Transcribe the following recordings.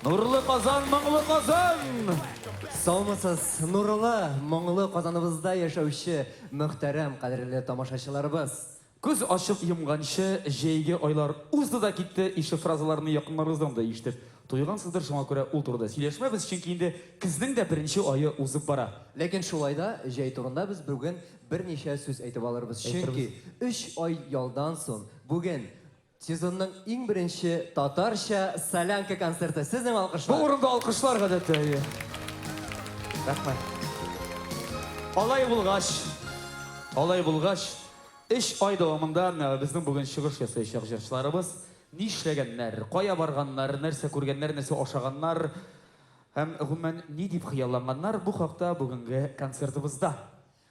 Nurlu Kazan, Mаңлы Kazan. Саумысыз, нурлы, моңлы Казаныбызда яшәүче мөхтәрәм кадерле тамашачыларыбыз. Күз ашып йомганчы җәйге айлар узды да китте, ише фразаларны якыннарыбыздан да ишетеп туйгансыздыр, шуңа күрә ул турыда сөйләшмәбез, чөнки инде көзнең дә беренче ае узып бара. Ләкин шулай да җәй турында без бүген берничә сүз әйтеп алырбыз. Чөнки 3 ай ялдан соң бүген сезонның иң беренче татарча солянка концерты. Сезнең Бу алкышлар. урында алкышлар гадәттә. Рәхмәт. Алай булгач, 3 ай дәвамында безнең бүген чыгыш ясаячак җырчыларыбыз нишләгәннәр, кая барганнар, нәрсә күргәннәр, нәрсә ашаганнар һәм гомумән ни дип хыялланганнар бу хакта бүгенге концертыбызда.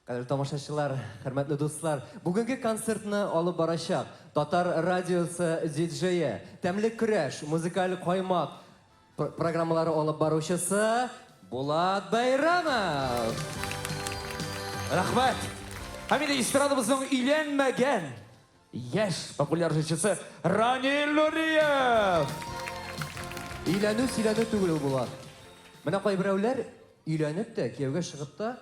Кадерле тамашачылар, хөрмәтле дуслар, бүгенге концертны алып барачак Татар радиосы диджее, тәмле көрәш, музыкаль каймак программалары алып баручысы Булат Байрамов. Рәхмәт. Һәм инде эстрадабызның өйләнмәгән яшь популяр җырчысы Ранил Нуриев. Өйләнү сөйләнү түгел Булат. Менә кайберәүләр өйләнеп тә, кияүгә чыгып та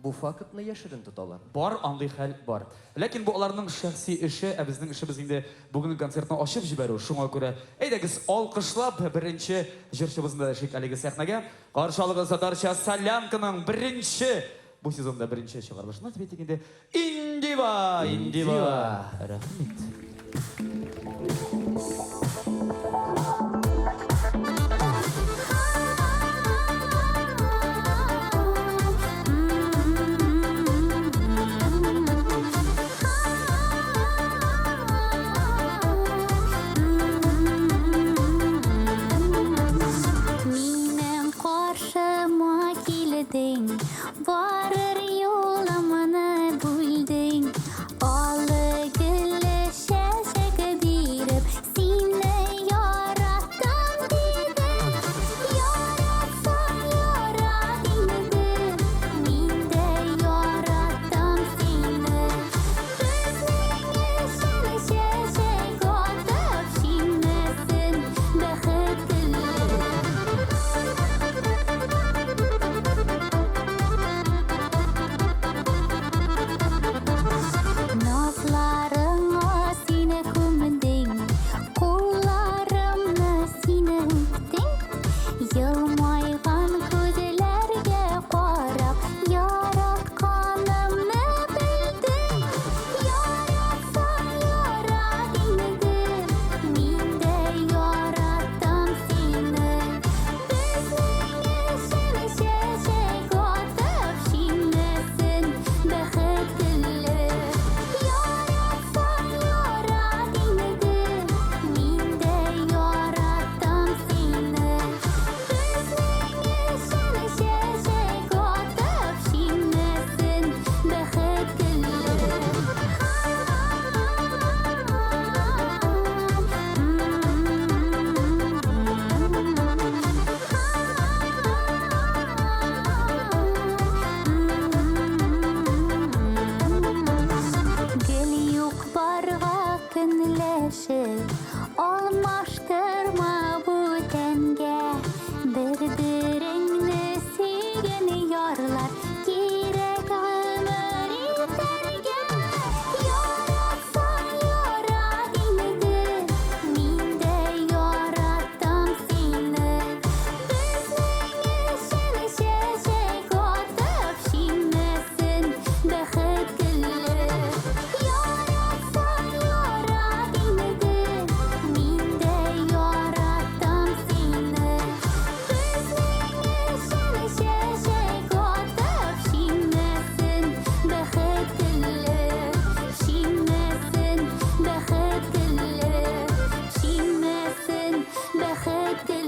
бу фактны яшерен тоталар. Бар, андый хәл бар. Ләкин бу аларның шәхси эше, ә безнең эшебез инде бүгенге концертны ачып җибәрү. Шуңа күрә әйдәгез алкышлап беренче җырчыбызны да шик әлеге сәхнәгә. Каршы алыгыз татарча солянканың беренче бу сезонда беренче чыгарылышына дип әйткәндә Индива. Рәхмәт. Varır yolamını buldun, alı gülle şeşek dirip seni yarattım dedim. Yaratsan yaratmadım, min de yarattım seni. Gözlerini şeşek atıp şinmesin bıkıtlı. Nazlarına sine kumding, kollarımla sine öptün. Yılmaygan gözlerge qarab, yaratkanımı bildin. Yaratsan yaratmadım, min de yarattım seni. Gözlerini şeşek atıp şinmesin bıkıtlı. Yaratsan yaratmadım, min de yarattım seni. Gözlerini şeşek atıp şinmesin bıkıtlı. Gel yok barga künleşi, almaştırma bu tenge. Birbirine sevgini yarlar, gerek ömür yeterge. Yaratsan yaratmadım, min de yarattım seni. Gözlerini şeşek atıp şinmesin bıkıtlı. Yaratsan yaratmadım, min de yarattım seni. Gözlerini şeşek atıp şinmesin bıkıtlı. Şinmesin bıkıtlı. Şinmesin bıkıtlı.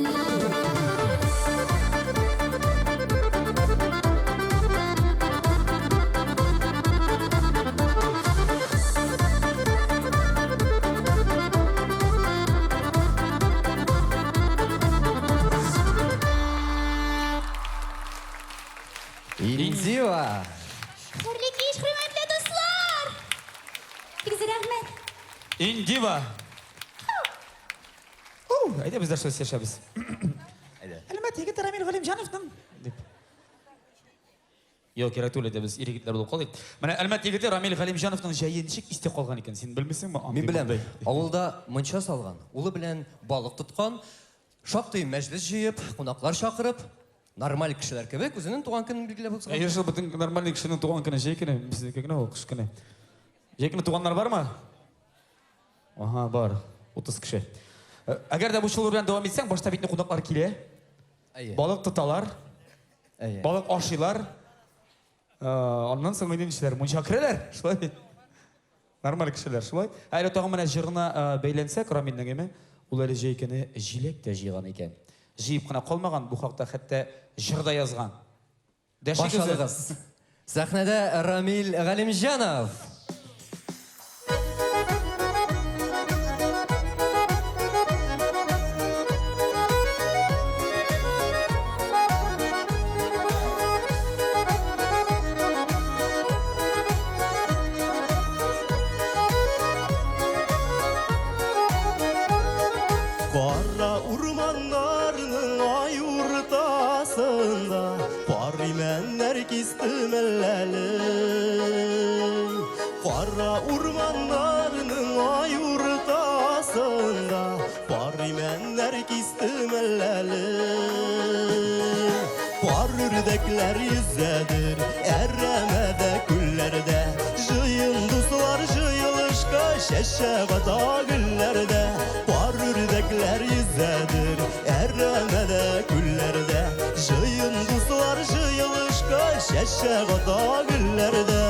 Индива. Хәерле кич, хөрмәтле дуслар! Бик рәхмәт. Индива. Әйдә бездә сөз яшәбез. Әлмәт егет Рамил Галимҗановның дип. Yok, керек түгел әйтә без ир-егетләр булып калыйк. Менә Әлмәт егете Рамил Галимҗановның җәе ничек истә калган икән, син белмисеңме? Мин беләм. Авылда мунча салган. Улы белән балык тоткан. Шактый мәҗлес җыеп, кунаклар чакырып, нормаль кешеләр кебек үзенең туган көнен билгеләп узган. Яшел бөтен нормальный кешенең туган көне җәй көне, безнеке генә ул кыш көне. Җәй көне туганнар бармы? Ага, бар. 30 кеше. Әгәр дә бу шул белән дәвам итсәң, башта битне кунаклар килә. Балык тоталар. Балык ашыйлар. Ondan soң инде нишләр? Мунча керәләр. Шулай бит. Нормаль кешеләр, шулай. Әле тагын менә җырына бәйләнсәк, Рамилнең еме, ул әле җәй көне җиләк тә җыйган икән. Җыеп кына калмаган, бу хакта хәтта җырда язган. Башлагыз. Сәхнәдә Рамил Галимҗанов. Kara urmanlarının ay ortasında Parimenler kistimelleli Kara urmanlarının ay ortasında Parimenler kistimelleli Par ürdekler yüzedir erremede küllerde Jıyın dostlar jıyılışka şeşevata güllerde Par ürdekler yüzedir erremede küllerde Jıyın dostlar jıyılışka şeşevata güllerde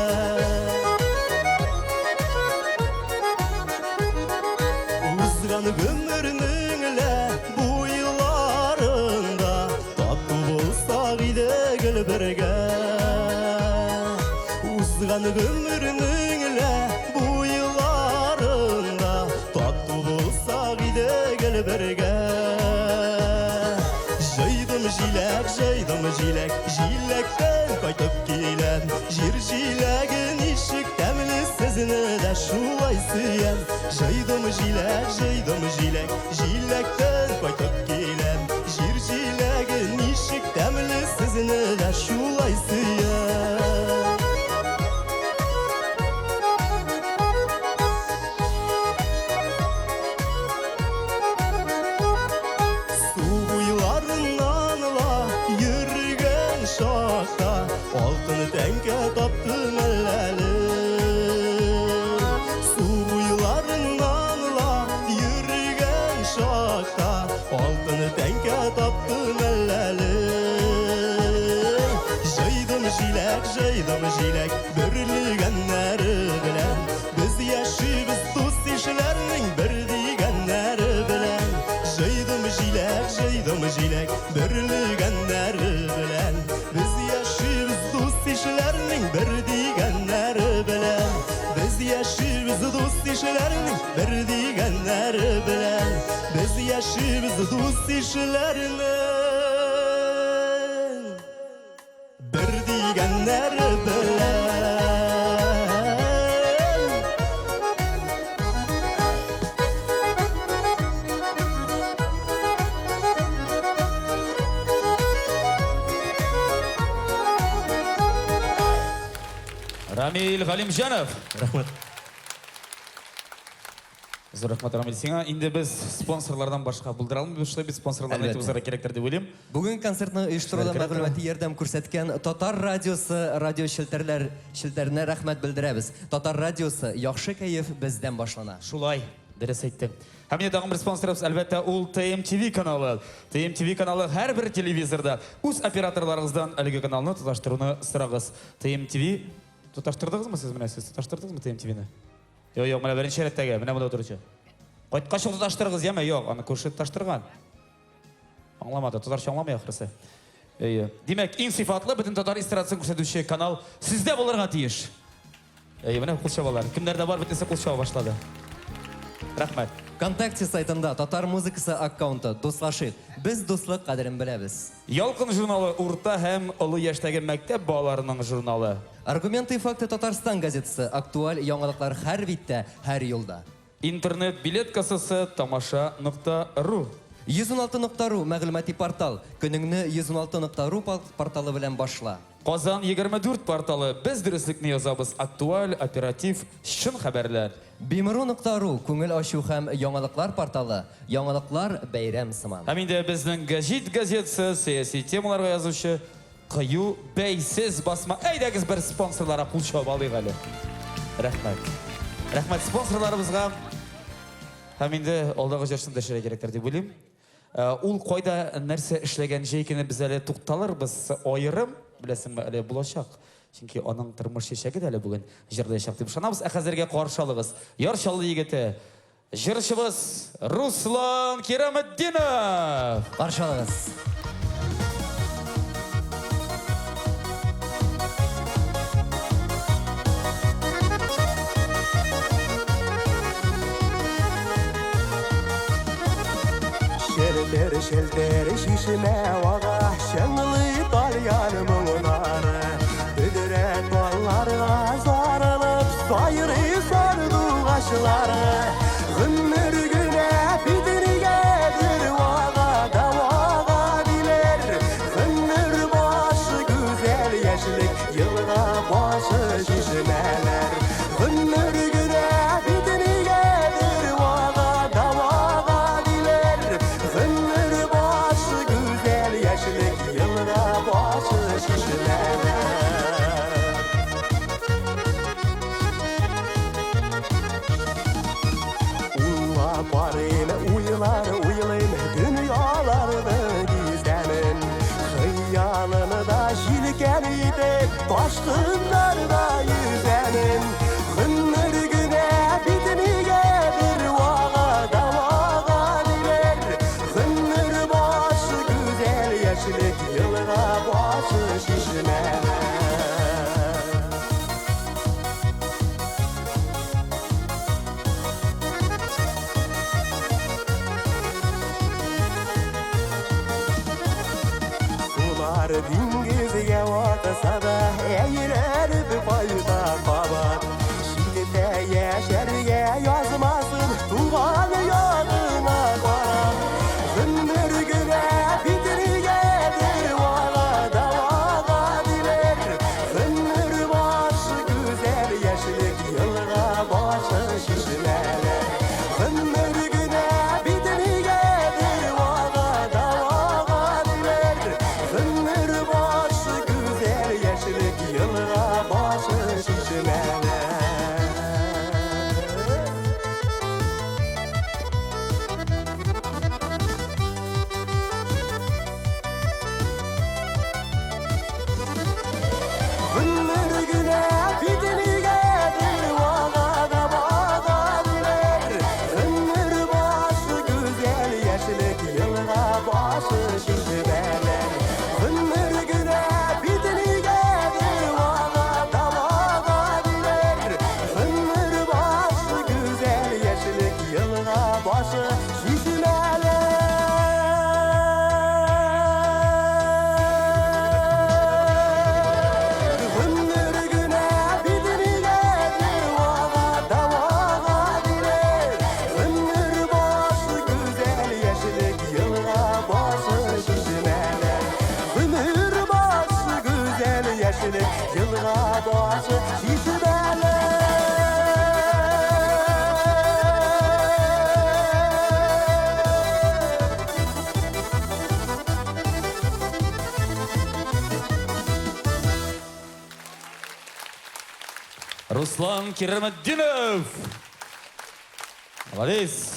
Uzgan ömrününle bu yıllarında Tatlı bulsak ide gel birge Uzgan ömrününle bu yıllarında Tatlı bulsak ide gel birge Jaydım jilek, jilekten kaytıp gelen Jir jilegin işik temli sizini de şulay süyen Jaydım jilek, jilekten kaytıp gelen Jir jilegin işik temli sizini de şulay süyen Altın tenge taptım elleli Su buyularından la yürüyen şakta Altın tenge taptım elleli Jaydım jilek Börülgenleri bilen Biz yaşıyız dost işlerinin bir digenleri bilen Jaydım jilek Börülgenleri bilen Biz yaşıyız dost işlerinin bir digenleri bilen Biz yaşıyız dost işlerinin bir digenleri bilen Biz yaşıyız dost işlerinin bir digenleri bilen Рамил Галимҗанов. Рахмет. Зур рәхмәт Рамил сиңа. Инде без спонсорлардан башка булдыра алмыйбыз, шулай без спонсорларны әйтеп узарга кирәктер дип уйлыйм. Бүген концертны оештыруда мәгълүмати ярдәм күрсәткән Татар радиосы радио шелтәренә рәхмәт белдерәбез. Татар радиосы яхшы кәеф бездән башлана. Шулай, дөрес әйтте. Һәм инде тагын бер спонсорыбыз, әлбәттә, ул TMTV каналы. TMTV каналы һәрбер телевизорда үз операторларыгыздан әлеге каналны тоташтыруны сорагыз. TMTV тоташтырдыгызмы сез менә сез? Тоташтырдыгызмы TMTV-не? Юк, менә беренче рәттәге, менә монда утыручы. Кайткач тоташтырыгыз, яме? Юк, аны күрше тоташтырган. Аңламады, тотарчы аңламый ахрысы. Димәк, иң сыйфатлы бөтен татар эстрадасын күрсәтүче канал сездә булырга тиеш. Менә кул чабалар. Кемнәрдә бар, бөтенсе кул чаба башлады. Рәхмәт. ВКонтакте сайтында Татар музыкасы аккаунты дуслашык. Без дуслык кадерен беләбез. Ялкын журналы урта һәм олы яшьтәге мәктәп балаларының журналы. Аргументы и факты Татарстан газетасы актуаль яңалыклар һәр биттә, һәр юлда. Интернет билет кассасы тамаша.ру. 116.ru мәгълүмати портал. Көнеңне 116.ru порталы белән башла. Казан 24 порталы. Без дөреслекне язабыз. Актуаль, оператив, шын хәбәрләр. Bimru.ru күңел ачу һәм яңалыклар порталы. Яңалыклар бәйрәм сыман. Һәм инде безнең гәҗит газетасы сәяси темаларга язучы Кыю бәйсез басма. Әйдәгез бер спонсорларга кул чаба алыйк әле. Рәхмәт. Рәхмәт спонсорларыбызга. Һәм инде алдагы җырсын дәшәргә кирәктер дип уйлыйм. Ул кайда нәрсә эшләгән җәйкене без әле тукталырбыз. Аерым беләсеңме әле булачак. Чөнки аның тормыш чәчәге дә әле бүген җырлаячак дип ышанабыз. Ә хәзергә каршы алыгыз. Ярчалы егете, җырчыбыз Руслан Керәметдинов. Каршы алыгыз. Şelter şişme vaga şanlı dalyan muğları Üdret ballarga sarılıp sayırı sardı qaşları Ömür güne bidiriga bir vaga davaga diler Ömür başı güzel yeşillik yılga başı şişmeler Ömür güne bidiriga bir vaga davaga diler Ömür başı güzel yeşillik yılga başı şişmeler Parayla uyulayım dünyalarını gizlenin Hıyalını da şilken edip taşkınlarda yüzenin Hünnür güne bitini gelir vaga davaga diler Hünnür başı güzel yeşillik yılga başı şişmeler Dingizge vatsa da eğiler bir fayda kabat Şiddete yeşerge yazmasın tuğan yanına karan Ömür güne bitirge bir vaga davaga diler Ömür başı güzel yeşillik yılga başı şişmeler Ömür güne bitirge bir vaga davaga diler Ömür başı güzel yeşillik yılga başı şişmeler Ömür güne bitini gelir vaga davaga diler Ömür başı güzel yeşillik yılga başı şişmeler Ömür güne bitini gelir vaga davaga diler Ömür başı güzel yeşillik yılga başı şişmeler Ömür güne bitini gelir vaga davaga diler Ömür başı güzel yeşillik yılga başı şişmeler Ömür başı güzel yeşillik yılga başı Руслан Керәметдинов. Молодец.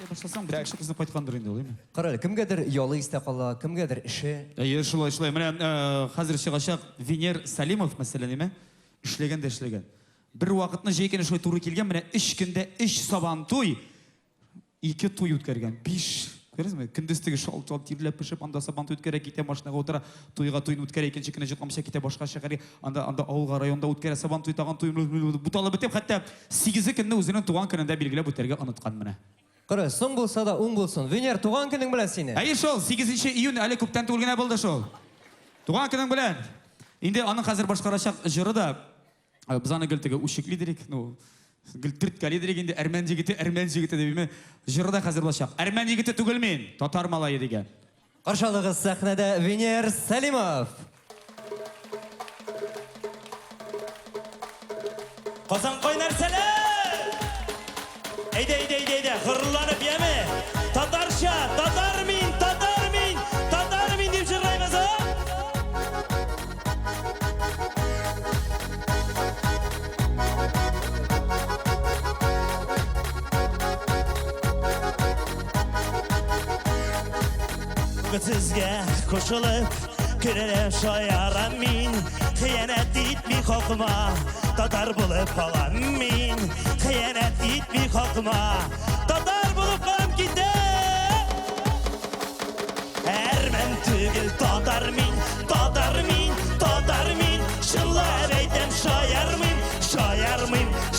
Башласаң, бер кеше кызны кайткандыр инде ул, эме? Карале, кемгәдер ялы истә кала, кемгәдер ише. Шулай. Менә хәзер чыгачак Венер Салимов мәсәлән, эме? Эшләгән дә эшләгән. Бер вакытны җәйкене шулай туры килгән, менә 3 көндә 3 сабан туй, 2 туй үткәргән. 5 Көрәсезме? Көндезтеге шалтап тирләп пешеп, анда сабан туй үткәрә, китә машинага утыра, туйга туйны үткәрә, икенче көне җитламыйча китә башка шәһәргә, анда авылга, районда үткәрә, сабан туй тагын туй буталып бетеп, хәтта 8 көнне үзенең туган көнендә билгеләп үтәргә оныткан менә. Кара, соң булса да уң булсын. Венер, туган көнең белән сине. Әйе шул, 8 июнь әле күптән түгел генә булды шул. Туган көнең белән. Инде аның хәзер башкарачак җыры да без аны гел теге үчек лидерик, Гүлтүрткәли дегенде әрмән жигите дебеме жырда хәзер булачак. Әрмән жигите түгел мин, татар малае дигән. Каршылыгыз сәхнәдә Венер Салимов. Казан кайнар сәлем! Әйдә, хырланып яме! Татарча, татар мин дип җырлаймыз, а? Sizge koşulup kürele şayaram min Hıyanet etmi kokma Tatar bulup kalan min Hıyanet etmi kokma Tatar bulup kalan gide Ermen tügül tatar min Şıllar eytem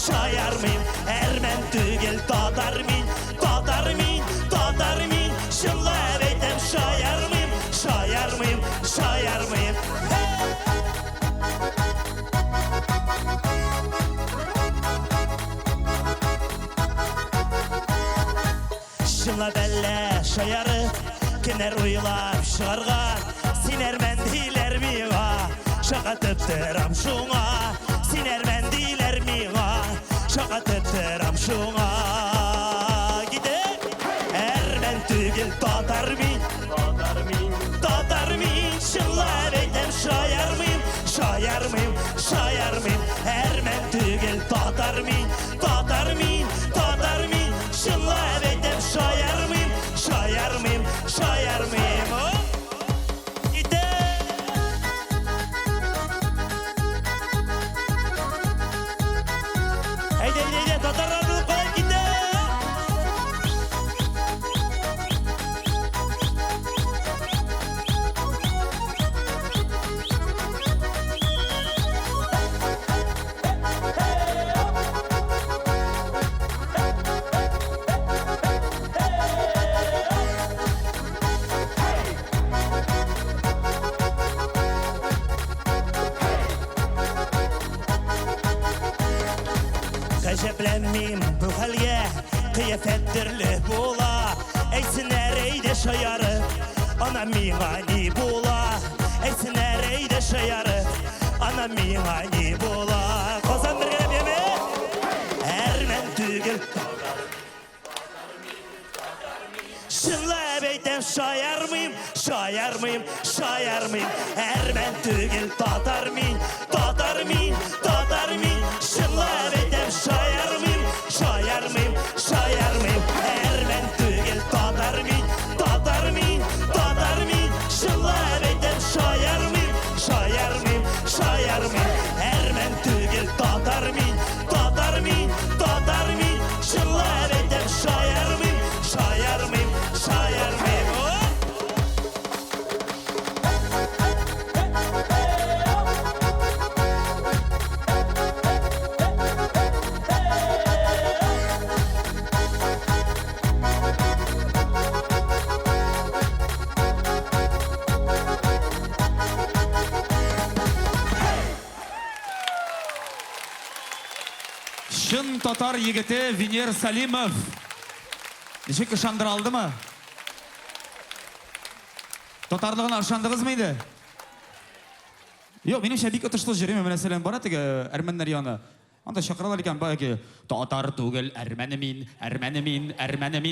şayar mıyım Ermen tügül tatar min Şıllar eytem şayar mıyım Hey! Şınla belle şayarıp Kener uylap şıgargan Sinermen diler miğa Şaka töptüram şuna Sinermen diler miğa Şaka töptüram şuna Gide Ermen tügül tatar min Şınlar eytem şayar mıyım Ermen tügül tatar min Şınlar eytem şayar mıyım Oh! Gide Haydi tatarlar bulup kalan gide Gajeplenmeyim bu halge Kıyafettirli bula Eysin nereyde şayarı Ana mihani bula Eysin nereyde şayarı Ana mihani bula Kozan bir gelip yeme Ermen tügül Şınla beytem şayar mıyım Ermen tügül tatar min Şınla beytem şayar mıyım Ermen tügül tatar min Şınla beytem şayar mıyım Ermen tügül tatar min Şınla beytem şayar mıyım Oh! Шын татар егеті Венер Салимов. Нешек ышандыра алды ма? Татарлығын ышандыңыз мейді? Yok, menimcha bek o'tishli jirima masalan bor atiga armanlar yoni. Anda chaqiralar ekan boyagi tatar tugul armanamin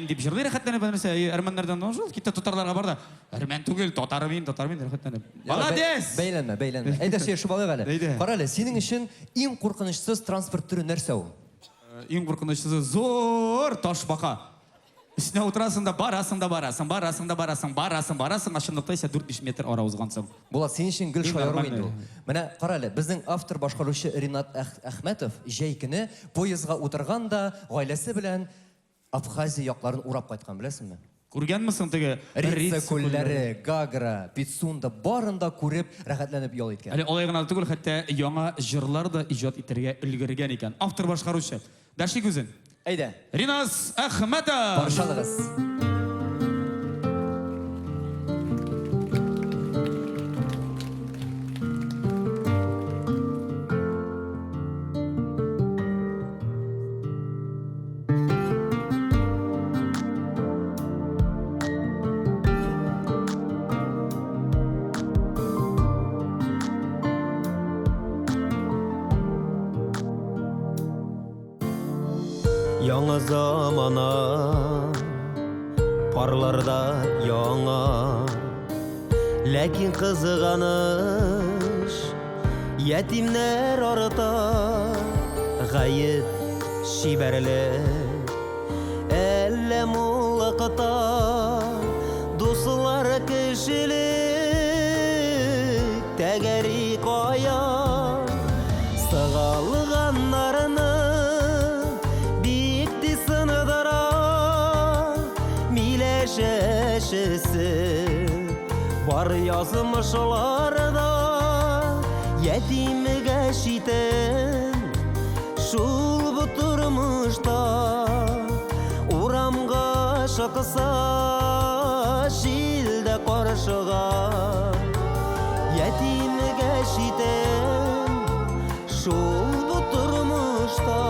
deb jirlar xatlanib narsa armanlardan o'shul kitta tatarlarga borda arman tugul tatarmin xatlanib. Молодец! Бәйләнмә. Әйдә сөйләшеп алыйк әле. Әйдә. Кара әле, синең өчен иң куркынычсыз транспорт түрі нәрсә ул? Ең қорқыныштысы зор ташбақа. Üstüne oturasın da barasın, aşınlıkta ise 4-5 метр ара узгансың. Булат, син өчен гел шаяру нормально. инде ул. Менә кара әле, безнең автор башкаручы Ринат Әхмәтов җәй көне поездга утырган да гаиләсе белән Абхазия якларын урап кайткан, беләсеңме? Күргәнмесең теге Рица күлләре, Гагра, Пицунда барында күреп рәхәтләнеп ял иткән. Әле алай гына түгел, хәтта яңа җырлар да иҗат итәргә өлгергән икән. Автор башкаручы. Дәшик үзен. Әйдә, Ринас Әхмәтов. баршалыгыз. Яңа замана Парларда яңа Ләкин қызғаныш Ятимнәр арыта Ғайып шибәрлек Әллә муллықта Дуслар кешелек Тәгәри қая Сығалғаннарыны Бикті сыныдыра Миләшәшесі Бар язмышларда Ятимгә шитен Шул бу тормышта Урамга шықса Жилдә қаршыға Ятимгә шитен Шул бу тормышта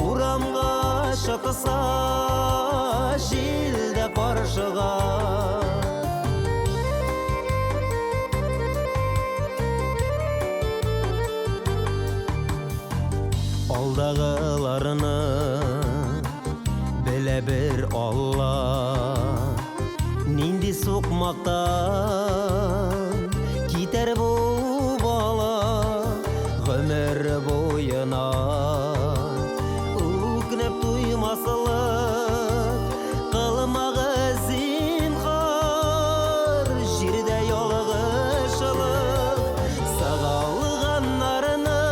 Урамга шықса Жилдә қаршыға Алдағыларыны біле бір Алла Нинди соқмақтан кетер бұл бала Ғөмір бойына өкініп туймасылық Қылмағы зинхар жерде ялғышылық Сағалғаннарыны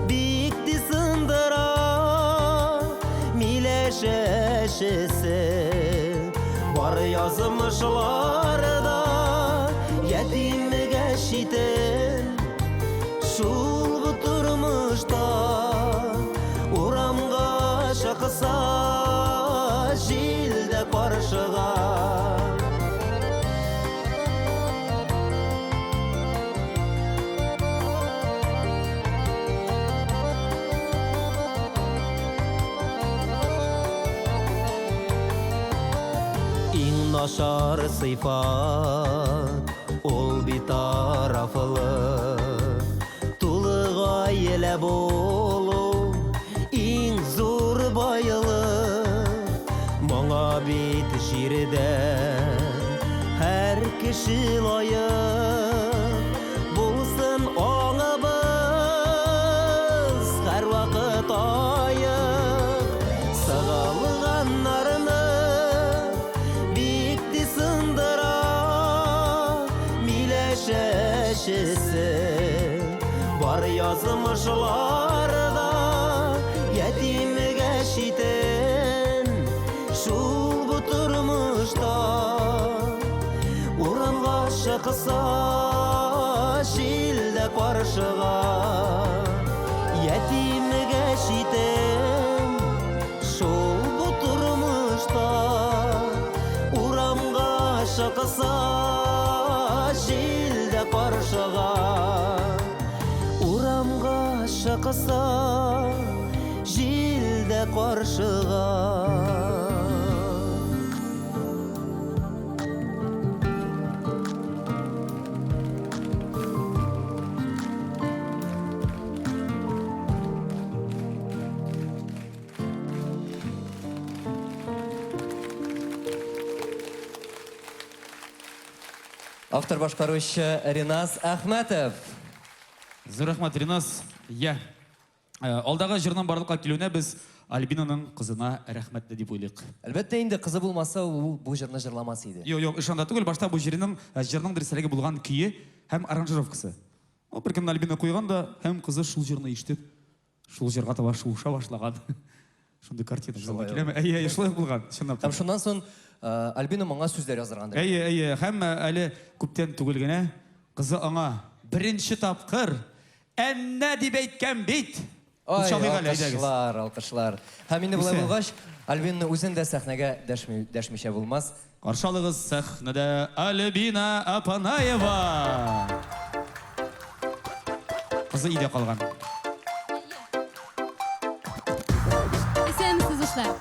бикті сындыра Миләшәшесі бар язмышларда Ятимгә шитен Шул бу тормышта Урамга шықса Жилдә қаршыға Иң нашар сыйфат Ул битарафлык Тулы гаилә болу Иң зур байлык Моңа бит җирдә Һәр кеше лайык Булсын аңыбыз Һәр вакыт аек Сығалғаннарыны бикті сындыра Миләшәшесі бар язмышларда Ятимгә шитен Шул бу тормышта Урамга шықса Жилдә қаршыға Ятимгә шитен Шул бу тормышта Урамга шықса Жилдә қаршыға Урамга шықса Жилдә қаршыға Автор башкаручы Ринас Ахметов. Зур рахмат, Ринас. Алдағы жырның барлыққа келуіне біз Альбинаның қызына рәхмәтті деп ойлайық. Әлбәттә инде кызы булмаса ул бу җырны җырламас иде. Yok, ышанда түгел, башта бұл жырның дөреслеге булган күйі һәм аранжировкасы. Ол бір кемне Альбина қойған да, һәм қызы шул жырны ишетеп, шул жырға таба шуыша башлаган. Шундай картина булган. Әйе, шулай булган. Һәм шуннан соң Альбина моңа сүзләр язгандыр. Әйе, һәм әле күптән түгел генә кызы аңа беренче тапкыр әннә дип әйткән бит. Алкышлар. Һәм инде булай булгач, Альбина үзен дә сәхнәгә дәшмичә булмас. Каршалыгыз сәхнәдә Альбина Апанаева. Кызы өйдә калган. Исәнмесез, дуслар.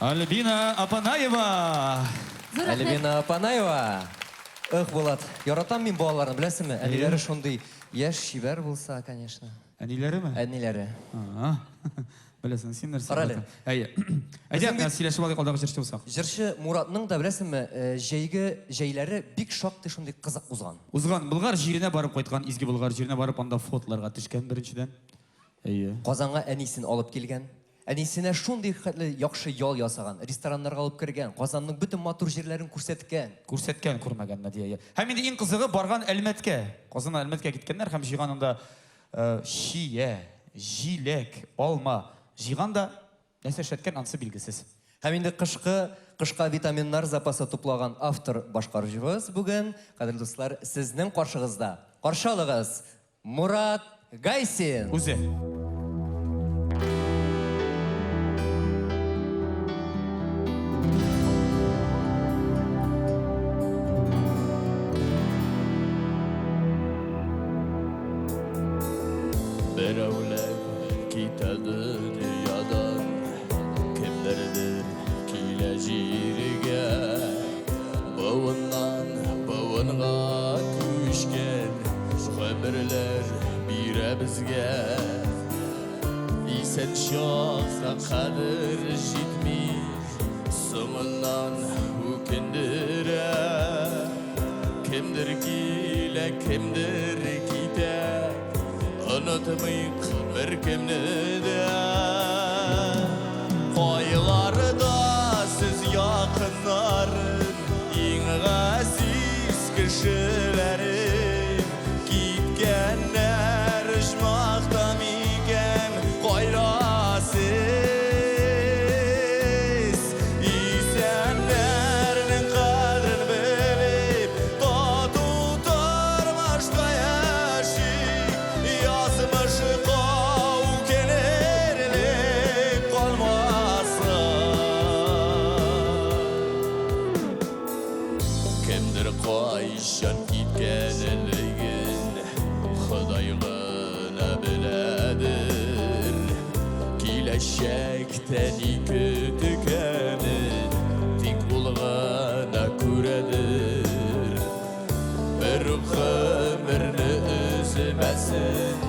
Альбина Апанаева. Альбина Панаева. Булат, яратам мин балаларны, беләсеңме? Әниләре шундый яшь шибәр булса, конечно. Әниләреме? Әниләре. Беләсең, син нәрсә? Арале. Әйе. Әйдә, сөйләшеп алыйк алдагы җырчы булсак. Җырчы Муратның да беләсеңме, җәйләре бик шактый шундый кызык узган. Узган Болгар җиренә барып кайткан, изге Болгар җиренә барып анда фотоларга төшкән беренчедән. Әйе. Казанга әнисен алып килгән. Әнисенә шундый хәтле яхшы ял ясаган, рестораннарга алып кергән, Казанның бөтен матур җирләрен күрсәткән. Күрсәткән, күрмәгән Надия. Һәм инде иң кызыгы барган Әлмәткә. Казаннан Әлмәткә киткәннәр һәм җыйган анда шия, җиләк, алма җыйган да нәрсә эшләткән анысы билгесез. Һәм инде кышка витаминнар запасы туплаган автор башкаручыбыз бүген, кадерле дуслар, сезнең каршыгызда. Каршы алыгыз, Мурат Гайсин. Үзе. Berevler kitedi dünyadan, kimlerdir kilejirge, bavundan bavunga küşken, haberler bire bizge. İsen şahsa kadir jitmiş, soğundan hükendire, kimdir kile, kimdir kite. Unutmayık bir kimni de Koylarda siz yakınların En aziz kişilerin Gitkenler ışmakta miken Koyrasız İsenlerinin kadrini bilip Ta tutarmış da yaşayıp Yazmış kav kenarlik kalmasa Kimdir koyşan gitkenliğin Xudaylığına biledir Kileşekten iki tükenin Tik bulğana küredir Bir ömürünü üzmesin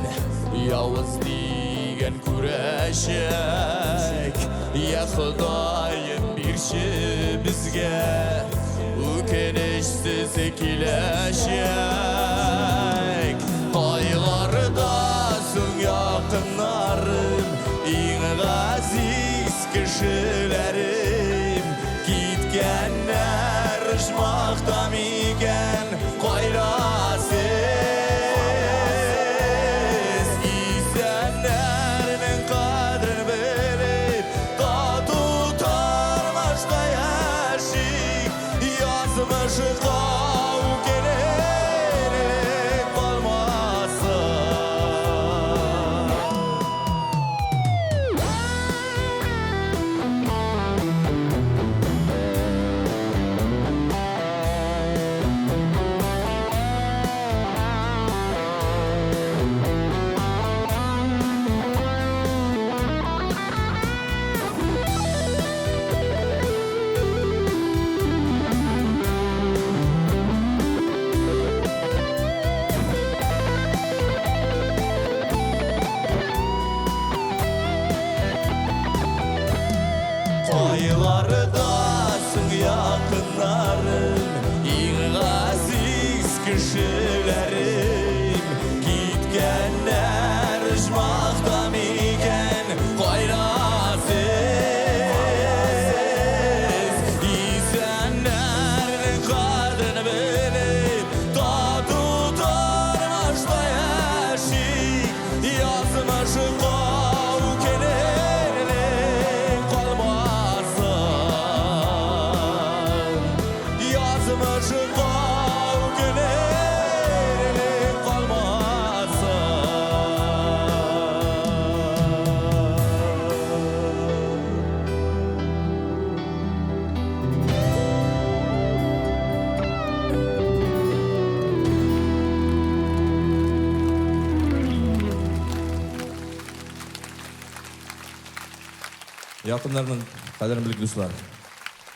Yavuz diyen küreşek Ya Xudayım bir şey bizge Ükenişsiz kileşek Aylardasın yakınlarım En aziz kişilerim Gitkenler ışmakta miken Koyrasız İsenlerinin kadrini bilip Ta tutarmış da yaşayıp Yazmış kav kenarlik kalmasa Koylardasın yakınlarım En aziz kişilerim Gitkenler ışmakta miken Koyrasız İsenlerin kadrini bilip Ta tutarmış da yaşayıp Yazmış kav kenarlik kalmasa Yazmış kav kenarlik kalmasa Yakınlarının Qadrli do'stlar,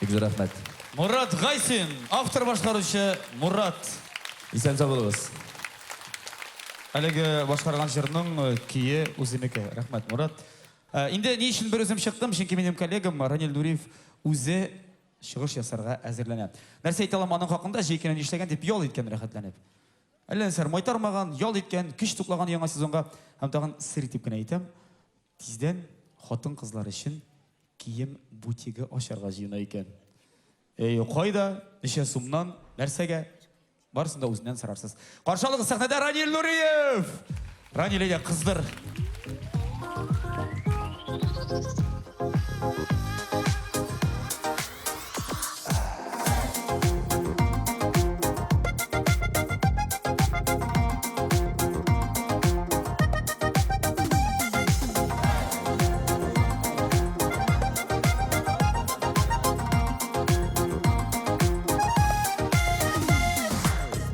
Bigzor rahmat. Murat G'aysin, avtor boshqaruvchi Murat. Esan sog' bo'lasiz. Haligi boshqargan jurning kiyi o'ziniki. Rahmat Murat. Endi ne uchun bir o'zim chiqdim? Chunki mening kollegam Ранил Нуриев o'zi shigish yasarga hozirlanadi. Narsa ayta olaman uning haqida jekini ishlagan deb yol etgan rohatlanib. Allan sar moytarmagan, yol etgan, kuch to'plagan yangi sezonga ham tag'in sir etib gina aytam. Tizdan xotin qizlar uchun kiyim butigi osharga jina ekan. Qo'yda necha so'mdan narsaga barisında o'zidan so'rarsiz. Qarshiligi sahnada Ранил Нуриев. Ранил ega qizdir.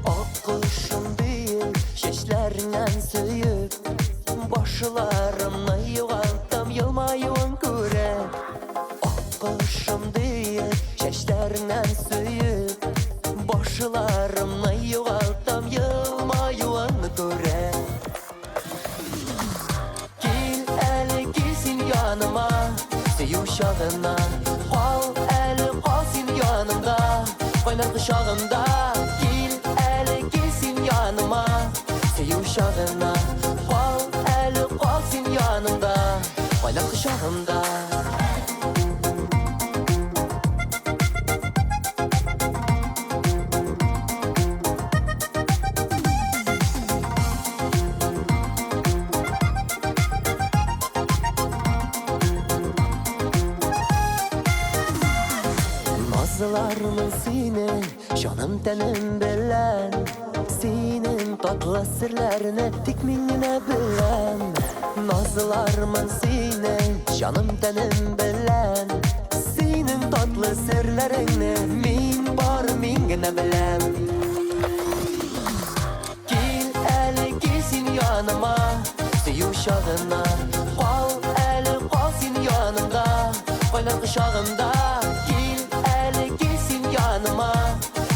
Akışım değil, şeşlerinden söyüp başlarımla yuvaltam yılmayın göre. Akışım değil, şeşlerinden söyüp başlarımla yuvaltam yılmayın göre. Gel eli gelsin yanıma, sevuşağına. Al eli kalsın yanımda, oynar kışağımda. Yanıma, sevuşağına. Al eli kalsın yanımda, oyna kışağımda. Nazlarımın senin, canım tenim bilen. Senin tatlı sırlarını tek minine bilen. Nazlarımın senin, canım tenim bilen. Senin tatlı sırlarını min bar mingine bilen. Gel eli gelsin yanıma, sevuşağına. Al eli kalsın yanımda, oynar kışağımda. Gel eli gelsin yanıma,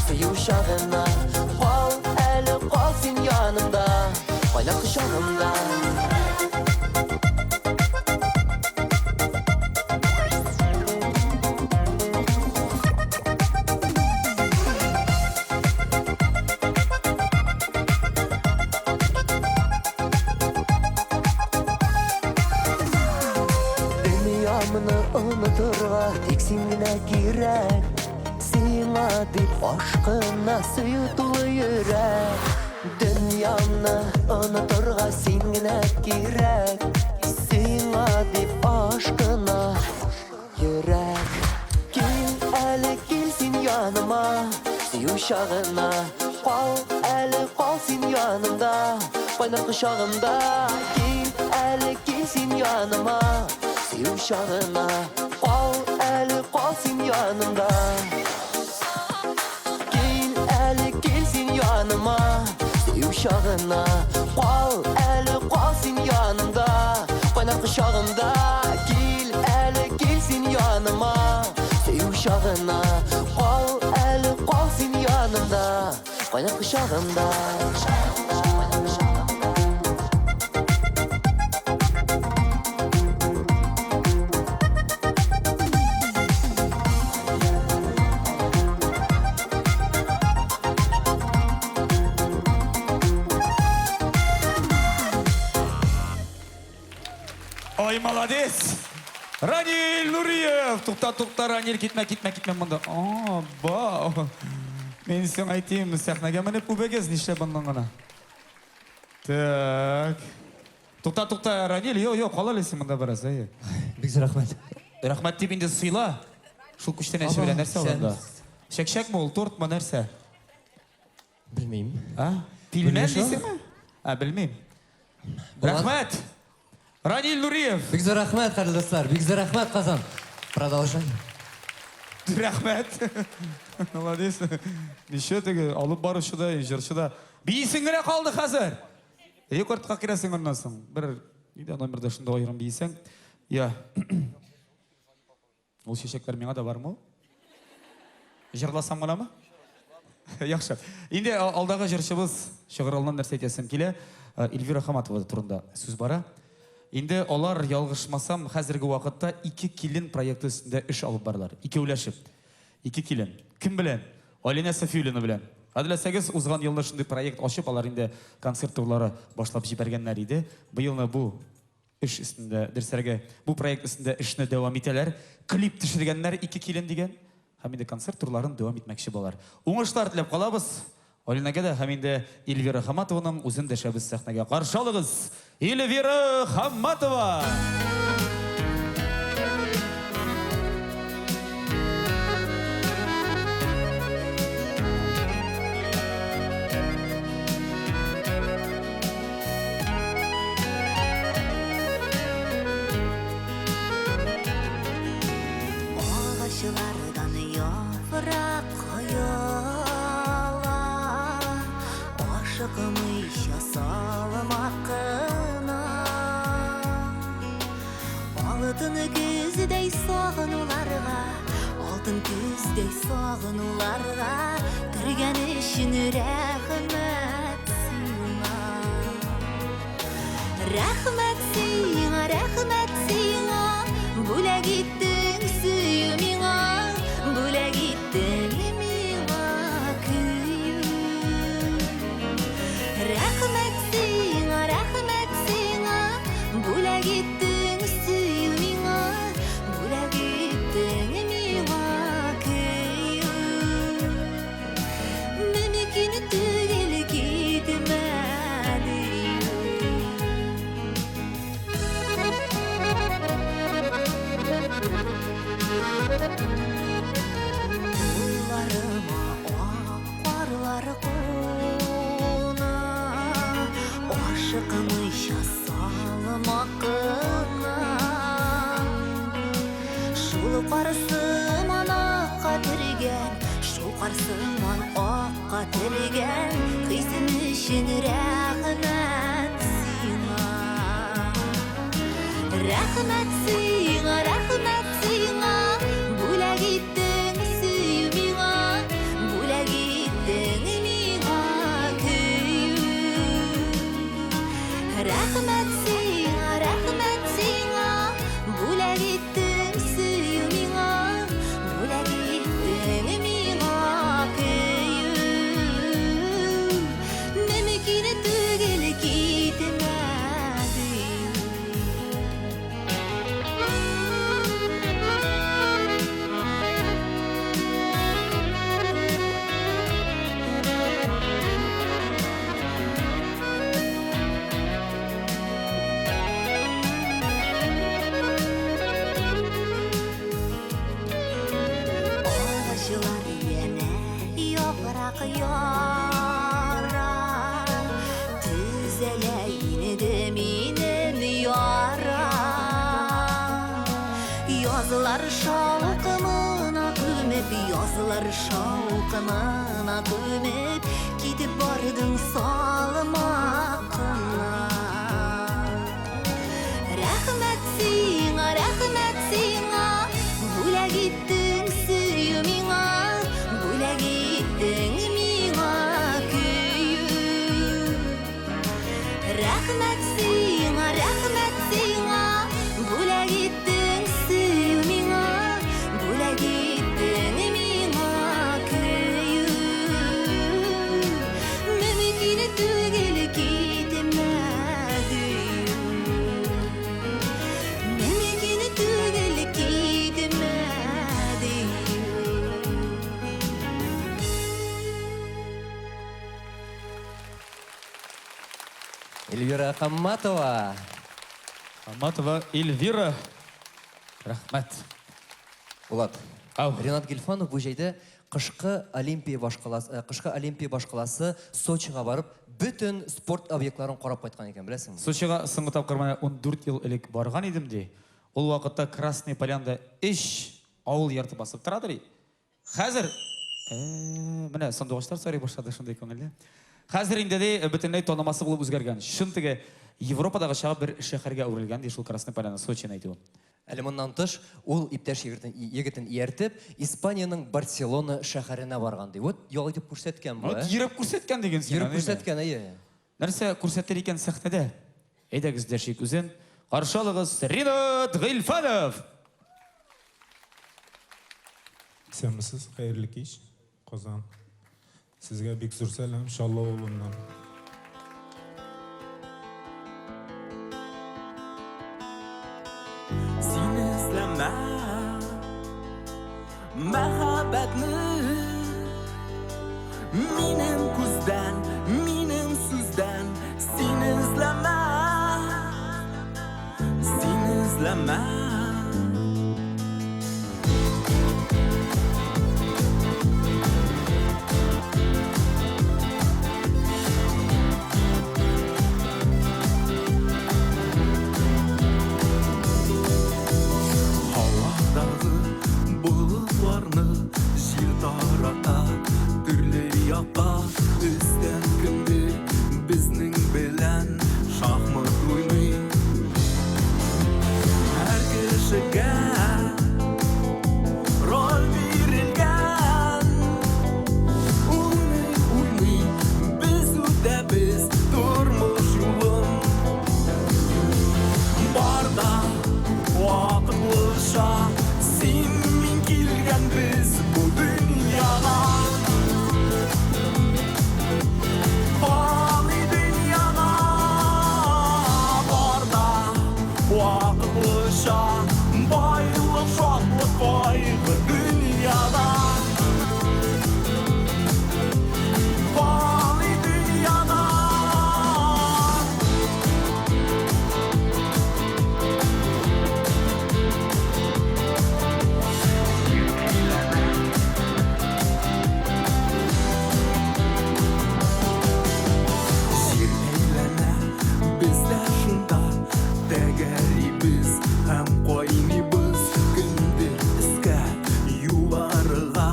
sevuşağına. Al eli kalsın yanımda, oynar kışağımda. Dünyamını unuturga tek singine girek. Sina dip aşkına suyutulu yürek. Dünyamını unuturga singine girek. Sina dip aşkına yürek. Gel eli gelsin yanıma, sevuşağına. Al eli kalsın yanımda, oynar kışağımda. Gel eli gelsin yanıma, sevuşağına. Al eli kalsın yanımda. Gel eli gelsin yanıma, sevuşağına. Al eli kalsın yanımda, oynar kışağımda. Gel eli gelsin yanıma, sevuşağına. Al eli kalsın yanımda, oynar kışağımda. Oy молодец. Ранил Нуриев. To'xta, Ранил ketma bunda. Ba. Men sen aytayım, sahnaga minib o'bagaz nishlab bundan gana. Tak. To'xta, Ранил. Yo'q, qolalaysan bunda biroz. Bigzor rahmat. Rahmat deb endi siyla. Shu kuchdan yasha bilan narsa bo'ldi. Shak-shakmi, tortmi narsa? Bilmayman. Ha? Filmlar deysizmi? Ha, bilmayman. Rahmat. Ранил Нуриев. Bigzor rahmat, qadrli do'stlar. Bigzor rahmat Qozon. Продолжай. Rahmat. Молодец. Nishotga olib borishida, ijrochida. Biyisingina qoldi hozir. Rekordga kirasan ondan so'ng. Bir nomerda shunday o'yin biysang. Ya. Ул чәчәкләр миңа да бармы? Җырласам буламы? Яхшы. Инде алдагы җырчыбыз шыгырылган нәрсә әйтәсем килә. Эльвира Хаматова турында сүз бара. Инде алар ялгышмасам, хәзерге вакытта 2 килен проекты өстендә эш алып баралар. Икәүләшеп. 2 килен. Кем белән? Алина Сафиуллина белән. Адләсәгез, узган елда шундый проект ачып, алар инде концерт турлары башлап җибәргәннәр иде. Быелны бу эш өстендә, дөресрәге, бу проект өстендә эшне дәвам итәләр. Клип төшергәннәр 2 килен дигән. Һәм инде концерт турларын дәвам итмәкче булалар. Уңышлар теләп калабыз. Алинага да һәм инде Эльвира Хаматованың үзен дәшәбез сәхнәгә. Каршы алыгыз, Эльвира Хаматова! Ağaçlardan yaprak koyuyorlar, aşıkmış salmakına. Altın güzdey sağınularga, altın güzdey sağınularga, kırgan işin rahmet sina. Rahmet sina, rahmet sina, bule gittin suyumina, bule gittin mina kuyum. Rahmet sina, bule gittin suyumina, bule gittin mina kuyum. Mümkün değil gitmedim. Kollarıma akvarlar kona, aşıkmış salmakına. Şul qarsıman aqqa tirgen, şul qarsıman aqqa tirgen, qiysin işin rahmet sina. Rahmet sina, rahmet sina, bule gittin suyumina, bule gittin mina kuyum. Rahmet sina, bule gittin suyumina, bule gittin mina kuyum. Mümkün değil gitmedim. Ağaçlar yine yaprak yorar, düzeleyin deminem yarar. Yazılar şalkımına gömüp, yazılar şalkımına gömüp, gidip bardın salmakına. Rahmet sina, bule gittin suyumina, bule gittin mina kuyum. Rahmet sina, bule gittin suyumina, bule gittin mina kuyum. Mümkün değil gitmedim. Mümkün değil gitmedim. Эльвира Хаматова. Хаматова Эльвира. Рахмәт. Булат. Ау. Ренат Гельфанов бу җәйдә кышкы Олимпия башкаласы Сочига барып, бүтән спорт объектларын карап кайткан икән, беләсеңме? Сочига соңгы тапкыр менә 14 ел элек барган идем ди. Ул вакытта Красный Полянда 3 авыл ярты басып торадыр. Хәзер менә сандугачлар сорый башлады шундый күңелле. Хәзер инде дә бөтенләй танымасы булып үзгәргән. Шунтыгы Европадагы шагы бер шәһәргә әверелгән ди шул Красный Поляна, Сочине әйтү. Әле моннан тыш, ул иптәш егетен ияртеп, Испанияның Барселона шәһәренә барган ди. Вот ял итеп күрсәткән бу. Вот йөреп күрсәткән деген син. Йөреп күрсәткән, әйе. Нәрсә күрсәтер икән сәхнәдә? Әйдәгез дәшик үзен. Каршы алыгыз Ринат Гыйльфанов. Сәмсез, хәерле кич, Казан. Сезгә бик зур сәлам, Шалла улыннан. Seni izleme Mehabetni Minim kuzdan, minim suzdan Seni izleme Seni izleme Havadagı bulutlarını Jil tarata Türlü yakka Üstten kimdir Bizning bilen Şahmat oynay Her kişiga Rol verilgan Uynay Biz ötəbiz Durmuş yolun Barda Vaqıtlıca Sen min kelgan biz bu dünyada Fani dünyada Barda Vaqıtlıca Bayılıq şadlıq kaygı dünyada Fani dünyada Jir eylene bizde şunda Degeribiz hem koynibız Kimdir iske yuvarıga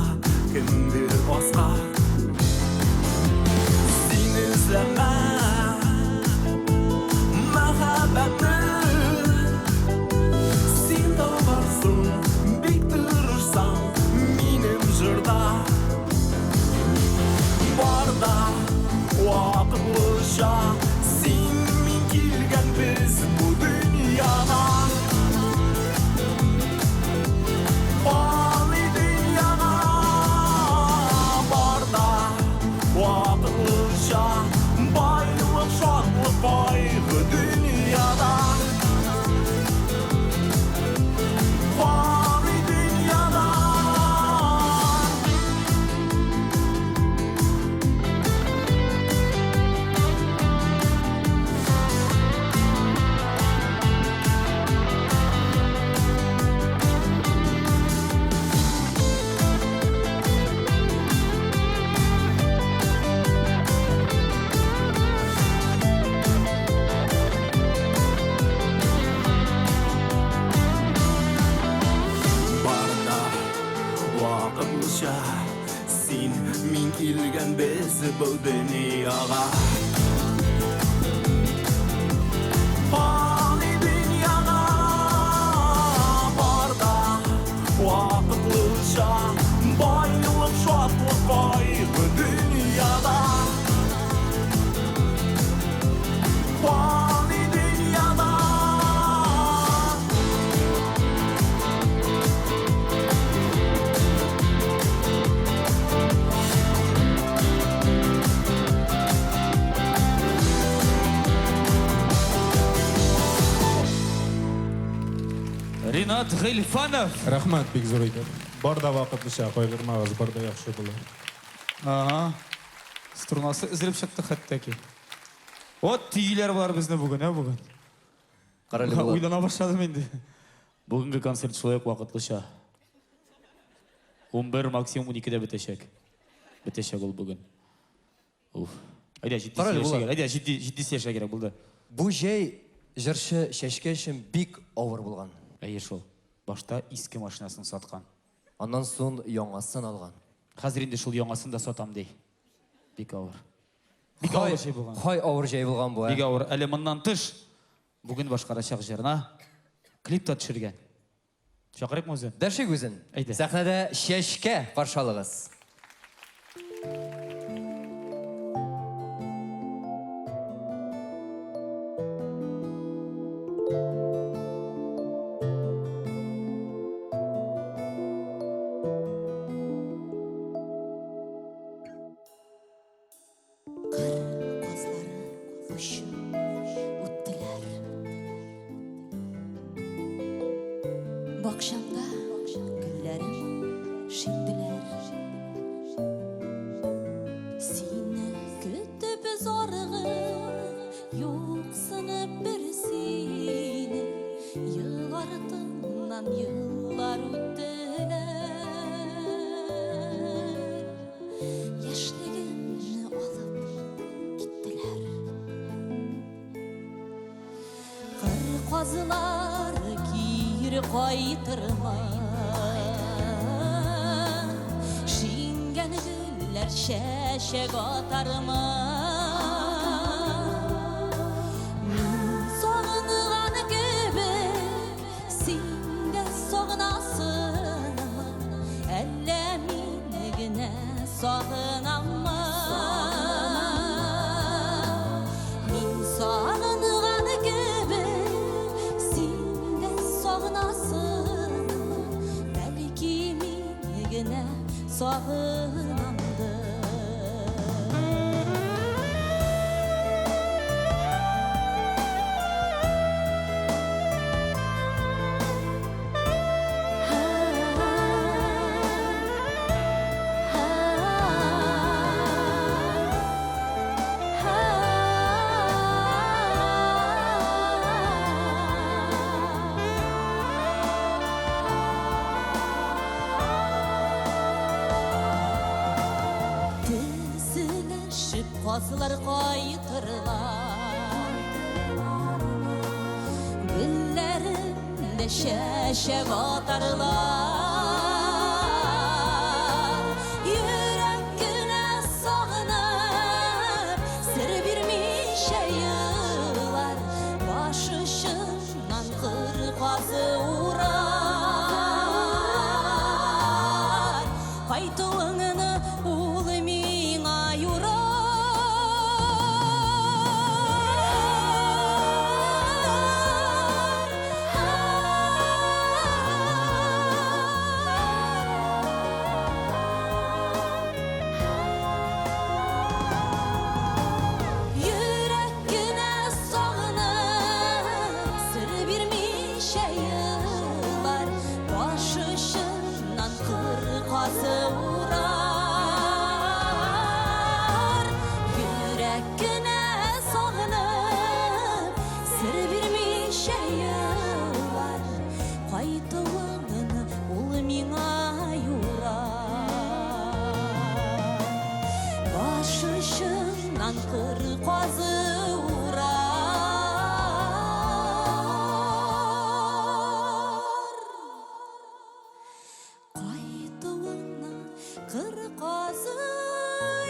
Kimdir osqa Sen izleme Mehabetni Sen tavarsın Bik durursan Minim jırda Barda Vaqıtlıca Sen min kelgan biz bu dünyada Fani dünyada Barda Vaqıtlıca Bayılıq şadlıq kaygı dünyada Fani dünyada Barda Vaqıtlıca Sen min kelgan biz bu dünyada Fani dünyada Barda Vaqıtlıca Bayılıq şadlıq kaygı dünyada Fani dünyada Ринат Гыйльфанов. Рахмат, бик зур итеп. Барда вакытлыча кайгырмагыз, барда яхшы булыр. Ага. Струнасы үзелеп чыкты хәттәки. Вот тийләр бар безне бүген, бүген. Карале була. Уйлана башладым инде. Бүгенге концерт шулай ук вакытлыча. 11 максимум 12-дә бетәчәк. Бетәчәк ул бүген. Уф. Әйдә, Карале була. җитди яшәргә кирәк булды. Бу җәй җырчы чәчкә өчен бик авыр булган. Әйе шул. Башта иске машинасын саткан. Аннан соң яңасын алган. Хәзер инде шул яңасын да сатам ди. Бик авыр. Бик авыр җәй булган. Кай авыр җәй булган бу. Бик авыр. Әле моннан тыш бүген башкарачак җырына клип та төшергән. Шақырайықмы өзі? Дәшик үзен. Әйде. Сәхнәдә Чәчкә каршы алыгыз. Qazlari ushib o'tdilar. Boqshamda gullarim shimdilar. Seni kutib zorg'i yo'qsinib bir seni. Yil ortidan yillar o'tdilar. Yoshligimni olib gittiler. Qazılar kiri qaytırma. Şingen güller şeşek atarma. Min soğunğan gibi sinde soğunasın ama elleminigine soğunama. Min soğunğan gibi sinde soğunasın ama belki minigine soğunamdı. Tizilişip qazlar qaytırlar. Güllerinde şeşek atarlar. Yüreğine sağınıp sır birmiş yıllar. Baş ışığından qazı uğrar. Qaytılığını ul miňa Yüreğine sağınıp sır birmiş yıllar. Baş ışığından qazı uğrar. Yüreğine sağınıp sır birmiş yıllar. Qaytılığını ul miňa yurar. Baş ışığından qazı uğrar. Qaytılığına qazı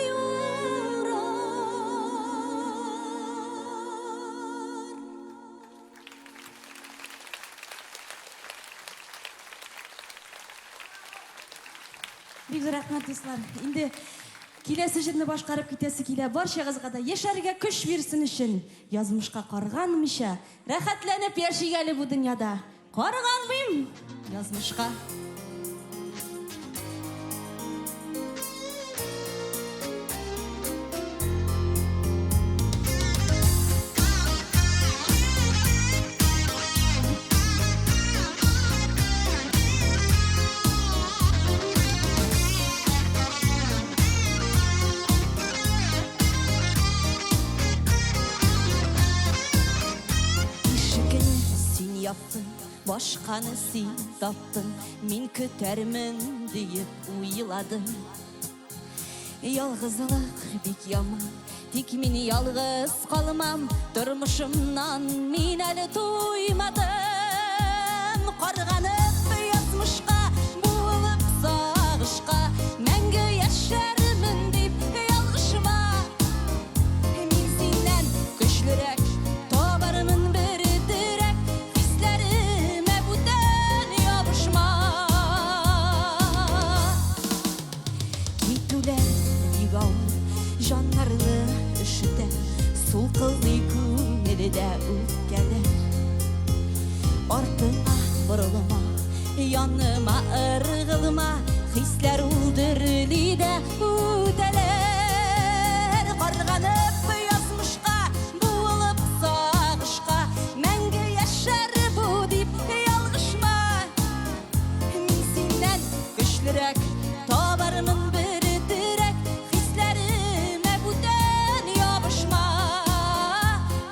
yurar. Бик зур рахмат дуслар. Инде киләсе җырны башкарып китәсе килә. Барчагызга да яшәргә көч бирсен өчен, язмышка карганмыйча, рәхәтләнеп яшигәле бу дөньяда. Карганмыйм язмышка. Ишигini sen yaptın, başkanı sen taptın. Min kötermin deyip uyuladım. Yalgızlık bik yaman, tik min yalgız kalmam. Durmuşumdan min eli duymadım. Karganıp yazmışka, bulup sağışka, мәңгі yaşarımın deyip yalgışma. Min senden güçlürek, tobarımın biri direk. Hislerime bu den yapışma. yanıma ırgılma, hisler uldurli de udeler. Karganıp yazmışka, buılıp sağışka, menge yaşar bu dip yalgışma. Min senden güçlürek, tabarımın bir direk, hislerime buden yapışma.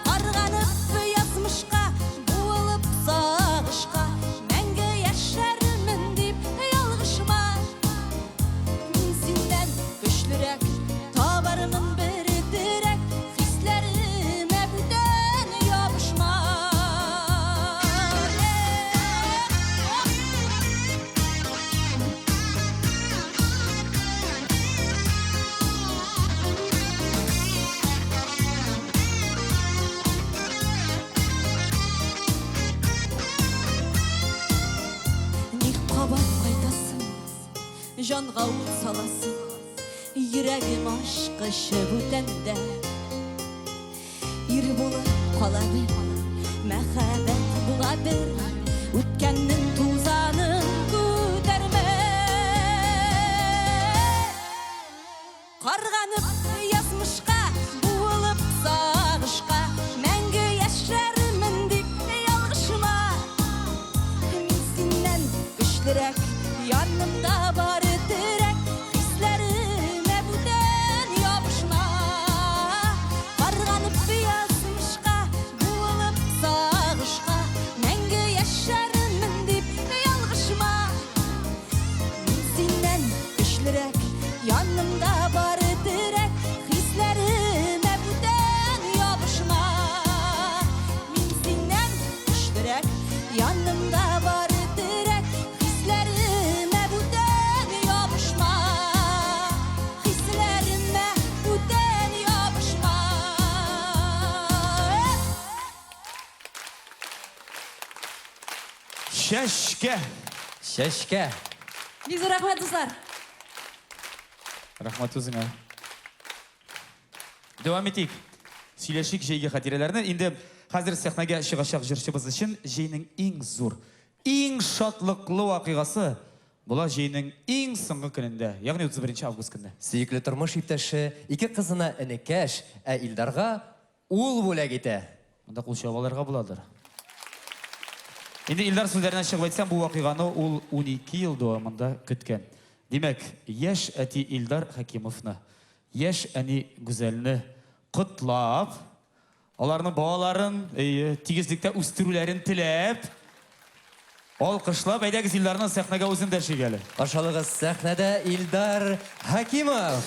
Karganıp yazmışka, buılıp sağışka, menge yaşarımın dip yalgışma. Min senden güçlürek, tabarımın bir direk, hislerime buden yapışma. Ник қабат қайтасың, жанға от саласың, жүрегім ашқышы бүтәнді. Ир болып қала бір, мәхәббәт була бір, өткәннің тузанын көтәрмә. Қарғанып язмышқа, буылып сағышқа, мәңгі яшармын деп ялғышма. Min senden güçlürek, yanımda var direk, hislerime buden yapışma. Karganıp yazmışka, buılıp sağışka, menge yaşarımın dip yalgışma. Min senden güçlürek, yanımda var direk, hislerime buden yapışma. Min senden güçlürek, yanımda var direk, hislerime buden yapışma. Hislerime buden yapışma. Şeşke. Шәшкә. Бик зур рәхмәт, дуслар. Рахмат өзіңе. Devam ettik. Сөйлешік жейге қатирелерінен. Енді қазір сахнаға шығашақ жүршіміз үшін жейнің ең зор, ең шатлықлы вақиғасы бұла жейнің ең соңғы күнінде, яғни 31 август күнінде. Сөйіклі тұрмыш иптәше, ике қызына інекәш, Илдарға ул бүләк итә. Мұнда құл шабаларға бұладыр. Енді Илдар сөздерінен шығып айтсам, бұл вақиғаны ол 12 ел дуамында күткен. Демек, еш әти Илдар Хакимовны, еш әни Гүзелні құтлап, оларның балаларын тигізлікте үстірулерін тілеп, алқышлап, әйдәгіз Илдарның сәхнәгә өзін дәшігелі. Ашалығыз сәхнәдә Илдар Хакимов.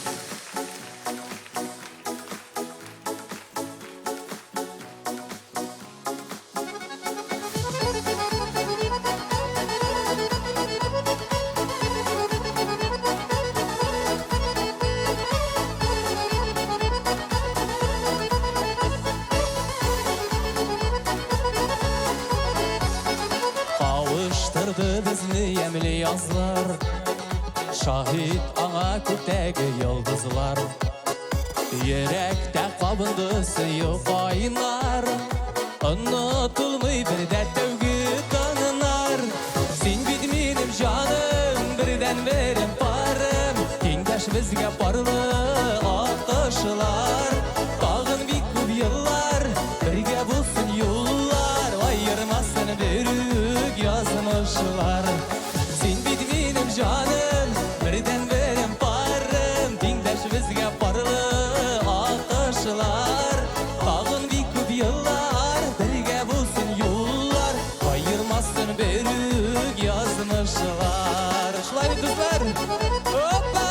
Kavuşturdu bizni yemli yazlar, şahit ana kökteki yıldızlar. Yürekte kabındı sıyık aynar, unutulmay bir de tevgi kanınar. Sen benim canım, birden verim parım, tengdaş bizge parlı akışlar. Tağın bir küp yıllar, birge bulsun yollar, ayırmasın büyük yazmışlar. Sen benim canım, birden verim parım, tengdaş bizge parlı akışlar. Tağın bir küp yıllar, birge bulsun yollar, ayırmasın büyük yazmışlar. Şulay kızlar, hoppa!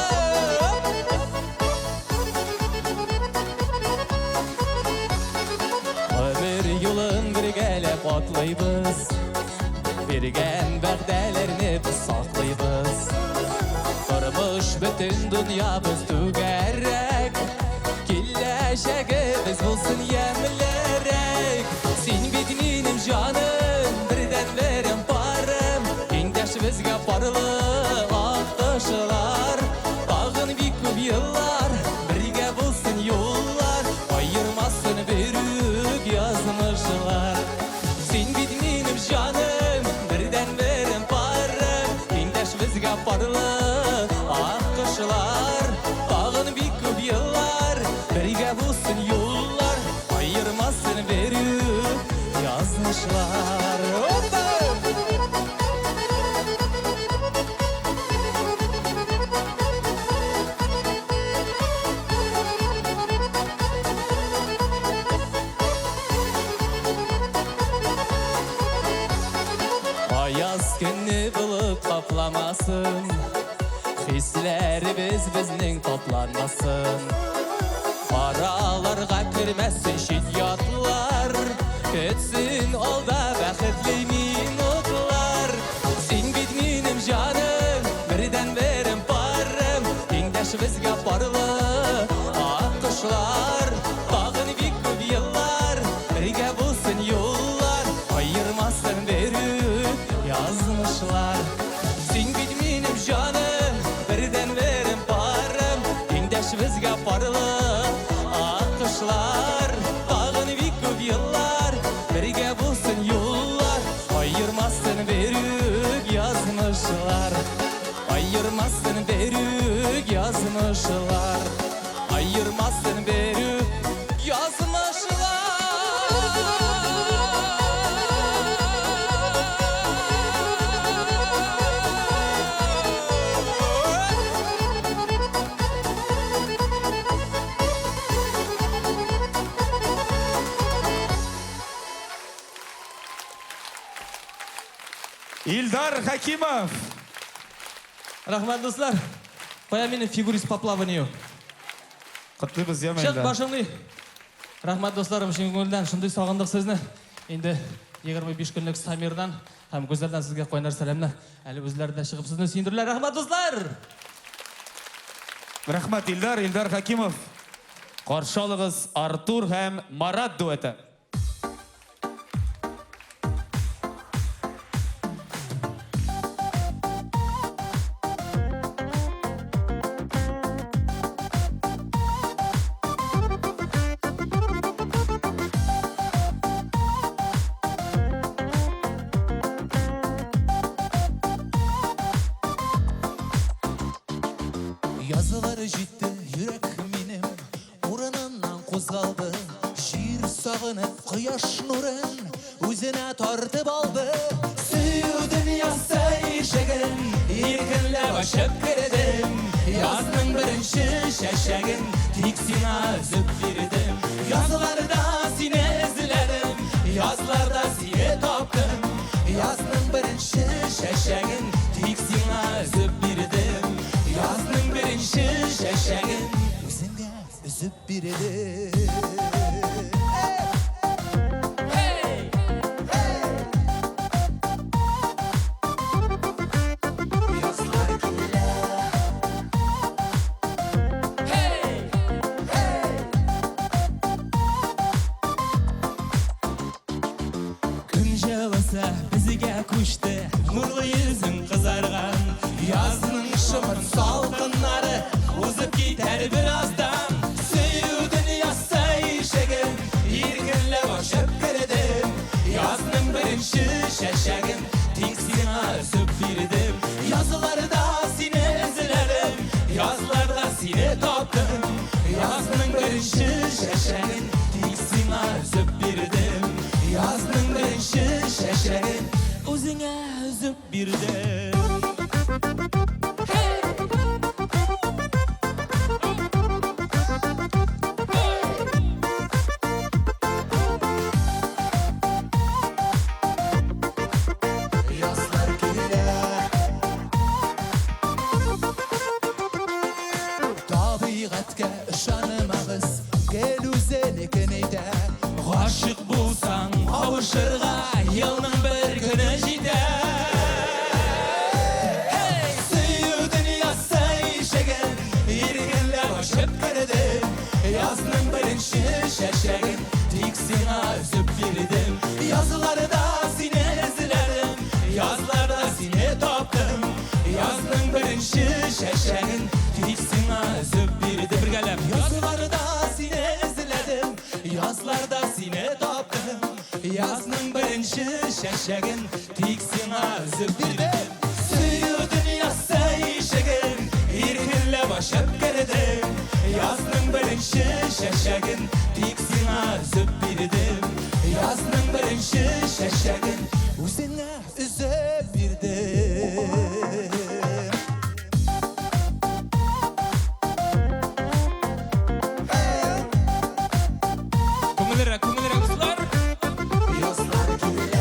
Ömür yolun birgelep atlayız, bergen vəhdələrini biz saxlayız. Qırmış bütün dünya biz tügərək, Killəşəqimiz bulsun yemlərək. Sen benim canım, birden verim parım, tengdaş bizge parlı akışlar. Tağın bir küp yıllar, birge bulsun yollar, ayırmasın büyük yazmışlar. Sen benim canım, birden verim parım, парлы ақ қышылар бағын бик көп yıllar бірге болсын yollar айырмасын беру yazmışlar. Ayaz günü bulup kaplamasın Hislerimiz bizning toplanmasın Paralarga kirmesin şiddiyatlar Kötsün olda bəxtli minutlar Sen bit minim canım Birden verim parım Tengdaş bizga parlı Akışlar Bağın bik көп yıllar Birge bulsun yollar Ayırmasın berip yazmışlar Sen bit minim canım Birden verim parım Tengdaş bizga parlı Akışlar Bağın bik көп yıllar Birge bulsun yollar Ayırmasın berip yazmışlar Ayırmasın berip yazmışlar Ayırmasın berip Ильдар Хакимов. Рахмат достар. Қоя мені фигурист по плаванию. Құттыбыз ема Шет Ильдар. башыңды. Рахмат достарым, шын көңілден шындай сағындық сөзіні. Енді 25 күнлік Самирдан һәм көздерден сізге қойнар сәлемні. Әлі өзлері де шығып сізді сүйіндірлер. Рахмат достар. Рахмат Ильдар, Ильдар Хакимов. Қаршы алыңыз Артур һәм Марат дуэті. Yazıları ciddi yürek benim Uğrunundan қозғалды Жер сағынып құяш нұрын Өзіне тартып алды Süyüdün yazsay şegin Erkinlep aşıp kirdim Yazның бірінші шәшәгін Тек сена үзіп бердім Yazılarda seni izledim Yazlarda seni таптым Yazның бірінші шәшәгін Тек сена үзіп бердім Yazның бірінші шәшәгін Өзіңе үзіп бердім Күн жылыса бізге көшті Нұрлы yüzің қызарған Yazның шымыр салқынлары Озып кетер біраздан Süyüdün yazsay şegin Erkinlep aşıp kirdim Yazның бірінші шәшәгін Тек сена үзіп бердім Yazılarda seni izledim Yazlarda seni таптым Yazның бірінші шәшәгін Тек сена үзіп бердім Yazның бірінші шәшәгін Өзіңе үзіп бердім Yazlar keler Табиғатқа ышанымағыз Кел өзенекін ейді Ғашық болсаң қауышырға Елның бір күні жетер Süyüdün yazsay şegin Erkinlep aşıp kirdim Yazның бірінші шәшәгін Тек сена үзіп бердім Yazılarda seni izledim Yazlarda seni таптым Yazның бірінші шәшәгін Тек сена үзіп бердім Біргәләп Yazılarda seni izledim Yazlarda seni таптым Yazның бірінші шәшәгін Тек сена үзіп бердім Süyüdün yazsay Ошы шәшәгін Үзіңә үзіп бердім Күңілірек қызлар Яслар келе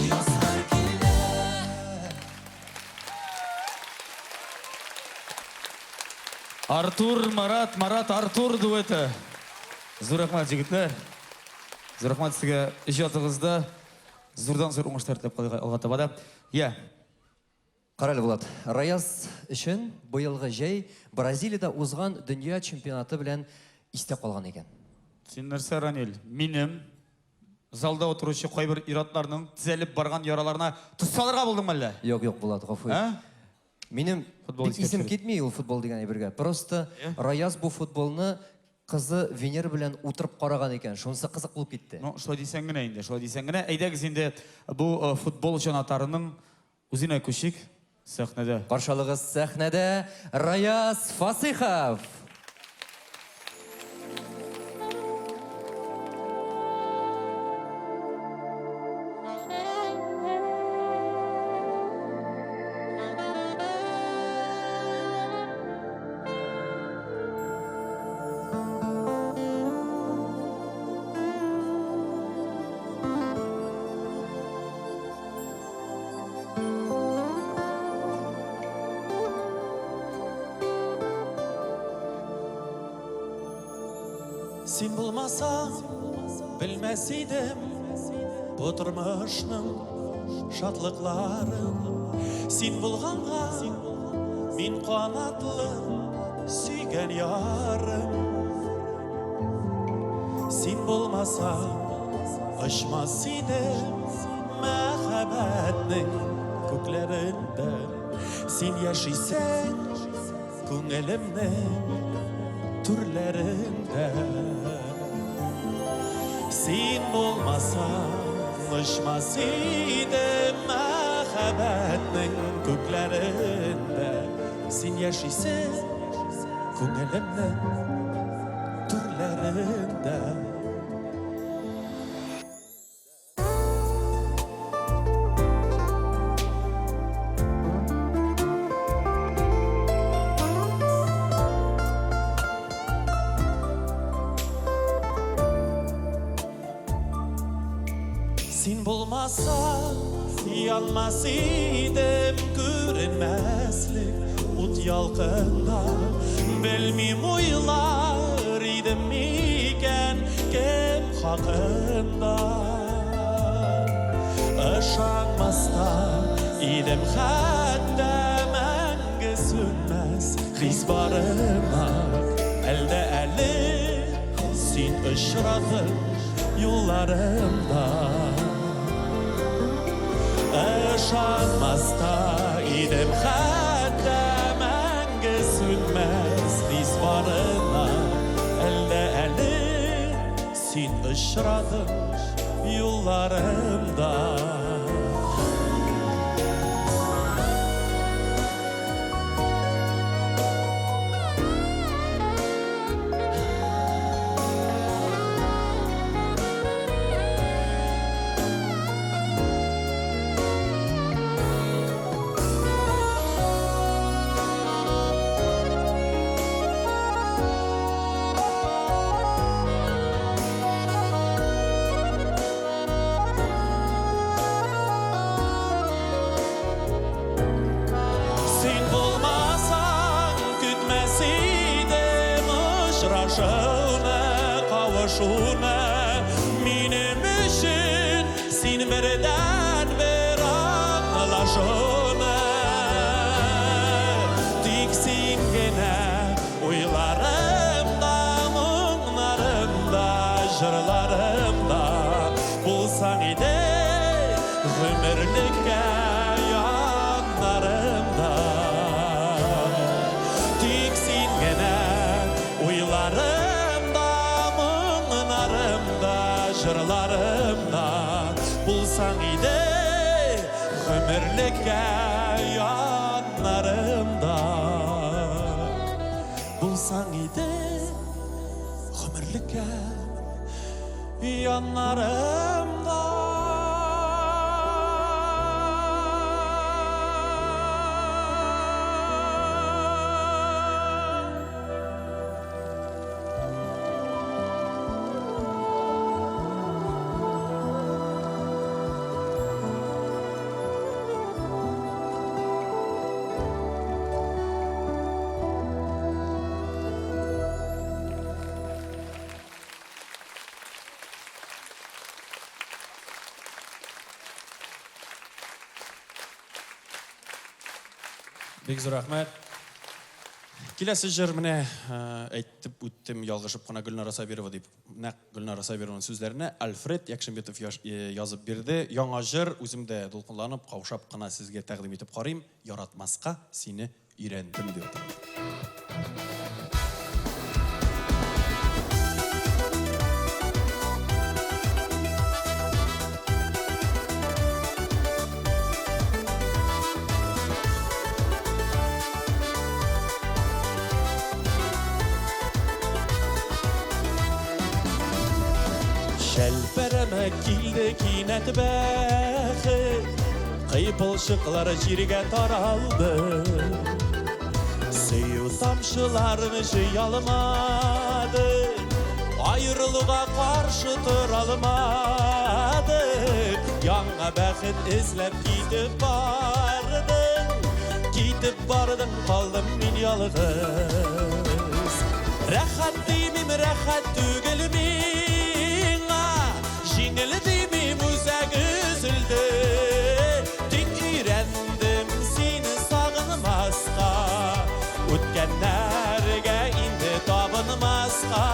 Яслар келе Артур, Марат, Артур дуэті. Зор рахмат, жігітлер. Зор рахмат сізге ижатыңызда зордан зор оңыштар деп алға табады. Иә, Қаралы Влад, Раяз үшін бұйылғы жай Бразилияда озған дүния чемпионаты білән исте қалған екен. сен нәрсе Ранел, минем залда отырушы қойбір иратларының тізеліп барған яраларына тұссаларға болдың мәлі? Yok, Влад, ғафу. Менің Футбол есім ескершілік. кетмей ол футбол деген әйберге. Просто Раяз бұл футболны қызы Венер білән отырып қараған екен. Шонысы қызық болып кетті. Ну, шо дейсен гіне енді, шо дейсен гіне. Әйдәгіз енді бұл футбол жанатарының үзіне көшік сәхнеде. Қаршалығыз сәхнеде Раяз Фасихов. Сен болмасаң, білмәс едім Бұ тұрмышның шатлықларын Сен болғанға, мен қуанатлы сүйген ярым Сен болмасаң, ұшмас едім Мәхәббәтнің көклерінде Сен яшисен көңілімнің türlerinde Sen olmasan uçmaz idim Mehabbetinin köklerinde Sen yaşaysın köngelimin türlerinde Sen bulmasa yanmaz idim görünmezlik Ut yalkında bilmem uylar idim iken kim hakkında Işanmazda idim hatta menge sönmez His barıma elde eli sen ışradın yollarımda Işanmazda idim hatta menge sönmez Diz barına elde eli sen ışradın yollarımda Şuna, kavuşuna Benim için sen birden bir anlaşına Tiksin gene uylarımda, mumlarımda, jırlarımda Bulsan idi ömürlükке yanlarımda Tiksin gene uylarımda, mumlarımda, jırlarımda Bulsan idi ömürlükке yanlarımda еді ғұмірлікке янарымда Бек зор рахмет. Келесі жыр міне әйттіп өттім ялғышып қана Гүлнара Сабирова деп. Нәқ Гүлнара Сабированың сөздеріне Альфред Якшымбетов yazып берді. Яңа жыр өзімді долқынланып, қаушап қана сізге тәқдим етіп қарайым. Яратмасқа сені үйрендім деп отырмын. Шәлпәрәмә килді кинәт бәхет, қипылшықлар жерге таралды. Сөю тамшыларын жия алмады, айырылуға қаршы тұра алмады. Яңа бәхет ізләп кетіп бардың, қалдым мен ялғыз. Рәхат деймім, рәхат түгіл миңа, жеңіл деймім, үзәк үзілді. Тек үйрендім сені сағынмасқа, өткенлерге инде табынмасқа.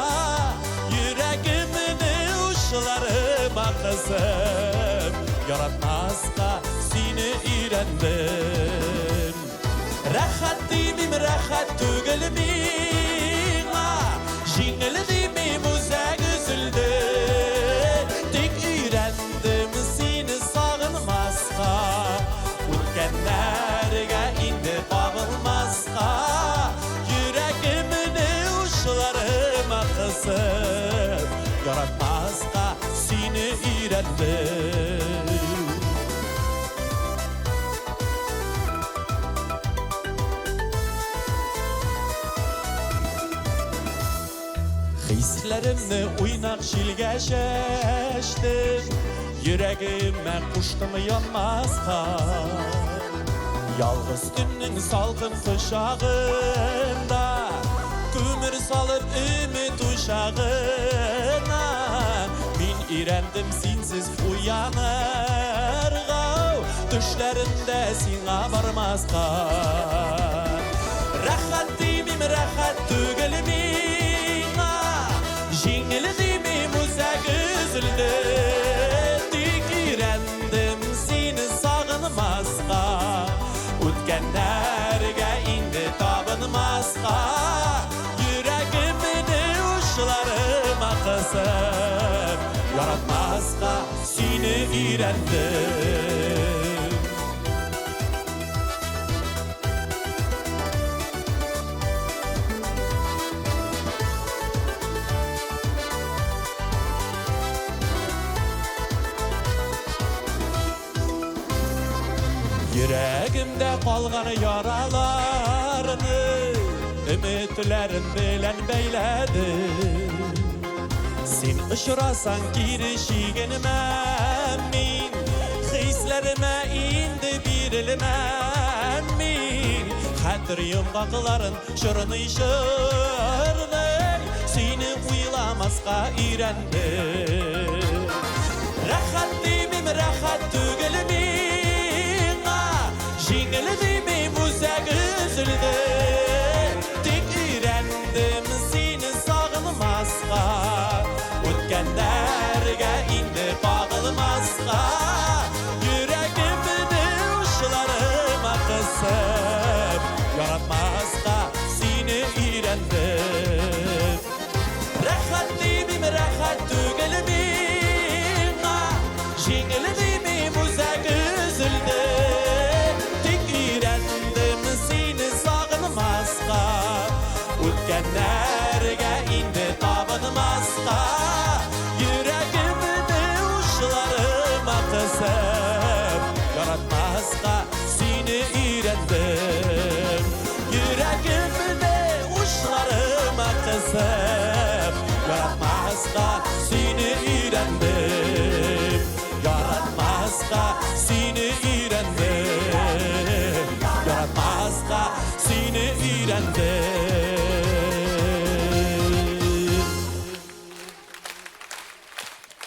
Жүрегімді ұшыларыма қызып, яратмасқа сені үйрендім. Рәхат деймім, рәхат түгіл миңа, жеңіл деймім, үзәк үзілді. Тек үйрендім сені сағынмасқа, өткенлерге инде табылмасқа. Жүрегімді ұшыларыма қызып, яратмасқа сені үйрендім. Hislerimni oynak şilge şeştim, yüreğime kuştum yanmazka. Yalğız tünün salgın kuşağında, kömür salıp ümit uşağına. Min irendim sensiz uyanırga, düşlerimde sina varmazka. Rahat demim, rahat tügülmim, жеңіл деймім, үзәк үзілді. Тек үйрендім сені сағынмасқа, өткенлерге инде табынмасқа. Жүрегімді ұшыларыма қызып, яратмасқа сені үйрендім. Yüreğimde qalğan yaralarını, ümitlerim bilen beyledi. Sen ışırasan girişiğinmem min, hislerime indi birilmem min. Xətir yumqaqların şırını şırdır, seni uylamasqa irendim. Rahat demim, rahat tügülmim, jеңіл деймім, үзәк үзілді. Тек үйрендім сені сағынмасқа, өткенлерге инде бағылмасқа. Жүрегімді ұшыларыма қызып, яратмасқа сені үйрендім. Рахат деймім, рахат түгілмім, жеңіл деймім, үзәк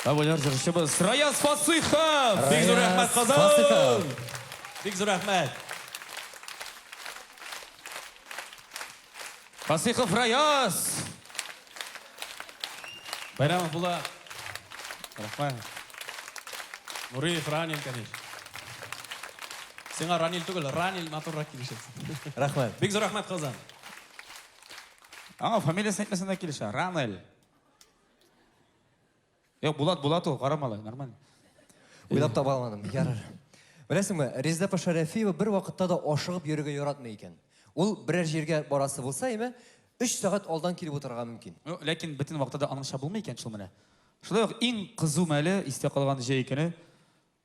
Абонер жыршыбыз Раяз Фасыхов. Бик зур рәхмәт, Казан. Бик зур рәхмәт. Фасыхов Раяз. Байрамов Булат. Рәхмәт. Нуриев Ранил, конечно. Сиңа Ранил түгел, Ранил матуррак килешәсең. Рахмет. Бик зур рәхмәт, Казан. Фамилиясын әйтмәсәң дә килешә. Ранел. Yok Bulat ул, карамалай, нормально. Уйлап таба алмадым, ярар. Беләсеңме, Резда Пашарафиева бер вакытта да ашыгып йөрергә яратмый икән. Ул берәр җиргә барасы булса, 3 сәгать алдан килеп утырырга мөмкин. Ләкин бөтен вакытта да аның булмый икән шул менә. Шулай ук иң кызу мәле истә калган җәй икән.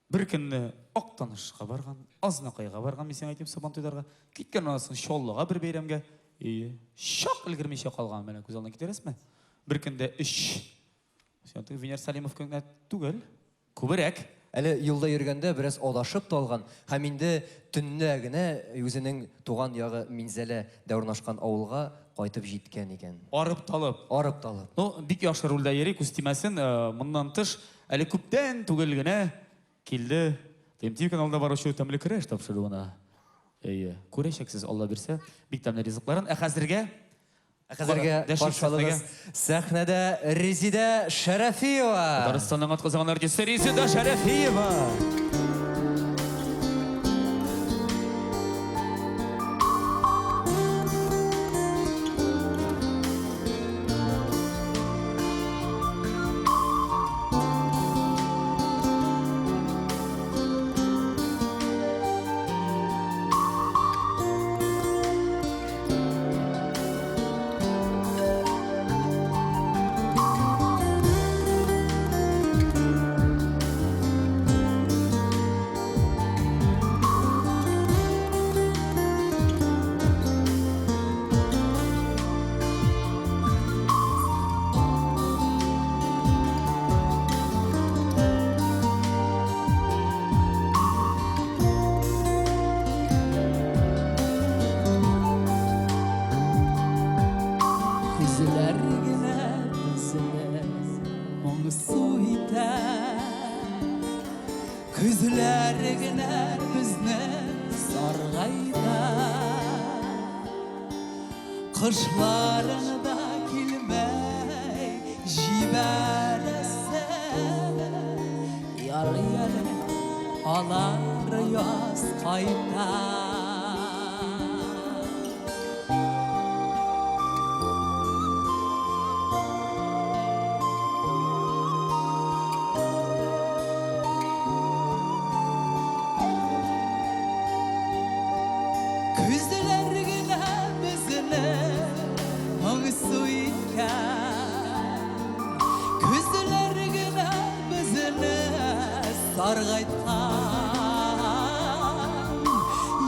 Бер көнне Актанышка барган, Азнакайга барган, мен сиңа әйтим, Сабантуйдарга. Киткән анасын Шоллыга бер бәйрәмгә. Шак өлгермичә калган менә күз алдына китерәсме? Бер көндә 3. Сәнтик Венер Салимов көнгә түгел, күбрәк. Әле юлда йөргәндә бераз адашып талган, һәм инде төнлә генә үзенең туган ягы Минзәлә дәврнашкан авылга кайтып җиткән икән. Арып талып. Бик яхшы рольдә йөри, күз тимәсен. Моннан тыш, әле күптән түгел генә килде. ТМТ каналында баручы тәмле көрәш тапшыруына. Күрәчәксез, Алла бирсә, бик тәмле ризыкларын. Хәзергә каршылыгыз сәхнәдә Резида Шәрәфиева. Татарстанның атказан артисты Резида Шәрәфиева. Күзләргенә безне саргайта. Кышларың да килмәй җибәрәсе. Яр-яр алар яз кайта.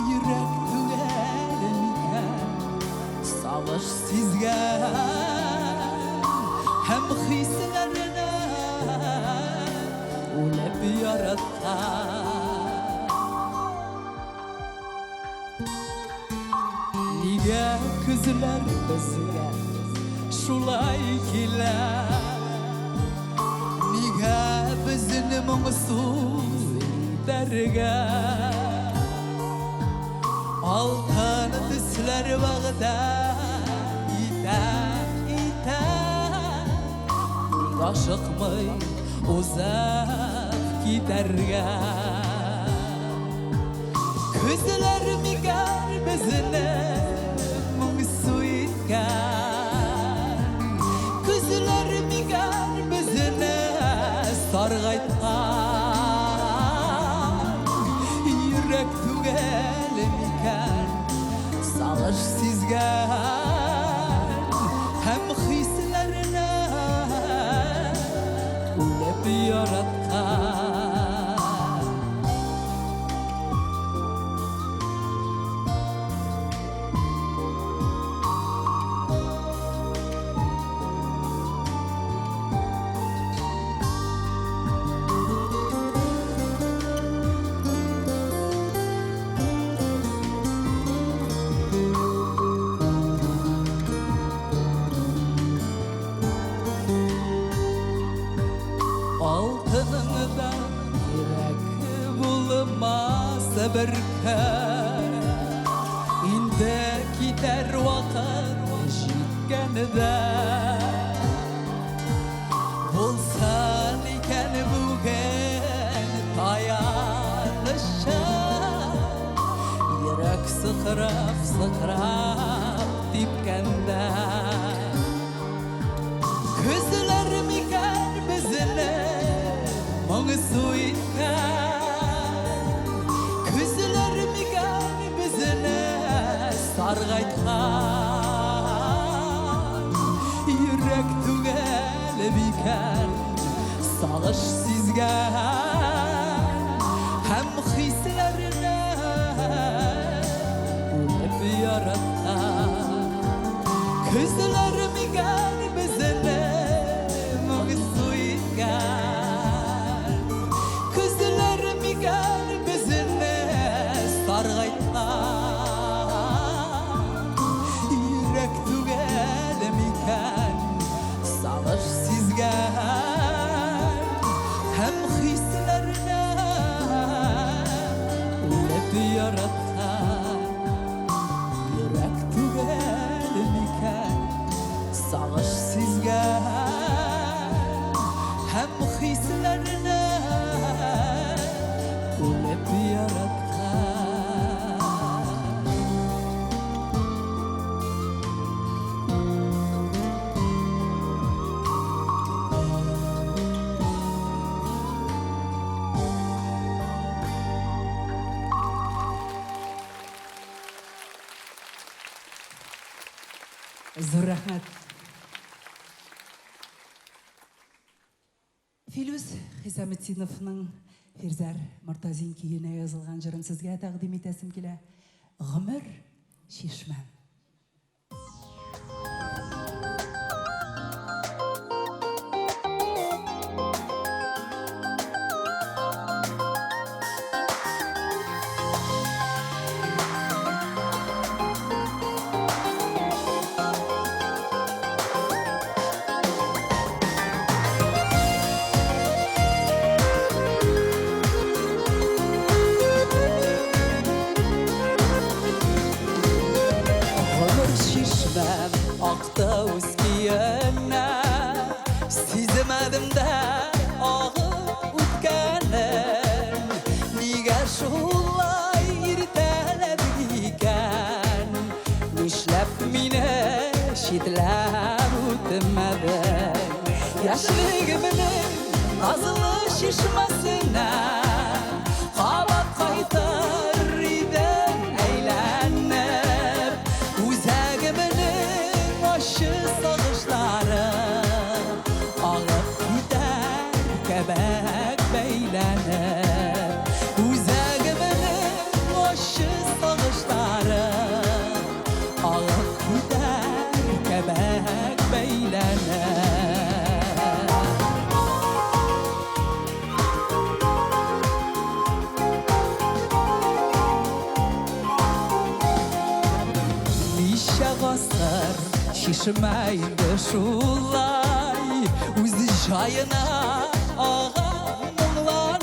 Yürek tügelimken savaş sizge hem hislerine ulep yaratta. Nige küzler bizge şulay kiler. Bizini muğsul derge altın disler bağda ite aşıkmay uzak giderge Küzler mi gel bizini muğsul Küzler mi gel bizini sargaytgan yürek tügelimiken savaş sizge hem hislerine ulep yaratgan berker inde gider vakar jitkenide bulsan iken bugün tayanışa yürek sıkırıp dipkende Kızlarım iken bizine Mağısı iken Kızlarım iken bizine Sargaytkan Yürek tügelip iken Sağış sizgen Hem hislerine Hep yaratkan Kızlarım iken bizine Mağısı iken Kızlarım iken bizine Sargaytkan Yürek tügelim iken Sağış sizgen Hem hislerine Hep yaratkan Yürek tügelim iken Sağış sizgen Hem hislerine Hep yaratkan Зур рахмат. Филус Хисаметдиновның Фирзар Мұртазин күйіне жазылған жырын сізге тақдим етесім келе. Ғұмыр шешмән. Şişmem akta uskiyene Sizmedim de ağıp utkenem Niger şullay irteleb iken Nişlep mine şidlem utmeden Yaşlığımın azılı şişmesine Kabat kaytar idem eğlenip Uzağımının aşı sağışları Ağıp gider kebek beylenip Uzağımının aşı sağışları Ağıp gider kebek beylenip Basar şişmeydi şulay Üz çayına ağamlanıp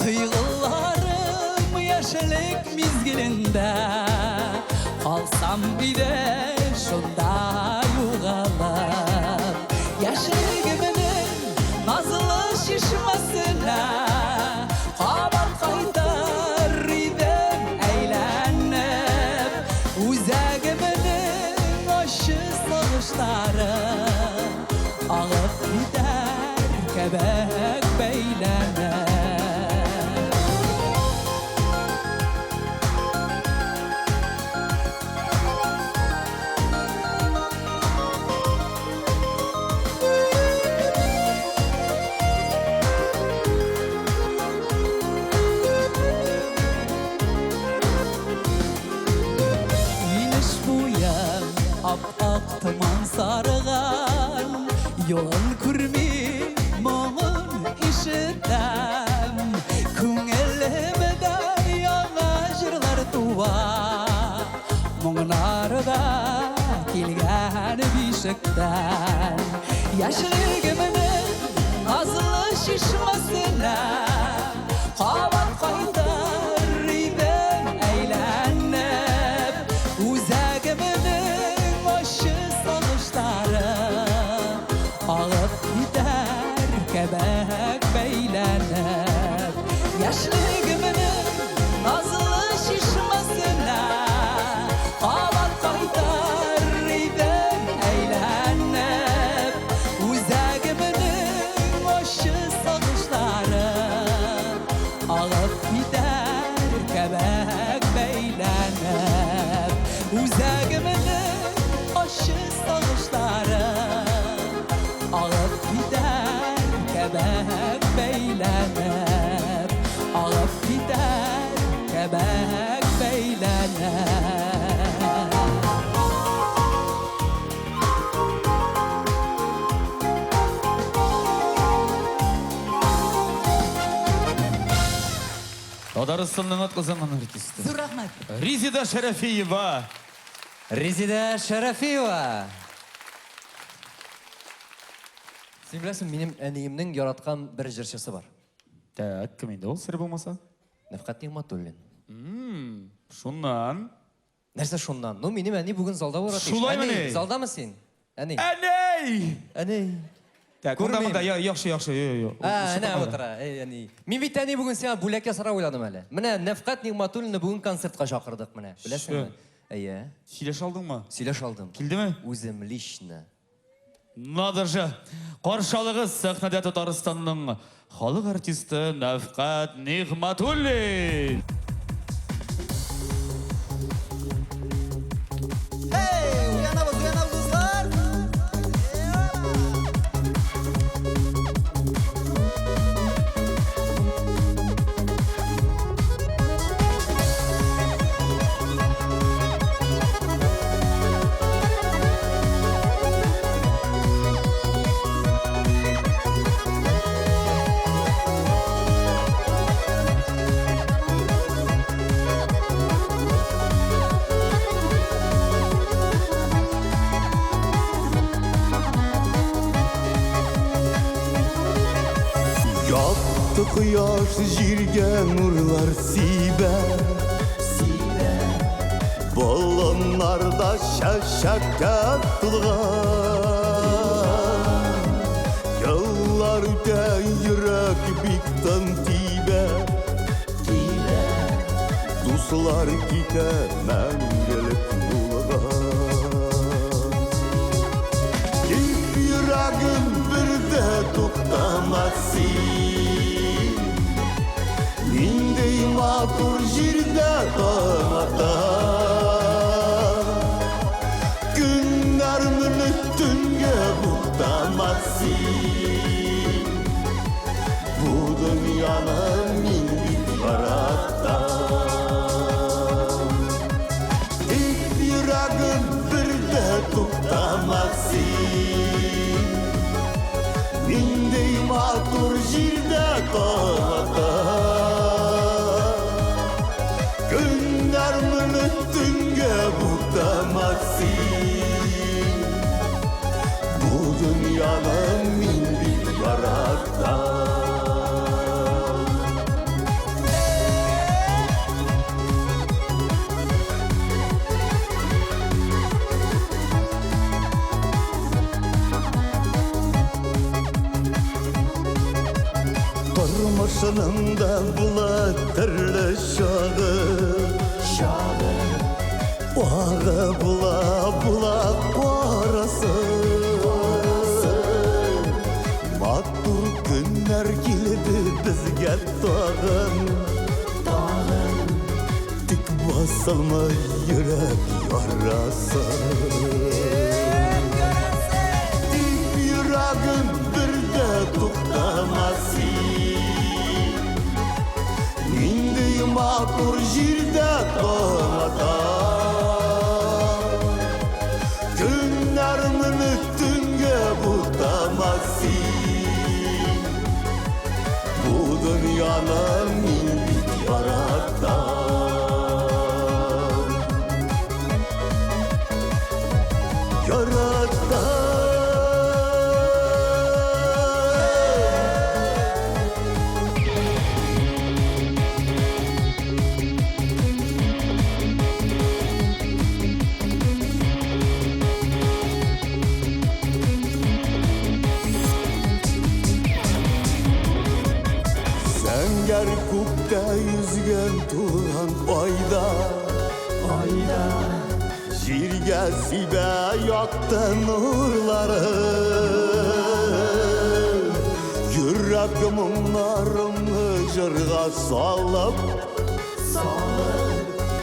Tıyğıllarım yaşlık mizgilinde Kalsam bir de şunda yuğalıp Yaşlığımının nazlı şişmesine Kabar kaytar idem eğlenip Uzağımının aşı sağışları Ağıp gider kebek beylenip Ap-ak tıman sarıgan Yolun kurmi moğun işitem Küngelimde yana jırlar tuva Moğun arada kilgen bişikten Yaşlığımının azlı şişmesine Kabat kaytar Ağıp gider kebek beylenip Yaşlığımının nazlı şişmesine Kavat kaytar idin eğlenip Uzağımının hoşu sağışları Ağıp gider kebek beylenip Uzağımının hoşu sağışları Ağıp gider kebek beylenip Ağıp gider kebek beylenip Tatarстанның атқазанған артисті. Зур рахмет. Резида Шарафиева. Резида Шарафиева. Сен білесің, менің әнейімнің яратқан бір жыршысы бар. Так, кім енді ол сірі болмаса? Нәфқат Нигматуллин. Шуннан. Нәрсе шуннан? Ну, менің әней бүгін залда бар. Шулай ма не? Залда ма сен? Әней. Әней! Әней. Так, онда мұнда, яқшы. Әне отыра, әней. Мен бит әней бүгін сен бүләк ясыра ойладым әлі. Міне, Нәфқат Нигматуллинді бүгін концертқа шақырдық, міне. Білесің ме? Әйе. Сөйлеш алдың ма? Сөйлеш алдым. Келді ме? Өзім лично. Надыржы, қаршалығы сахнада Татарстанның халық артисті Нәфқат Нигматуллин. Уянабыз, қызлар! Yattı kıyaş jirge nurlar sibe Balonlarda şaşak atılgan Yıllar öte yürek bikten tibe Duslar kite mengelik bulgan Yüreğim bir de tuktamasın Nindey matur jirde tanata Günlerimin üstünge buktamasın Bu dünyanın min bir yarattan Yüreğim bir de tuktamasın Nindey matur jirde tanata Günlerimin üstünge buktamasın Bu dünyanın min bir yarattan Turmuşunun da bula türlü şağı Bağı bula qarası Matur günler geldi bizge tağın Tik basılma yürek yarası Tik yüreğim bir de tuktamasın Nindey matur jirde tanata Günlerimin üstünge buktamasın Bu dünyanın min bir yarattan Yarattan Егер күктә yüzген туган айда Җиргә сибә якты нурлары Йөрәк моңнарымны җырга салып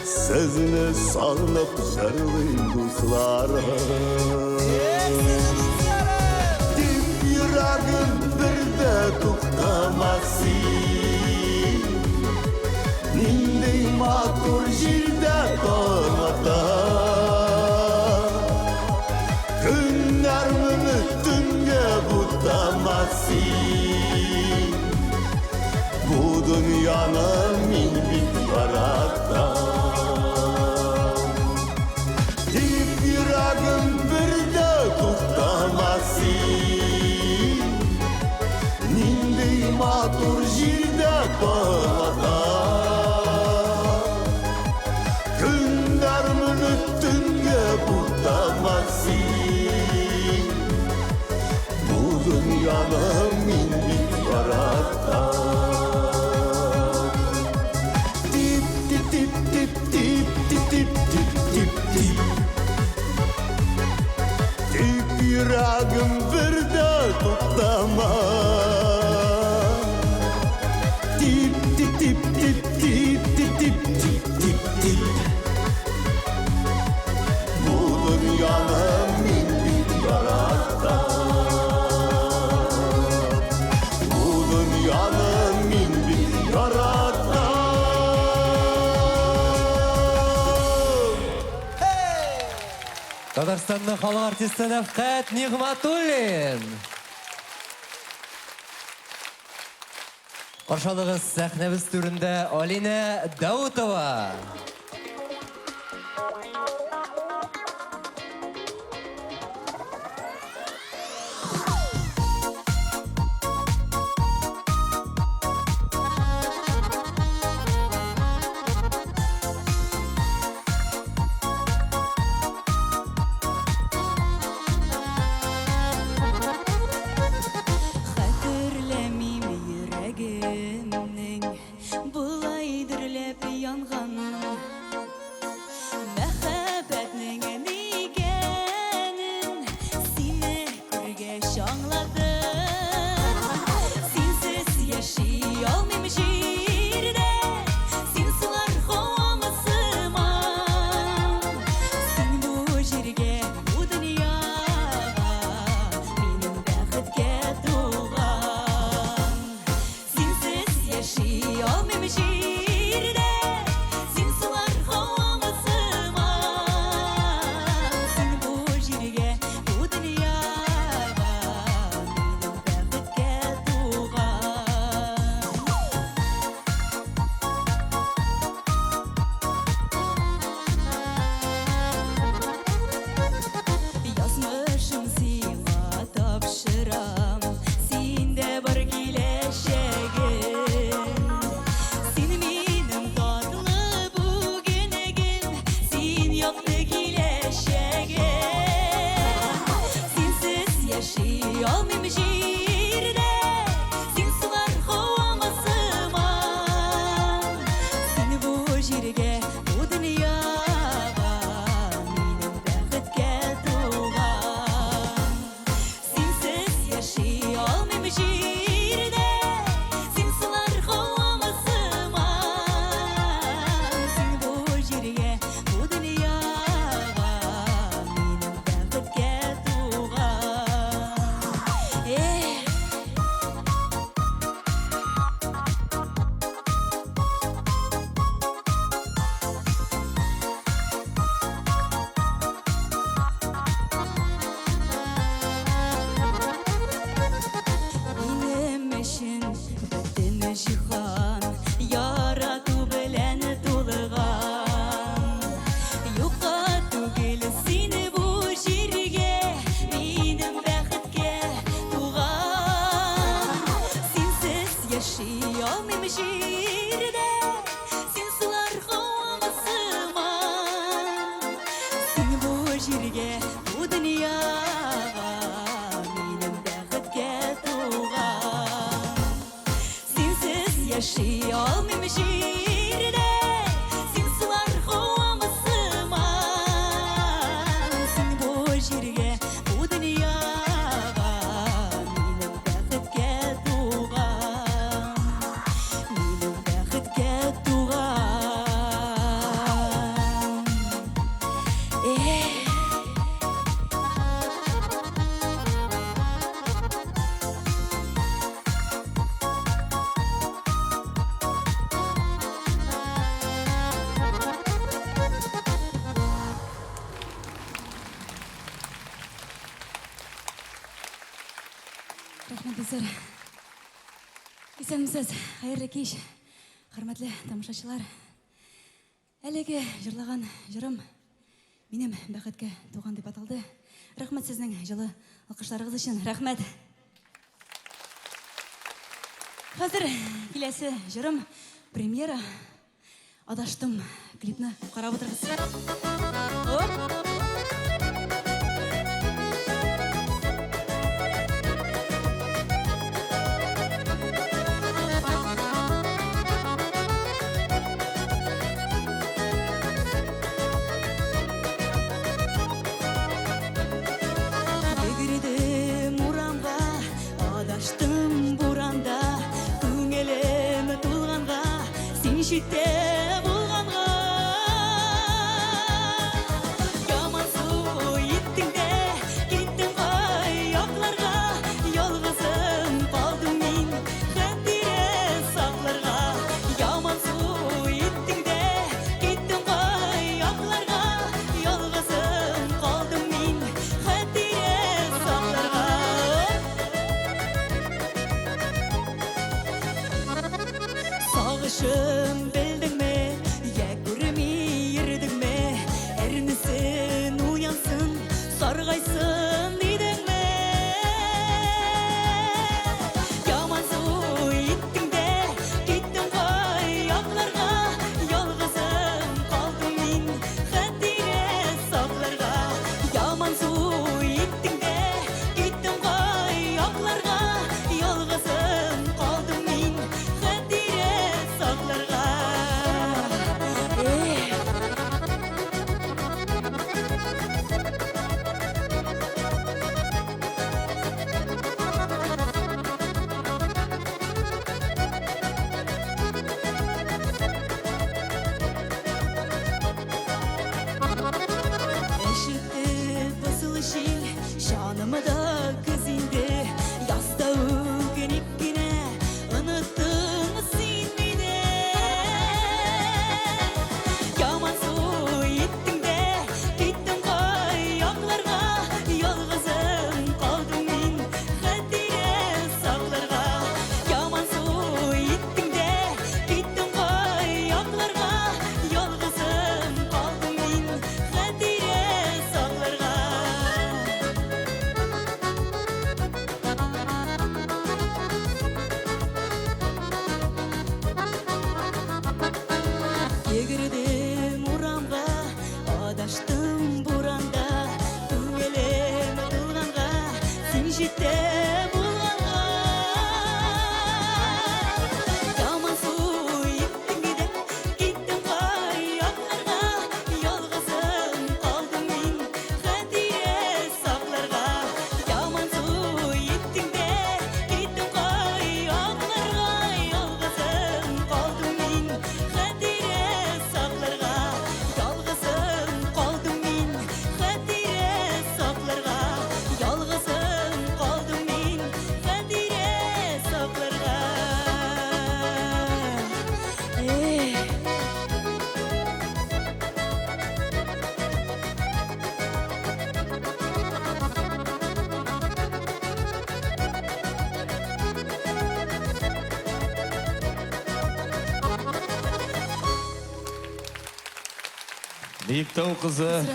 Сезне сагынып җырлыйм дусларым Дип йөрәгем бердә туктамас Нинди матур җирдә тормата Көннәрне төнгә бутамас Бу дөньяны мин бик яратам Дип йөрәгем бердә туктамас Нинди матур җирдә тормата Көннәрне төнгә бутамас Бу дөньяны мин бик яратам Дип йөрәгем бердә туктама Дип Бу дөньяны мин бик яратам Бу дөньяны мин бик яратам Татарстанның халық артисты Нәфкать Нигъматуллин. Каршылыгыз сәхнәбез түрендә Алина Даутова. Хәтерләмим йөрәгемнең булай дөрләп янганын Мәхәббәтнең нигәнен сине күргәч аңладым Синсез яши алмыйм җирдә Син сулар һавамы сыман Син бу җиргә, бу дөньяга Минем бәхеткә туган Синсез яши алмыйм җирдә Син сулар һавамы сыман Син бу җиргә, бу дөньяга Минем бәхеткә туган Язмышым сиңа тапшырам Синдә бар киләчәгем Син минем татлы бүгенегем Син якты киләчәгем Синсез яши алмыйм җирдә Син сулар һавамы сыман Син бу җиргә, бу дөньяга Минем бәхеткә туган Синсез яши алмыйм җирдә Син сулар һавамы сыман Син бу җиргә, бу дөньяга Минем бәхеткә туган Минем өчен бөтен җиһан ярату белән тулган Юкка түгел сине бу җиргә Минем бәхеткә туган Синсез яши алмыйм җирдә Син сулар һавамы сыман Син бу җиргә, бу дөньяга Минем бәхеткә туган Синсез яши Рахмет Дизер. Исәнмесез, хәерле кич. Хөрмәтле тамашачылар. Әлеге җырлаган җырым минем бәхеткә туган дип аталды. Рәхмәт сезнең җылы алкышларыгыз өчен. Рәхмәт. Хәзер киләсе җырым премьера. Адаштым клипны карап утырыгыз. Йөгердем урамга, адаштым буранда, күңелем тулганга, син читтә булганга. Яман су иттең дә, киттең кай якларга, ялгызым калдым мин, хәтирә сакларга. Яман су иттең дә, киттең кай якларга, ялгызым калдым мин, хәтирә сакларга. Сагышым белдеңме, я күрми йөрдеңме, әрмесен уянсын, саргайсын идеңме. Яман су иттең дә, киттең кай якларга, ялгызым калдым мин, хәтирә сакларга. Яман су иттең дә, киттең кай якларга, ялгызым калдым мин, хәтирә сакларга. Eşitti basılışı, şanımı da kızindi. Yasta ügenikkine, unuttum sin beni. Yaman su ittin de, gittin kay yaklarga, yalgızım kaldım min, hәтирә сакларга. Yaman su ittin de, gittin kay yaklarga, yalgızım kaldım min, hәтирә сакларга. Йөгердем урамга, адаштым буранда, күңелем тулганга, син читтә булганга. Яман су иттең дә, киттең кай якларга, ялгызым калдым мин, хәтирә сакларга. Яман су иттең дә, киттең кай якларга, ялгызым калдым мин, хәтирә сакларга. Ялгызым калдым мин, хәтирә сакларга. Ялгызым калдым мин, хәтирә сакларга. Биектау кызы,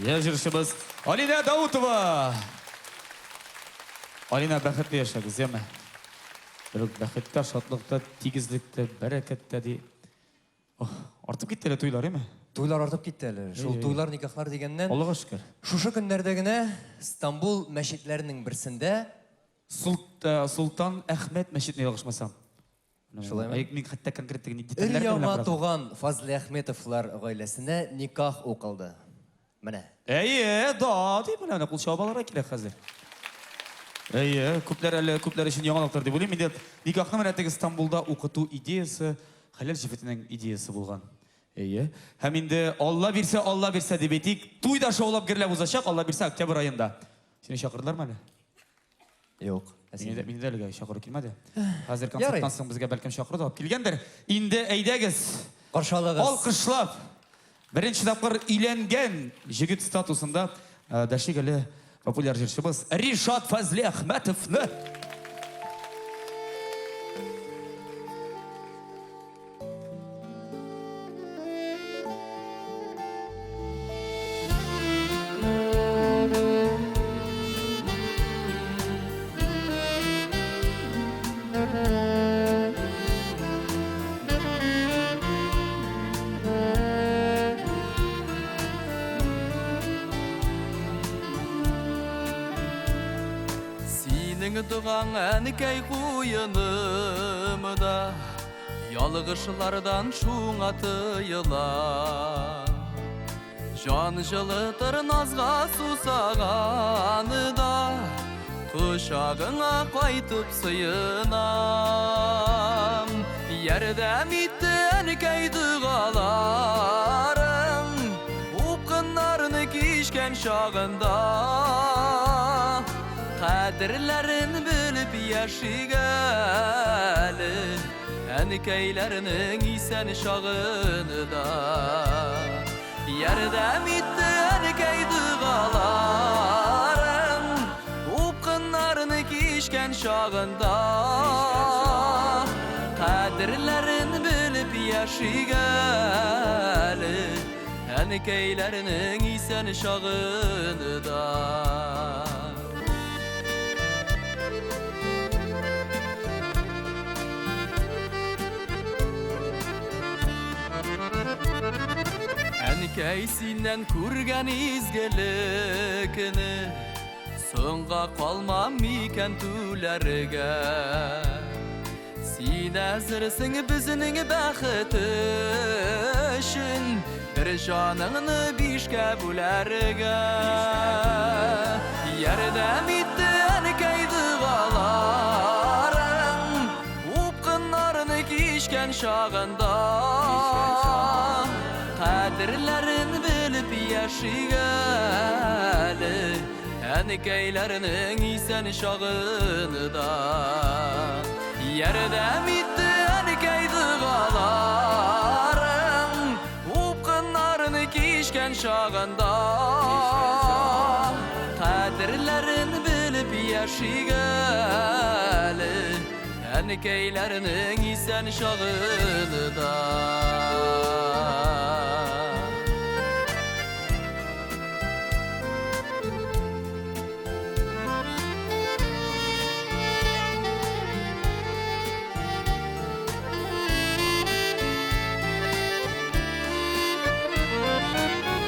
я җырчыбыз Алина Даутова. Алина, бәхетле яшәгез, яме. Бәхеттә, шатлыкта, тигезлектә, бәрәкәттә ди. Артып китте әле туйлар, яме? Туйлар артып китте әле. Шул туйлар, никахлар дигәннән, Аллага шөкер. шушы көннәрдә генә Стамбул мәчетләренең берсендә Султан Әхмәт мәчетенә ялгышмасам. Шулаймы? Мин хәтта конкрет Өр-яма туган Фазлы Әхметовлар гаиләсенә никах укылды. Менә. Әйе, да, дип менә кул чабаларга килә хәзер. Әйе, күпләр өчен яңалыктыр дип уйлыйм. Инде никахны менә теге Стамбулда укыту идеясы хәләл җифетенең идеясы булган. Әйе. Һәм инде Алла бирсә дип әйтик, туйда шаулап герләп узачак, Алла бирсә октябрь аенда. Сине чакырдылармы әле? Юк. Мине дә әлегә чакыру килмәде. Хәзер концерттан соң безгә бәлкем чакыру да алып килгәндер. Инде әйдәгез. Каршылагыз. Алкышлап. Беренче тапкыр өйләнгән җегет статусында дәшик әле популяр җырчыбыз Ришат Фазли Әхмәтовны Senin dağan әнікәй құйынымда Ялғышылардан шуңа тыйылам Жан жылытыр назға сусағаны да Құшағыңа қайтып сыйынам Ердәм итті әнікәй дұғаларың Ұпқынларыны кешкен шағында Қадірлерін біліп яшигәлі Әнікәйлерінің исән шағыны да Ярдәм итті әнікәй дұғаларың Ұпқынларыны кешкен шағында Қадірлерін біліп яшигәлі Әнікәйлерінің исән шағыны да Әнікәй синен көрген изгілікіні Соңға қалмам мекен түләріге Син әзірсің бізінің бәқіті үшін Бір жаныңны бишке бүләріге Ярдәм итті әнікәй дұғаларың Ұпқынларыны кешкен шағында Қадірлерін біліп яшигәлі Әнікәйлерінің исән шағыны да Ярдәм итті әнікәй дұғаларың Ұпқынларыны кешкен шағында Қадірлерін біліп яшигәлі Әнікәйлерінің исән шағыны да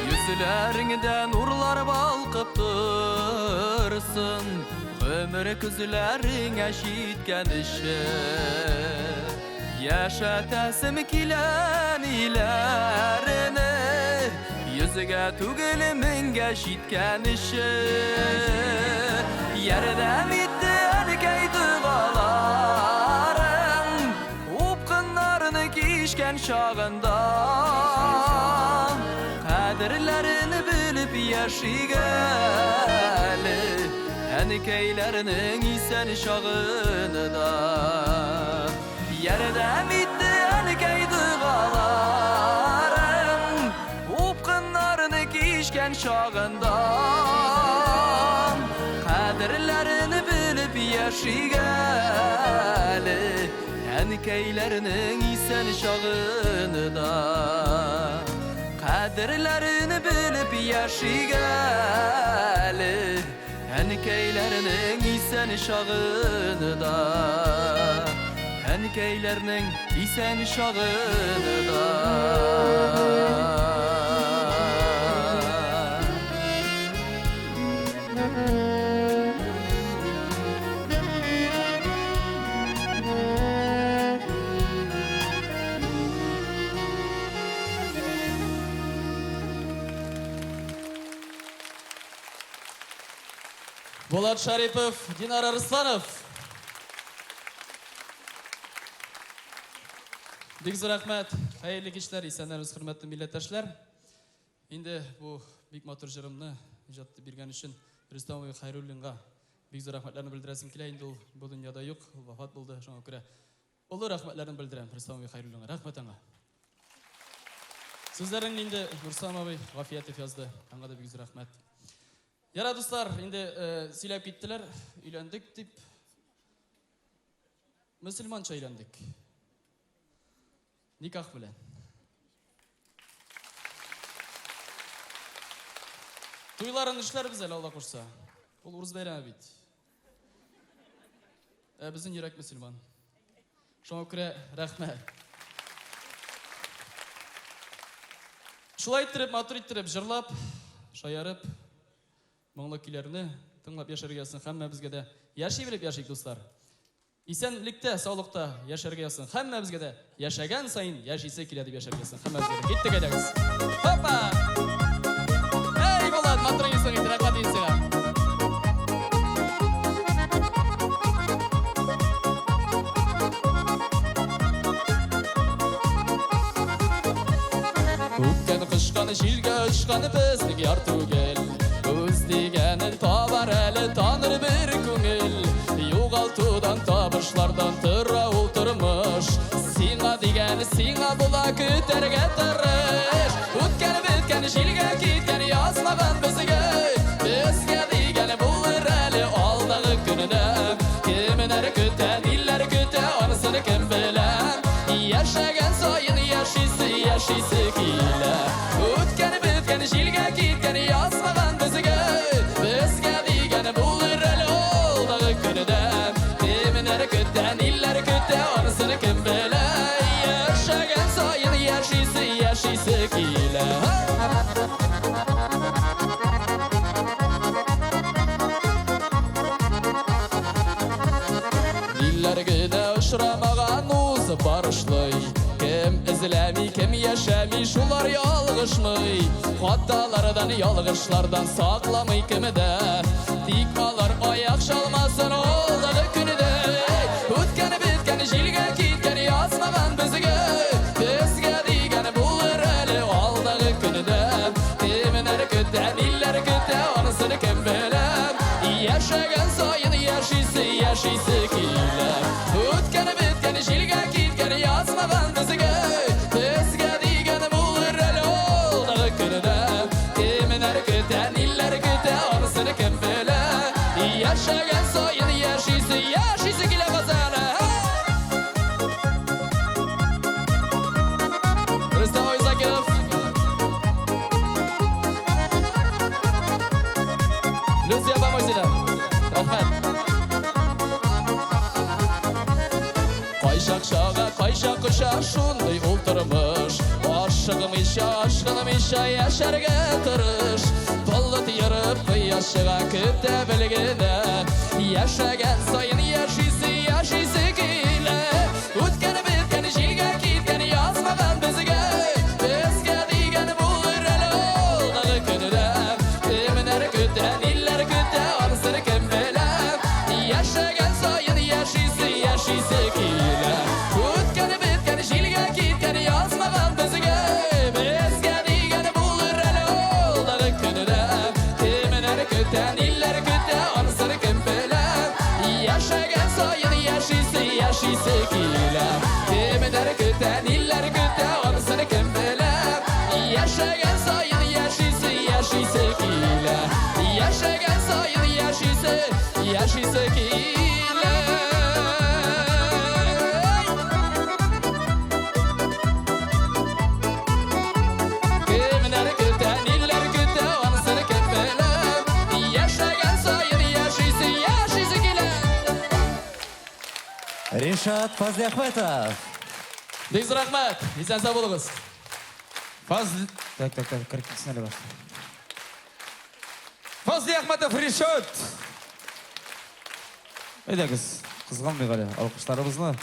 Yüzlerinden nurlar balkıp dursun Ömür küzlerine şitken işe Yaşatasım kilen ilerini Yüzüge tügülümünge şitken işe Yerden itti erkey dağaların Upkınlarını kişken şağında Kaderlerini bilip yaşigəli Ənikəylərinin isen şağını da Yerdən itdi ənikəy dığaların Upqınlarını kişkən şağında Kaderlerini bilip yaşigəli Ənikəylərinin isen şağını da Kaderlerini bilip yaşigəli Ənikəylərinin isen şağını da Ənikəylərinin isen şağını da Болат Шарипов, Динар Арысланов. Бик зур рахмәт. Хәерле кичләр, исәннәрбез, хөрмәтле милләттәшләр. Инде бу бик матур җырымны иҗатты биргән өчен Рөстәм Хәйруллинга бик зур рәхмәтләрне белдерәсем килә. Инде ул бу дөньяда юк, ул вафат булды. Шуңа күрә олы рәхмәтләрне белдерәм Рөстәм Хәйруллинга. Рәхмәт аңа. Сүзләрен инде Рөстәм абый Гафиятов язды. Аңа да бик зур рәхмәт. Яра дуслар, инде сөйләп киттеләр, өйләндек дип. Мөселманча өйләндек. Никах белән. Туйларын эшләрбез әле Алла кушса. Ул урыс бәйрәме бит. Безнең йөрәк мөселман. Шуңа күрә рәхмәт. Шулай иттереп, матур иттереп, җырлап, шаярып, моңлы көйләрне тыңлап яшәргәсен һәммәбезгә дә яши белеп яшик, дуслар. Исәнлектә, саулыкта яшәргә ясын. Һәммәбезгә дә яшәгән сайын яшисе килә дип яшәргә ясын. Һәммәбезгә. Киттек әйдәгез. Хопа! Эй, Булат, матронисын инде, рәхмәт инсиңа. Үткән кышканы җилгә очканы безнең яр түгел. Үз дигәнен табар әле таныр бер күңел. Югалтудан табышлардан тора ул тормыш. Сиңа дигәне сиңа була көтәргә тырыш. Үткән биткән җилгә киткән язмаган безгә. Безгә дигәне булыр әле алдагы көненә. Кемнәр көтә, дилләр көтә, анысын кем белә. Яшәгән сайын яшисе килә. Үткән биткән җилгә киткән язмаган безгә. Безгә дигәне булыр әле алдагы көнедә. Кемнәр көтә, дилләр көтә, анысын кем белә. Яшәгән сайын яшисе килә. Дилләр генә очрамаган уз барышлый. Кем эзләми, кем яшәми, шулар ялгышмый. Хаталардан, ялгышлардан сакламый кемдә. Тик алар аяк шалмасын алдагы көнедә. Үткән биткән җилгә киткән язмаган безгә. Безгә дигән булыр әле алдагы көнедә. Кемнәр көтә, дилләр көтә, анысын кем белә. Яшәгән сайын яшисе килә. Үткән биткән җилгә киткән язмаган безгә. Безгә дигән булыр әле алдагы көнедә. Кемнәр көтә, дилләр көтә, анысын кем белә. Яшәгән сайын яшисе килә базара. Рустам Исаков. Люсия Бамасина. Рахмәт. Кайшак шага, кайшак кыша, шундый ул тормыш. Ашыгымыйча яшәргә тырыш. Болыт йырып кояш чыга көтә белгенә. Яшәгән сайын яшисе килә. Үткән биткән җилгә киткән язмаган безгә. Безгә дигән булыр әле алдагы көнедә. Кемнәр көтә, дилләр көтә, анысын кем белә. Яшәгән сайын яшисе килә. Үткән биткән җилгә киткән язмаган безгә. Безгә дигән булыр әле алдагы көнедә. Кемнәр көтә, дилләр көтә, анысын кем белә. Яшәгән сайын яшисе килә. Кемнәр көтә, дилләр көтә, анысын кем белә. Яшәгән сайын яшисе килә. Яшәгән сайын яшисе килә. Кемнәр көтә, дилләр көтә, анысын кем белә. Яшәгән сайын яшисе килә. Ришат Фазлиахметов. Бик рәхмәт. Исән сау булыгыз. Так, кіркісіне бар. Фазли Ахметов Ришат. Әйдәгіз, қызғанмай ғалі, алқыштарымызны.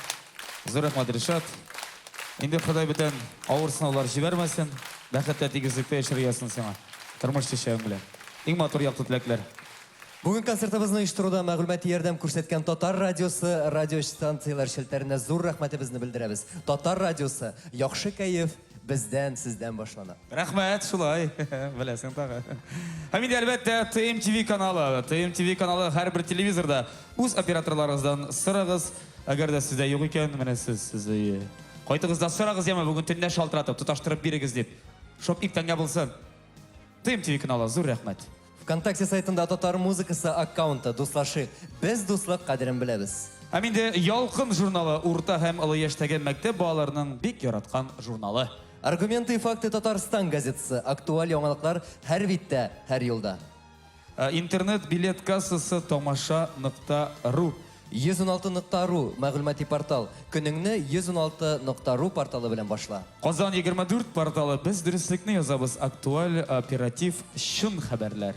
Зор рахмат Ришат. Енді Құдай бітен ауыр сынаулар жібермесін, бәхетті тегізлікті ешіргесін сеңа. Тұрмыш шешеуің біле. Ең матур яқты тіләклер. Бүген концертыбызны оештыруда мәгълүмати ярдәм күрсәткән Татар радиосы, радиостанциялар шелтәренә зур рәхмәтебезне белдерәбез. Татар радиосы, яхшы кәеф бездән, сездән башлана. Рәхмәт, шулай. Беләсең тағы. Һәм инде әлбәттә ТМТV каналы. ТМТV каналы һәрбер телевизорда үз операторларыгыздан сырагыз. Әгәр дә сездә юк икән, менә сез кайтыгыз да сырагыз яма бүген төнлә шалтыратып, тоташтырып бирегез дип. Шоп иптәнгә булсын. ТМТV каналы, зур рәхмәт. ВКонтакте сайтында татар музыкасы аккаунты дуслашык. Без дуслык кадерен беләбез. Һәм инде Ялкын журналы урта һәм олы яшьтәге мәктәп балаларының бик яраткан журналы. Аргументы и факты Татарстан газетасы. Актуаль яңалыклар һәр биттә, һәр юлда. Интернет билет кассасы тамаша.ру. 116.ру мәгълүмати портал. Көнеңне 116.ру порталы белән башла. Казан 24 порталы. Без дөреслекне язабыз. Актуаль, оператив, шун хәбәрләр.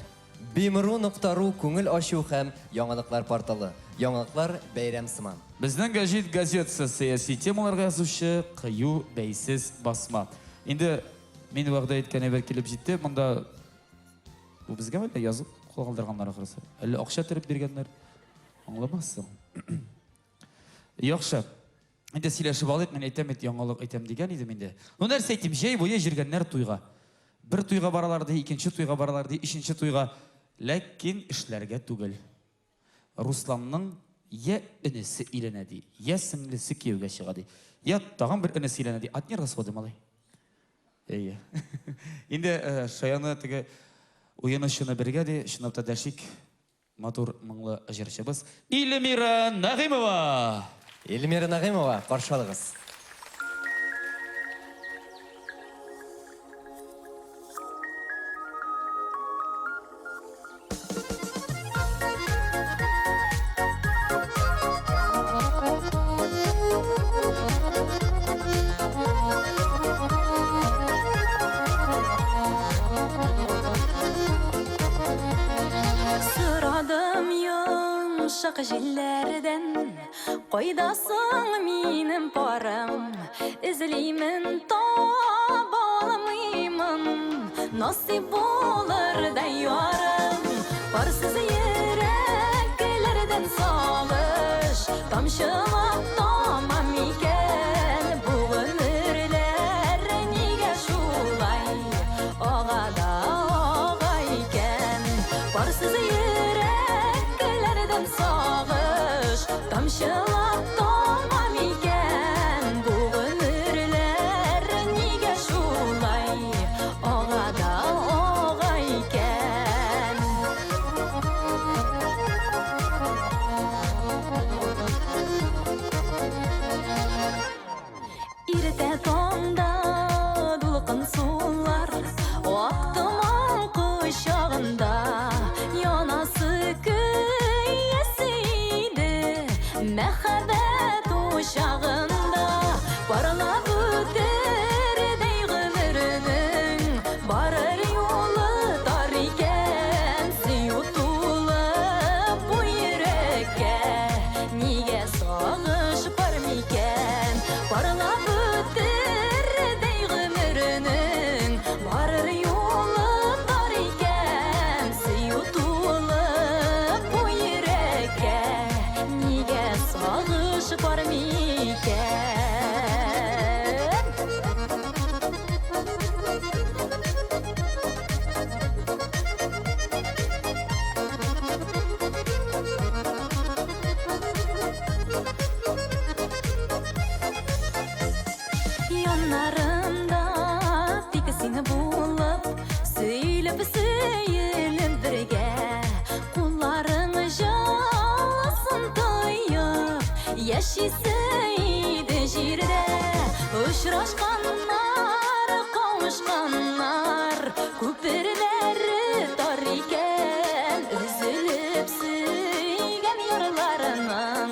Bimru.ru күңел ачу һәм яңалыклар порталы. Яңаклар бәйрәм сыман. Безнең гәҗит газетасы сәяси темаларга язучы кыю бәйсез басма. Инде мин вәгъдә иткән әйбер килеп җитте. Монда бу безгә мәллә язып калдырганнар ахрысы. Әллә акча төреп биргәннәр. Аңламассың. Яхшы. Инде сөйләшеп алыйк, мин әйтәм бит яңалык әйтәм дигән идем инде. Ну нәрсә әйтим, җәй буе җиргәннәр туйга. Бер туйга баралар ди, икенче туйга баралар ди, өченче туйга. Ләкин эшләргә түгел. Русланның я энесе иленә ди, я сеңлесе кияүгә чыга ди. Я тагын бер энесе иленә ди. Атнер расходы малай. Әйе. Инде шаяны теге уенышыны бергә ди, шынапта дәшик. Матур моңлы җырчыбыз Илмира Нагыймова. Эльмира Нагыймова, каршы алыгыз. Sıradım yumuşak jillerden, koydasın minim param, izleymin tabalamıyım, nasip olur da yarım, parsız yüreklerden salış, tamşılap tamam iken, bu ömürler niye şulay, oğada oğayken, parsız yüreklerden sağış, tamşılap tamam iken, bu ömürler niye şulay, oğada oğayken. İrte tonda dulqın sular, Oqtıman kuşağında, Yanası köyyesiydi, Məhəbbət uşağında. Parlap öter dəygümürünün, Barır yolu dar iken, Suyutulup bu yürekке, Niye sağış barmiken? Parlap öter dəygümürünün, Barır yolu dar iken, Suyutulup bu yürekке, Niye sağış barmiken? Yanlarımda tikisini bulup, Söylep söylep birge, Kulların jalasın toyup, Yaşisiydi jirde, Uçraşkanlar, kavuşkanlar, Köpürleri dar iken, Üzülüp suygan yarlarının,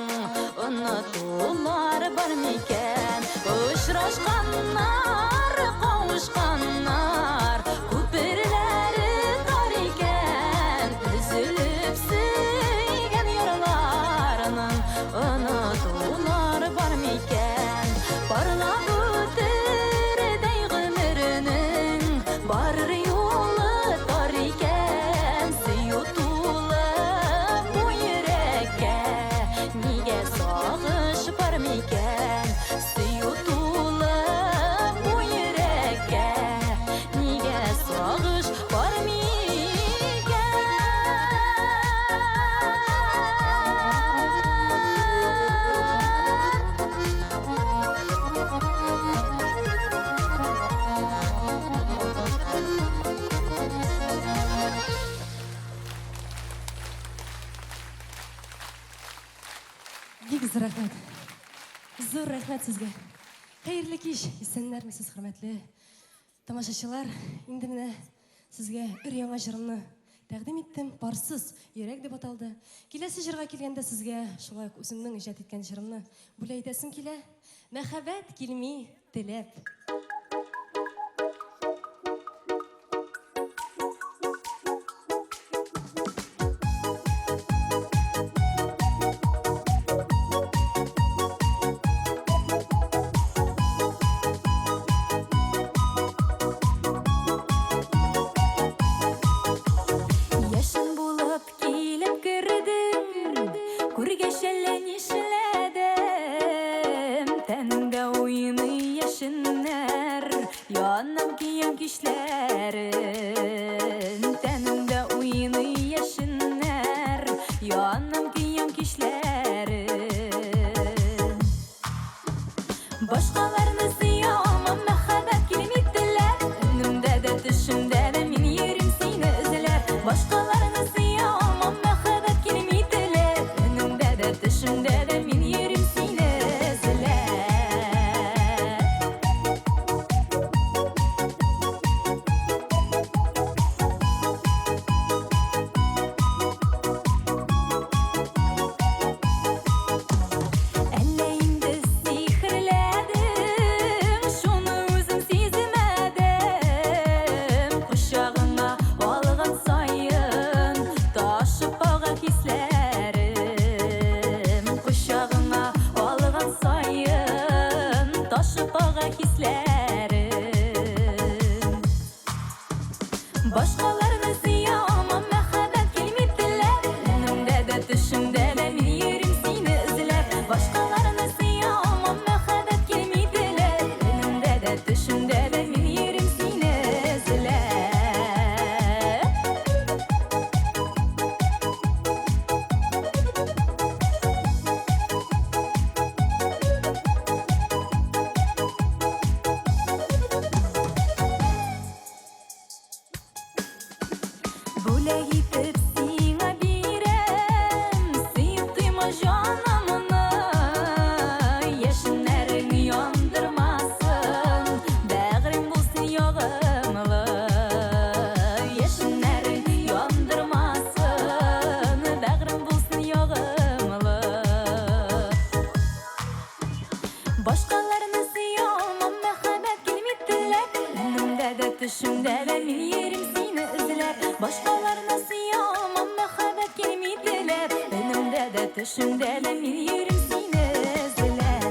Unutular barmiken, Uçraşkanlar, kavuşkanlar, Köpürleri dar iken, Üzülüp suygan yarlarının, Unutular barmiken. Parlap öter dəygümürünün, Barır yolu dar iken, Suyutulup bu yürekке, Niye sağış barmiken? Suyutulup bu yürekке, Niye sağış Бик зур рәхмәт. Зур рәхмәт сезгә. Хәерле кич, исәннәрмесез, хөрмәтле тамашачылар. Инде менә сезгә өр яңа җырымны тәкъдим иттем. Парсыз йөрәк дип аталды. Киләсе җырга килгәндә сезгә шулай ук үземнең иҗат иткән җырымны бүләк итәсем килә. Мәхәббәт килми теләп. işledim Tenimde oyunu yaşınlar Yanam giyen kişlerin Tenimde oyunu yaşınlar Yanam giyen kişlerin Başkalarını siyamam mehabet kelimetiler Önümde de düşümde de min yerim seni izler Başkalarını siyamam mehabet kelimetiler Önümde de düşümde de min yerim seni izler Elleğimde sihirledim Şunu özüm sezmedim Kuşağına alğan sayın Taşıp ağa hislerim Kuşağına alğan sayın Taşıp ağa hislerim Başkalarını siyamam mehabet kelimetiler Önümde de düşümde de min yerim seni izler Başkalarını siyamam mehabet kelimetiler Önümde de düşümde de min yerim seni izler Bule gitip sina birem Sıyıtıyma canımını Yaşınların yandırmasın Bağrım bulsun yağımlı Yaşınların yandırmasın Bağrım bulsun yağımlı Başkalarını siyamam mehabet kelimetiler Önümde de düşümde de min yerim seni izler Başkalarını siyamam mehabet kelimetiler Önümde de düşümde de min yerim seni izler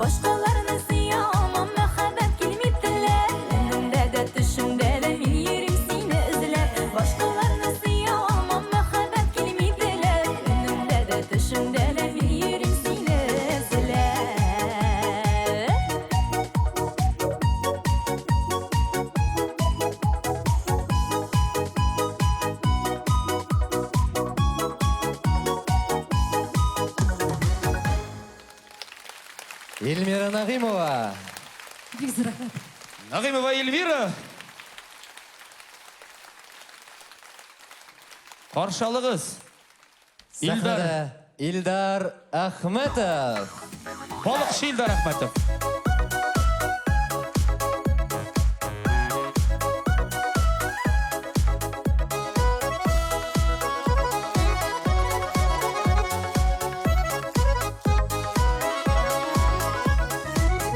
Başkalarını siyamam mehabet kelimetiler Önümde de düşümde de min yerim seni izler Başkalarını siyamam mehabet kelimetiler Önümde de düşümde de min yerim seni izler Elmira Nagimova. Бик зур рәхмәт. Нагимова Эльвира. Қаршалығыз. Илдар. Сахнада Илдар Ахметов. Балықшы Илдар Ахметов.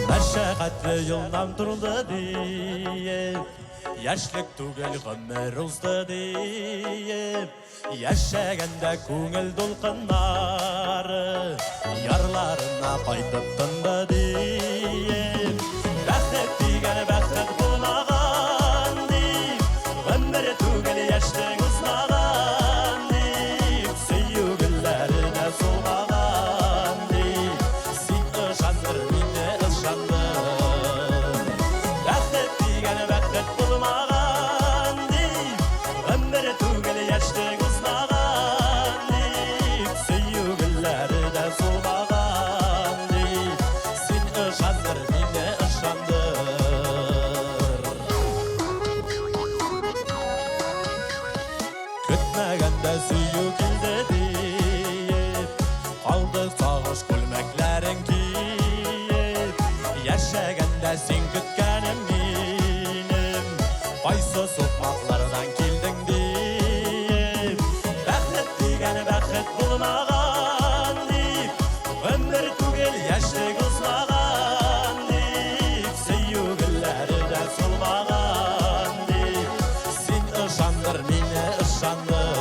Мәшәкатьле юлдан турылды диеп Яшьлек түгел гомер узды диеп Яшәгәндә күңел дулкыннары Ярларына кайтып тынды диеп Бәхет дигән бәхет булмаган дип Гомер түгел яшьлек узмаган дип Сөю гөлләренә сулмаган дип Син ышандыр мине ышандыр Бәхет дигән бәхет булмаган дип Гомер түгел яшьлек узмаган дип Сөю гөлләренә сулмаган дип Син ышандыр мине ышандыр Көтмәгәндә сөю килде диеп Калдык сагыш күлмәкләрен киеп Яшәгәндә син көткәнем минем Кайсы сукмаклардан килдең диеп Бәхет дигән бәхет булмаган дип Гомер түгел яшьлек узмаган дип Сөю гөлләренә сулмаган дип Син ышандыр мине ышандыр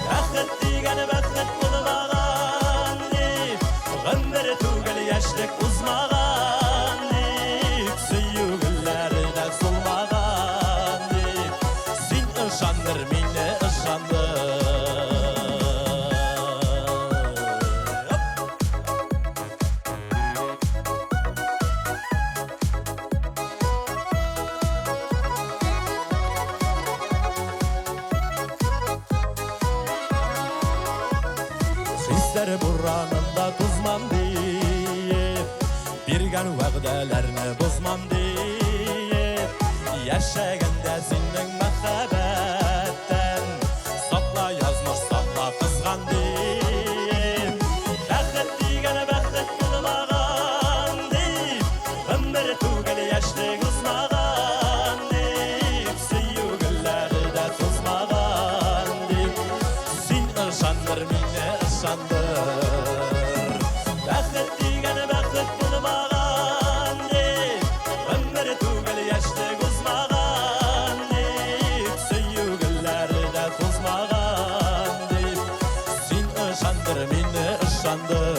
Бәхет дигән бәхет булмаган дип Гомер түгел яшьлек узмаган дип Сөю гөлләренә сулмаган дип Син ышандыр мине ышандыр Düşler buranında tuzmam deyip Birgen vəqdələrini bozmam deyip Yaşaganda senin məxəbəttən Sakla yazmış, sakla kızgan deyip Bəxət digəni bəxət bulmağan deyip Ömür tügəli yaşlı qızmağan deyip Süyügülləri də tuzmağan deyip Sin ışandır, minə ışandır Bəxət digəni bəxət bulmağan deyip Ömür tügəli yaşlı qızmağan deyip Süyügülləri də tuzmağan deyip Sin ışandır, minə ışandır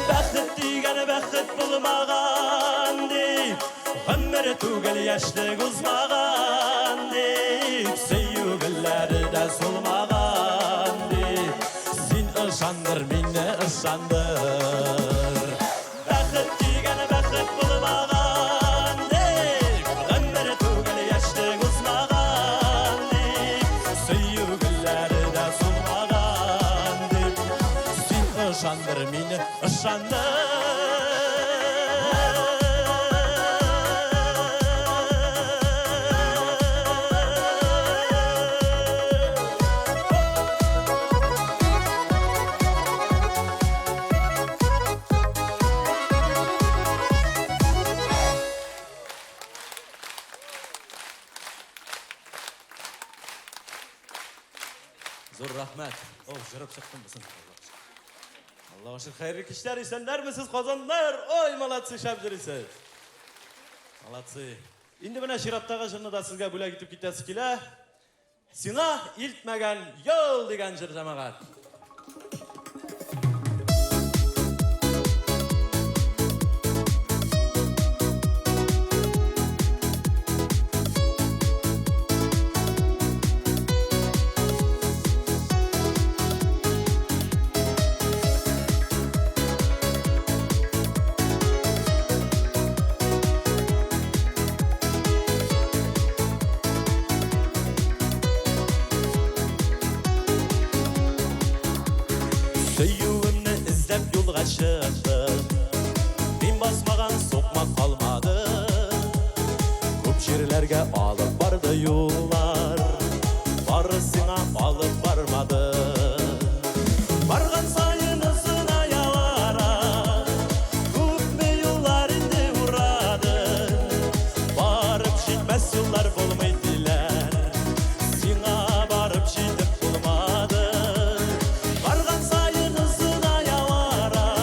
Bəxət digəni bəxət bulmağan deyip Ömür tügəli yaşlı qızmağan deyip Süyügülləri də solmağan deyip Sin ışandır, minə ışandır Bəxət digəni bəxət bulmağan deyip Ömür tügəli yaşlı qızmağan deyip Süyügülləri də solmağan deyip Sin ışandır, minə ışandır Zor rahmet. Oh, jırıp çıktım mısın? Allah aşkına hayırlı kişiler isenler misiniz kazanlar? Oy malatsı şabjırısı. Malatsı. Indi bana şirattağı jırını da sizge böyle gitip gitesi kile. Sina iltmegen yol degen jır jamagat. Söyüğümni izlep yolga çıktım Bin basmagan sokma kalmadı Көп жерlerge alıp bardı yollar Barısına alıp barmadı Bargan sayın ısına yalara Köpme yollar indi uğradı Barıp şitmez yollar bulmaydılar Sina barıp şitip bulmadı Bargan sayın ısına yalara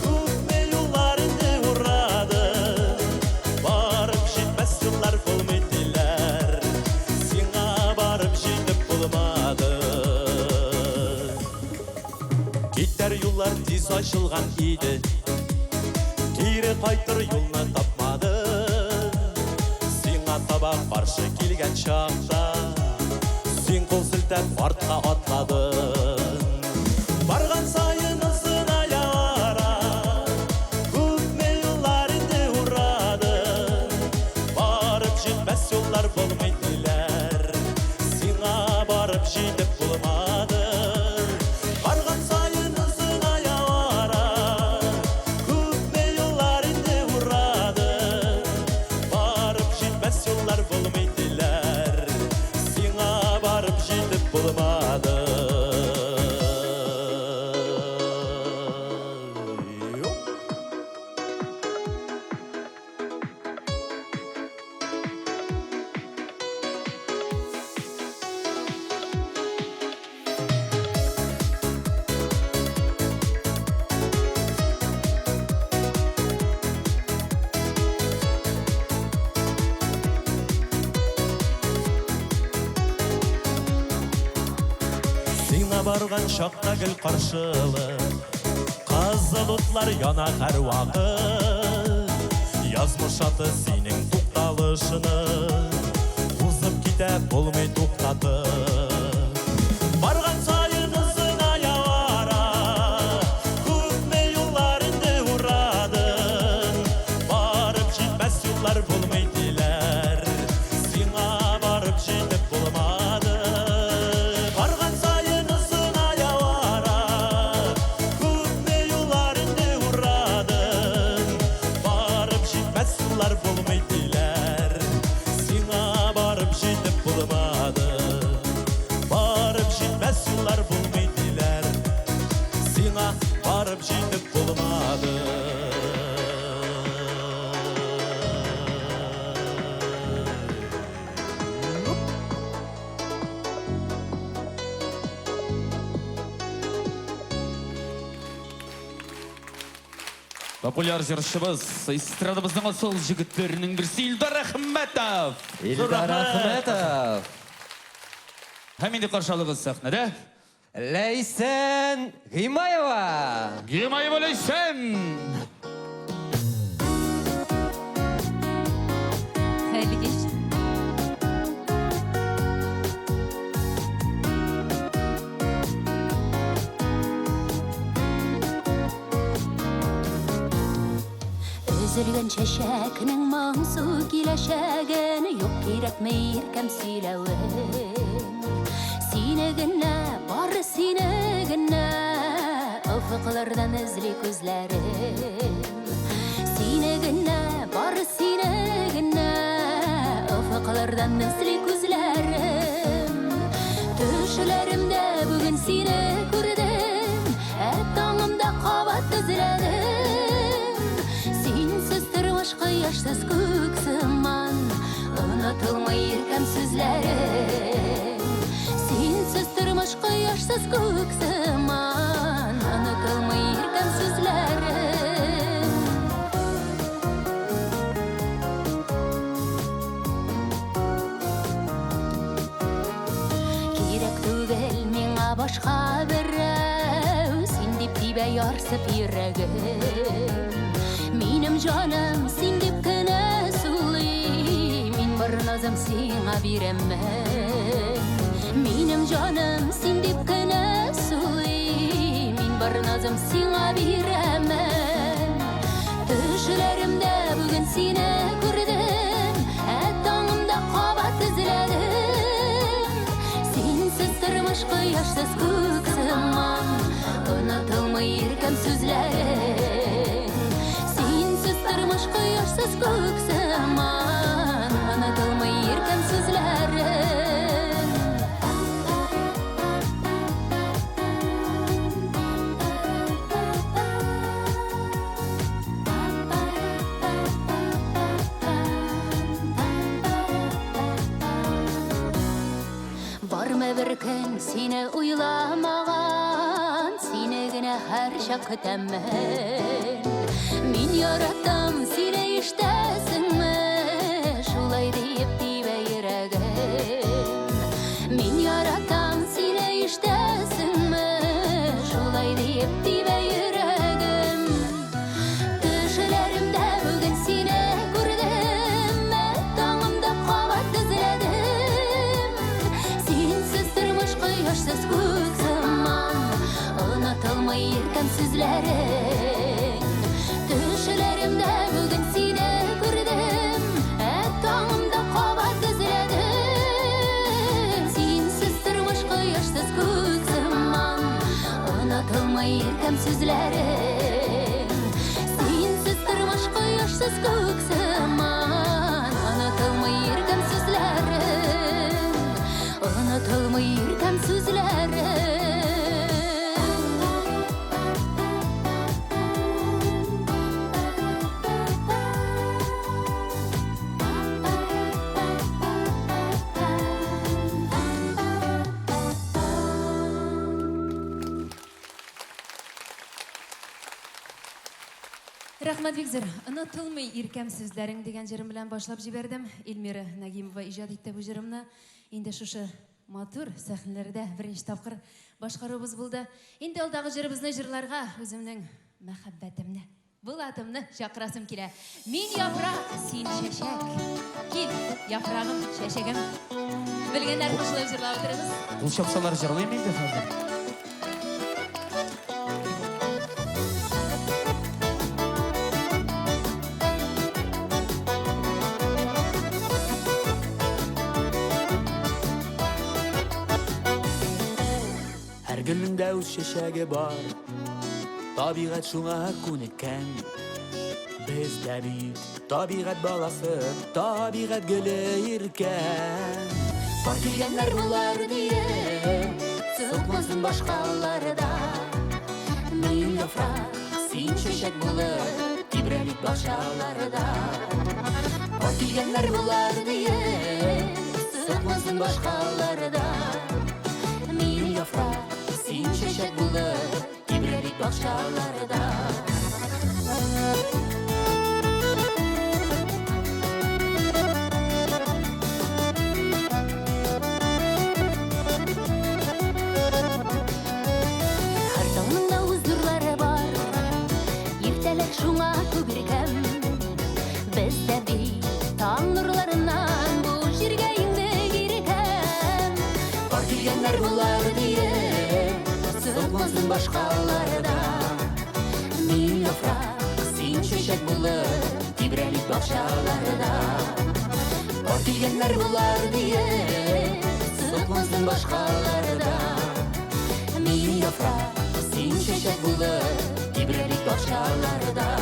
Köpme yollar indi uğradı Barıp şitmez yollar bulmaydılar Sina barıp şitip bulmadı Gider yollar tiz açılgan idi Kiri qaytır yolunu tapmadı Sina taба qarşı kelgen çağda Sen kol siltep artqa atladın Bargan sayın ısına yara Köpme yollar indi uğradı Barıp jetmez yollar bulmaydılar Sina barıp jetip bulmadı Bargan sayın ısına yara Köpme yollar indi uğradı Barıp jetmez yollar bulmaydılar Sina barıp jetip bulmadı Сиңа барган шақта гүл қаршылы Қызыл отлар яна һәр вақыт Язмыш аты сенің туқталышыны Узып ките болмай туқтатып Барган сайын Рәсуллар булмыйдылар Сиңа барып җитеп булмады Популяр җырчыбыз, эстрадабызның асыл җегетләренең берсе Илдар Әхмәтов. Илдар Әхмәтов. Һәм инде каршылыгыз сәхнәдә Ләйсән Гыймаева. Гыймаева Ләйсән. Хәерле кич. Üzülgən çəşəkinin mansụ kiləşəgən Yox kirəkmə irkəm siləvən Sine gənə, bar sine gənə Ufuklardan izli gözlərim Sine gənə, bar sine gənə Ufuklardan izli gözlərim Düşlərimdə bugün sine gördüm Ətağımda qabat izlədim Aşkı yaşsız көксіман Unutulmay irkəm sözlərim Sensiz тұрмышқы yaşsız көксіман Unutulmay irkəm sözlərim Керек түгел миңа башқа бірәу Сен деп тибә ярсып йөрәгем Минем жаным син дип кенә сулый Мин бар назым сиңа бирәммен Минем жаным син дип кенә сулый Мин бар назым сиңа бирәммен Төшләремдә бүген сине күрдем Таңымда кабат эзләдем Синсез тормышка яшсыз күксеман Онытылмый иркәм сүзләрең Тұрмышқы яшсыз көксіман Unutulmay irkəm sözlərim Barmı bir gün seni uylamağan Seni gene her şak kütəmmen Min yarattım seni iştesinmi Şulay deyip dibe yüreğim Min yarattım seni iştesinmi Şulay deyip dibe yüreğim Düşlerimde bugün seni gördüm Tağımda qabat izledim Sensiz тұрмышқы yaşsız көксіман Unutulmay irkəm sözlərim Düşlerimde bugün seni gördüm Tağımda qabat izledim Sensiz тұрмышқы yaşsız көксіман Unutulmay irkəm sözlərim Sensiz тұрмышқы yaşsız көксіман Unutulmay irkəm sözlərim Unutulmay irkəm sözlərim Рахмат Виктор. Unutulmay irkəm sözləring деген жерім белән башлап җибәрдем. Эльмира Нагимова иҗат итте бу җырымны. Инде шушы матур сәхнәләрдә беренче тапкыр башкарубыз булды. Инде алдагы җырыбызны җырларга үземнең мәхәббәтемне, булатымны чакырасым килә. Мин яфрак, син чәчәк. Кил, яфрагым, чәчәгем. Белгәннәр кушылып җырлап утырыгыз. Кул чапсалар җырлыйм инде хәзер. Gülündə üz şəşəgi var Tabiqət şuna күніккән Biz də bir tabiqət balası Tabiqət gülü irkən Var kilgənlər bunlar diye Sıqma başkalarda. Mil yaprak, sen çiçek bulup tibrelik başkalarda. O gelgenler bular diye sıkmasın başkalarda. Mil yaprak, sen çiçek bulup tibrelik başkalarda. Şuna köbürkem bizde bir tan nurlarından bu jirge indi girkem. Var gelgenler bular diye sıkmasın başkalarda. Mil yaprak, sen çiçek bulup tibrelik bahçalarda. Var gelgenler bular diye sıkmasın başkalarda. Mil yaprak, sen çiçek bulup tibrelik bahçalarda.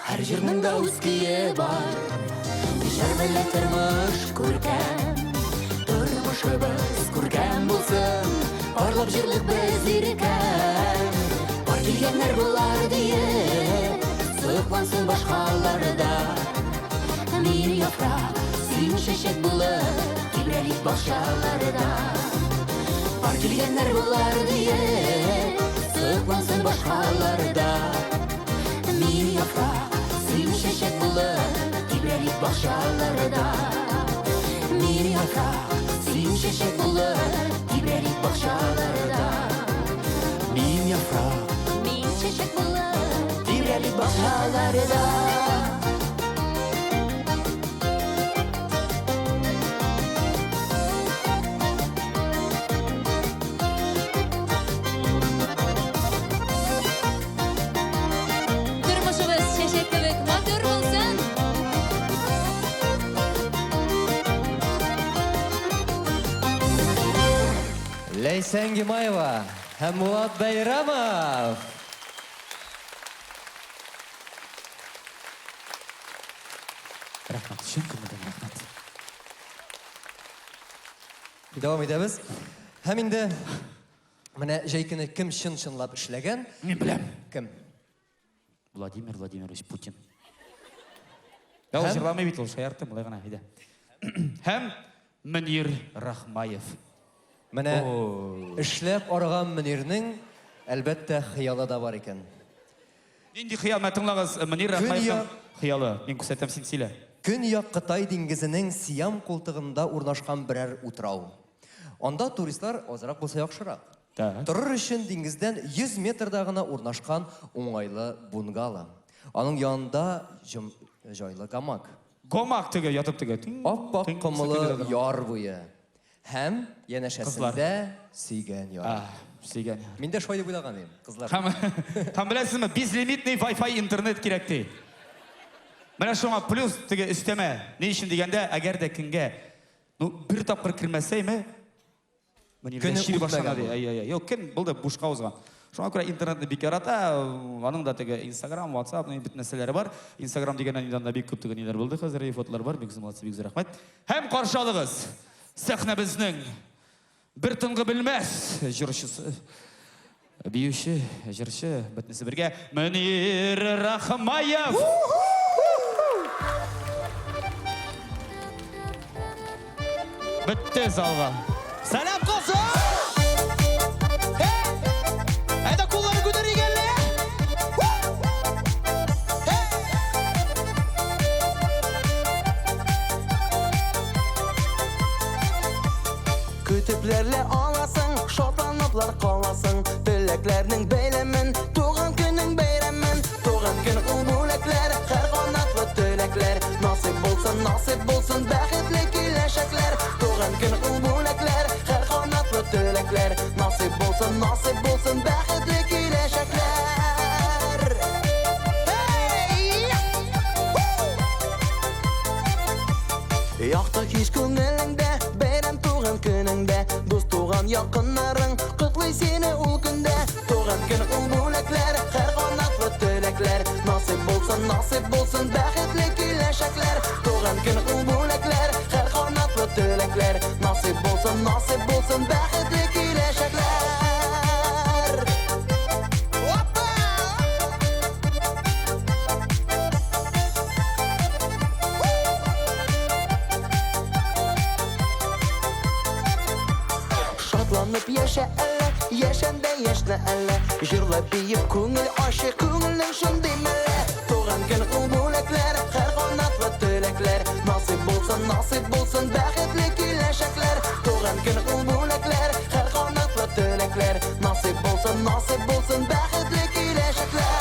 Her jirning da o'z kuyi bor. Şerbelle turmuş kurken, turmuşubuz kurken bulsun. Arlap jirlik biz irken. Var gelgenler bular diye sıklansın başkalarda. Mil yaprak, sen çiçek bulup tibrelik bahçalarda. Var gelgenler bular diye sıklansın başkalarda. Mil yaprak, sen çiçek bulup tibrelik bahçalarda. Mil yaprak, sen çiçek bulup tibrelik bahçalarda. Mil yaprak, min çiçek bulup tibrelik bahçalarda. Durmuşumuz çeşek kebek motor bulsun. Leysen Gimayeva hem Murat Bayramov. Rahmat, şun kımıdan rahmat. Devam edemiz. Hem indi mana jaykini kim şın-şınlap ishlagan? Men bilem. Kim? Vladimir Vladimirovич Putin. Ya o jirlamay bit ol, şayartım, былай гана, haydi. Hem Münir Rahmayev. Mana ishlab organ Münirning albatta xiyoli da var ekan. Nindi xiyal, men tingлагыз, Münir Rahmayevning xiyali. Men күрсәтәм, син сөйлә. Kөньяк Кытай диңгезенең Сиам култыгында урнашкан берәр утрау. Анда туристлар азрак булса яхшырак. Торыр өчен диңгездән 100 метрда гына урнашкан уңайлы бунгало. Аның янында җайлы гамак. Гамак теге ятып теге. Аппак кымлы яр буе. Һәм янәшәсендә сөйгән яр. Сөйгән. Мин дә шулай дип уйлаган идем, кызлар. Һәм беләсезме, безлимитный Wi-Fi интернет кирәк ди. Менә шуңа плюс теге өстәмә. Ни өчен дигәндә, әгәр дә көнгә бер тапкыр кирмәсәйме, Көне шире үтмәгән башлана ди. бу. Юк, көн булды бушка узган. Шуңа күрә интернетны бик ярата. Аның да теге Instagram, WhatsApp, бит нәрсәләре бар. Instagram дигәннән инде бик күп теге ниләр булды. Хәзер фотолар бар. Бик зур бик зур рәхмәт. Һәм каршы алыгыз. Сәхнәбезнең бер тынгы белмәс җырчысы. Биюче, җырчы, бетнесе бергә Мөнир Рахмаев. Бетте залга. Сәлем қосы! Әйді қоллары көтерегелі! Kütüplerle alasın, şotanıplar kalasın. Bileklerinin beylemin, doğan günün beyremin. Doğan gün umulekler, her kanatlı tülekler. Nasip bulsun, bəxtli güləşəklər. Doğan gün umulekler, her kanatlı tülekler. Nasip bulsun, bəxtli güləşəklər. Hey! seni ul günde. Doğan gün ul bulaklar, her qanatlı tülekler. Nasip bolsun baxtli kelajaklar. Doğan gün ul bulaklar, her qanatlı tülekler. Nasip bolsun baxtli kelajaklar. Şatlanıp yaşa elle, yaşanda yaşla elle. Jırla biyip көңіл aşık көңілнің şunday mele. Doğan gün ul bulaklar, her qanatlı tülekler. Nasip bolsun baxtli kelajaklar. Doğan gün ul bulaklar, her qanatlı tülekler. Nasip bolsun baxtli kelajaklar.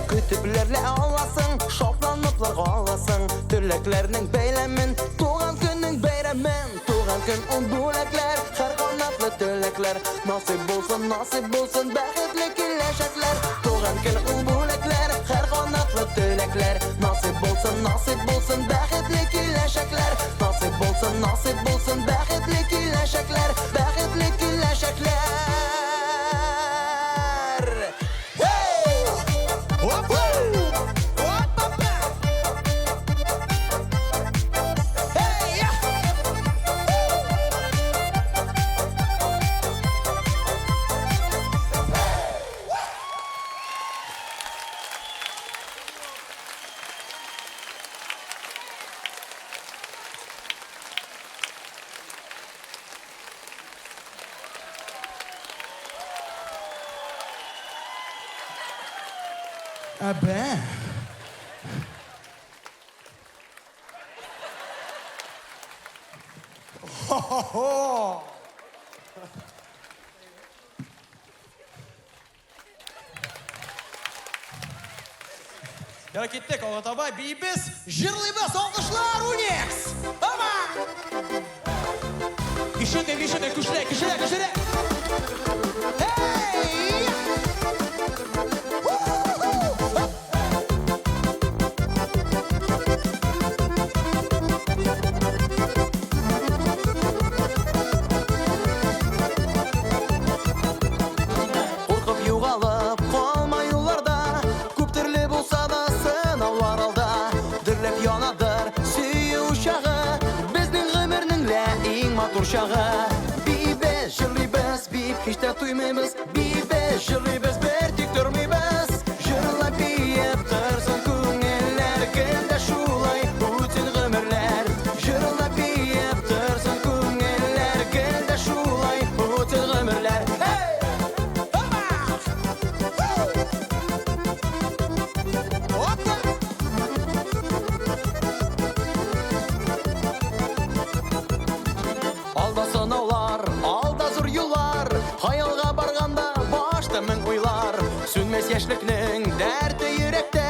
Kütüplerle ağlasın, şoplanıplar ağlasın. Tüleklerinin beylemin, doğan günün beyremin. Doğan gün ul bulaklar, her qanatlı tülekler. Nasip bolsun baxtli kelajaklar. Doğan gün ul bulaklar, her qanatlı tülekler. Nasip bolsun baxtli kelajaklar. Nasip bolsun baxtli kelajaklar. Baxtli kelajaklar. Abi. Ya kettik Ağatabay, biyimiz, jırlıyımız, alkışlar, Unix! Aman! Güçlü, güçlü! Hey! Korkup yuğalıp kalma yollarda. Көп türlü bulsa da sınavlar alda. Dirlep yanadır süyü uşağı. Bizning ömürnің lä eng motor şağı. Bibe jırlıyız, bip hiç de tuymayız. Bibe jırlıyız, bir tik durmayız. Jırla biyip tırsın көңіллер. Келді şulay bütün ömürler. Jırla biyip tırsın көңіллер. Келді şulay bütün ömürler. Hey! Alda sınavlar, alda zor yollar. Hayalga barganda başta ming oylar. Sönmez yaşlıkның dərdi yürekte.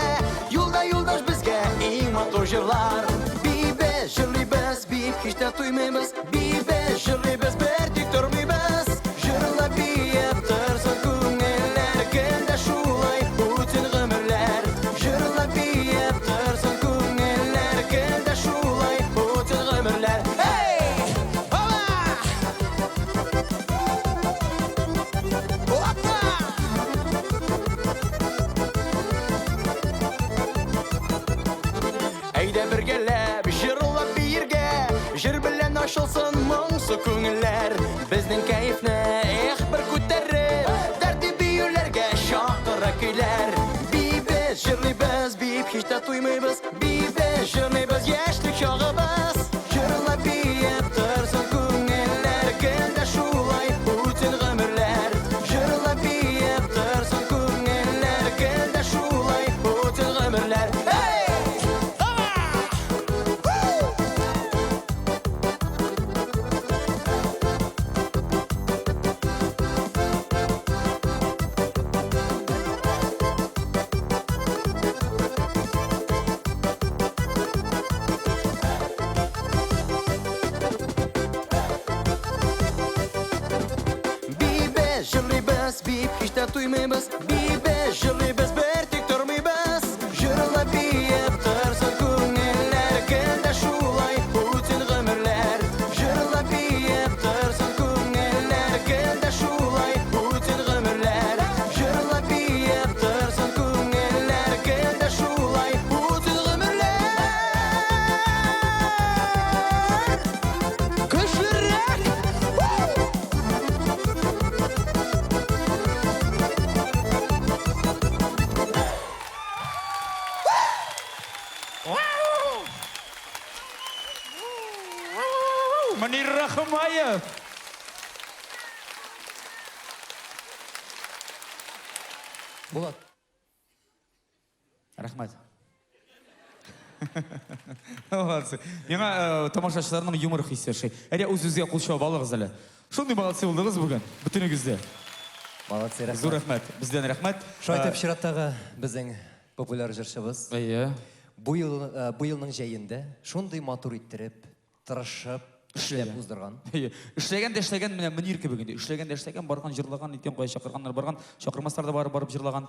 Yolda yoldaş bizge eng motor jırlar. Bibe jırlıyız, bip hiç de tuymayız. Bibe jırlıyız, bir tik durmayız. Jırla biyip tırsın көңіллер. Келді şulay bütün ömürler. Jırla biyip tırsın көңіллер. Келді şulay bütün ömürler. Hey! Eyde bir gelep, jırlap bir yerge. Jır bilen aşılsın mıngsı көңіллер. Bizning kayfni bir ko'tarib. Dərdi büyürlərge şaqıra kuylar. Bibe jırlıyız, bip hiç de tuymayız. Bibe jırlıyız, yaşlık şağımız. Jırla biyip tırsın көңіллер. Келді şulay bütün ömürler. Jırla biyip tırsın көңіллер. Келді şulay bütün ömürler. Hey! bip hiç de duymaybız. Bibe jırlıyız bir tek durmaybız. Jırla biyip tırsın köngüller, gelde şulay bütün ömürler. Jırla biyip tırsın köngüller, gelde şulay bütün ömürler. Jırla biyip tırsın köngüller, gelde şulay bütün ömürler. Kışırrak! Meneer Rachemayev. Болат. Рахмат. Молодцы. Миңа тамашачыларның юмор хиссе шей. Әре үз-үзгә кул чаба алыгыз әле. Шундый молодцы булдыгыз бүген. Бөтенегездә. Молодцы, рахмат. Зур рәхмәт. Бездән рәхмәт. Шайтып чираттагы безнең популяр җырчыбыз. Әйе. Бу елның җәендә шундый матур иттереп, тырышып, эшләп уздырган. Эшләгән дә эшләгән менә Мөнир кебек инде. Эшләгән дә эшләгән, барган җырлаган, иткән кая чакырганнар барган, чакырмаслар да барып җырлаган.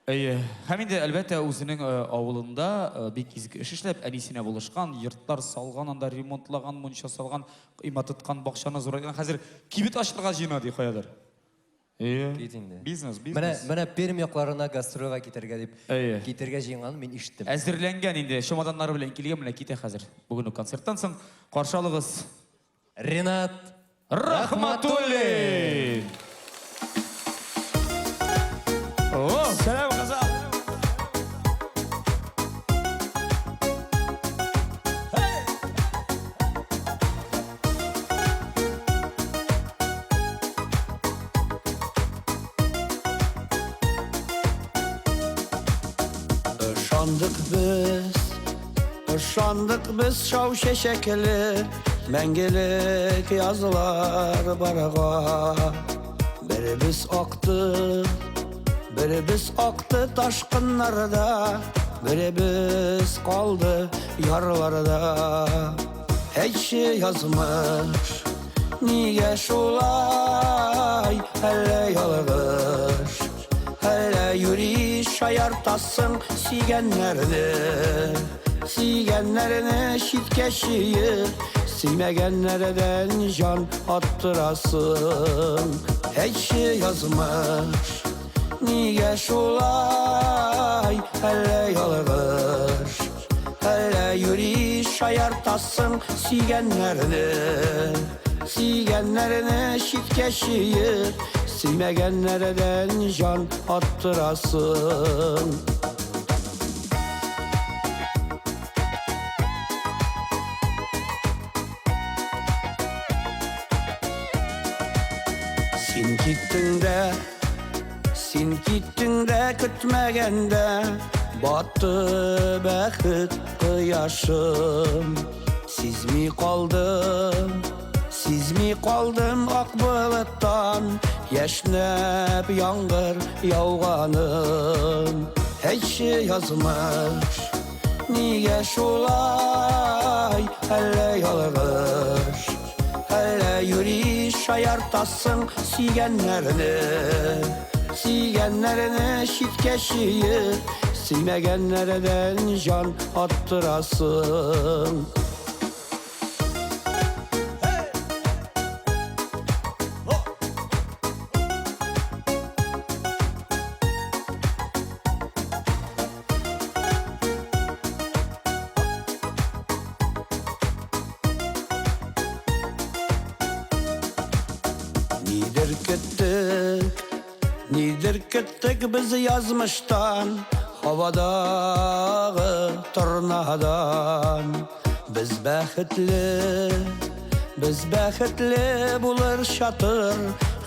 Һәм инде әлбәттә үзенең авылында бик изге эш эшләп, әнисенә булышкан, йортлар салган, анда ремонтлаган, мунча салган, имат тоткан, бакчаны зурайган. Хәзер кибет ачырга җыена ди каядыр. Кит инде. Бизнес. Менә Пермь якларына гастрольгә китәргә дип, Әйе. китәргә җыенган мин ишеттем. Әзерләнгән инде, чемоданнары белән килгән, менә китә хәзер. Бүген концерттан соң каршы алыгыз Ренат Рахматуллин. О, сәлам кызым. Işandık biz şav şeşekli, mengelik yazılar barağa. Birimiz aktı, birimiz aktı taşkınlarda, birimiz kaldı yarlarda. Hiç yazmış, niye şulay, hele yalgış. Hele yürü şayartasın Sigenlerini şitkeşiyir, Silmegenlerden can attırasın. Hiç yazmış, niye şulay, hele yalgış. Hele yürü şayartasın Sigenlerini şitkeşiyir, Silmegenlerden can attırasın. Sen gittin de kütmegende, battı bəxit kıyaşım. Siz mi kaldım ak buluttan, yaşnep yağmur yağganım. Hiç yazmış, niye şulay, hele yalgış. Hele yürü şayartasın Sigenlerini şitkeşiyir, Silmegenlerden can attırasın. Nidir küttük biz yazmıştan, havadağı tornadan. Biz bəxtli bulur şatır,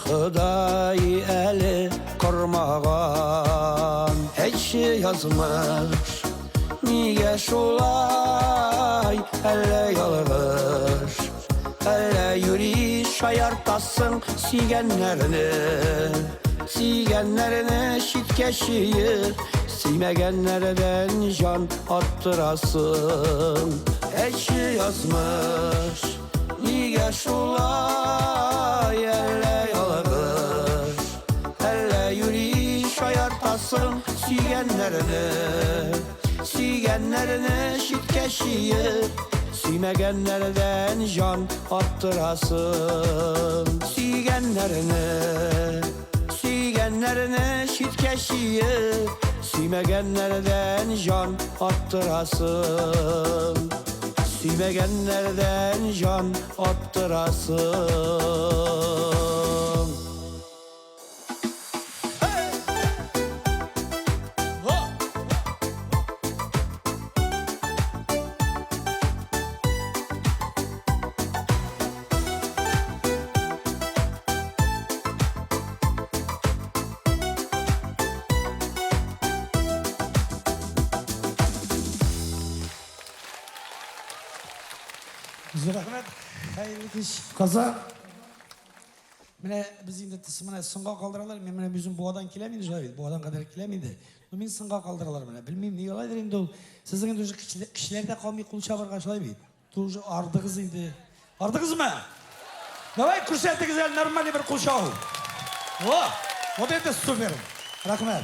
Xuday eli kormağan. Hiç yazmış, niye şulay, hele yalgış. Hele yürü şayartasın Sigenlerini şitkeşiyir, Silmegenlerden can attırasın. Hiç yazmış, niye şulay, hele yalgış. alsın Süygenlerini şitkeşiyip Süymegenlerden can arttırasın Süygenlerini şitkeşiyip Süymegenlerden can arttırasın Süymegenlerden can arttırasın Rahmet, hayırlı iş. Kaza. Mene biz indi tısmına sınga kaldıralar. Mene bizim boğadan kilemiydi Javit. Boğadan kadar kilemiydi. Men sınga kaldıralar mene. Bilmeyim ne yolaydır indi ol. Sizin indi kişilerde kalmayı kul çabarga şolay mıydı? Tuğcu ardığız indi. Ardığız mı? Davay kursettik güzel normal bir kul şahu. O da indi süper. Rahmet.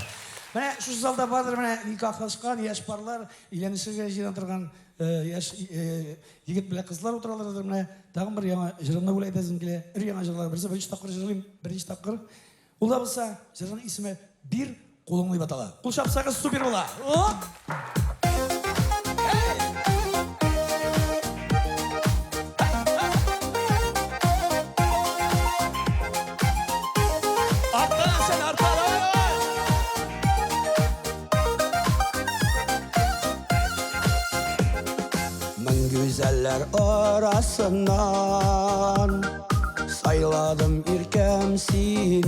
Mene şu zalda vardır mene nikahlaşkan yaş barlar, ilenişirge jiran turgan yaş yigit bilen kızlar oturalardır mene. Dağın bir yana jırınna bula edezim kile. Yana jırlar birisi birinci takır jırlayım. Birinci takır. Ula bulsa jırının ismi bir kolumlu batala. Kul şapsakız süper ola. Güzeller arasından sayladım irkem seni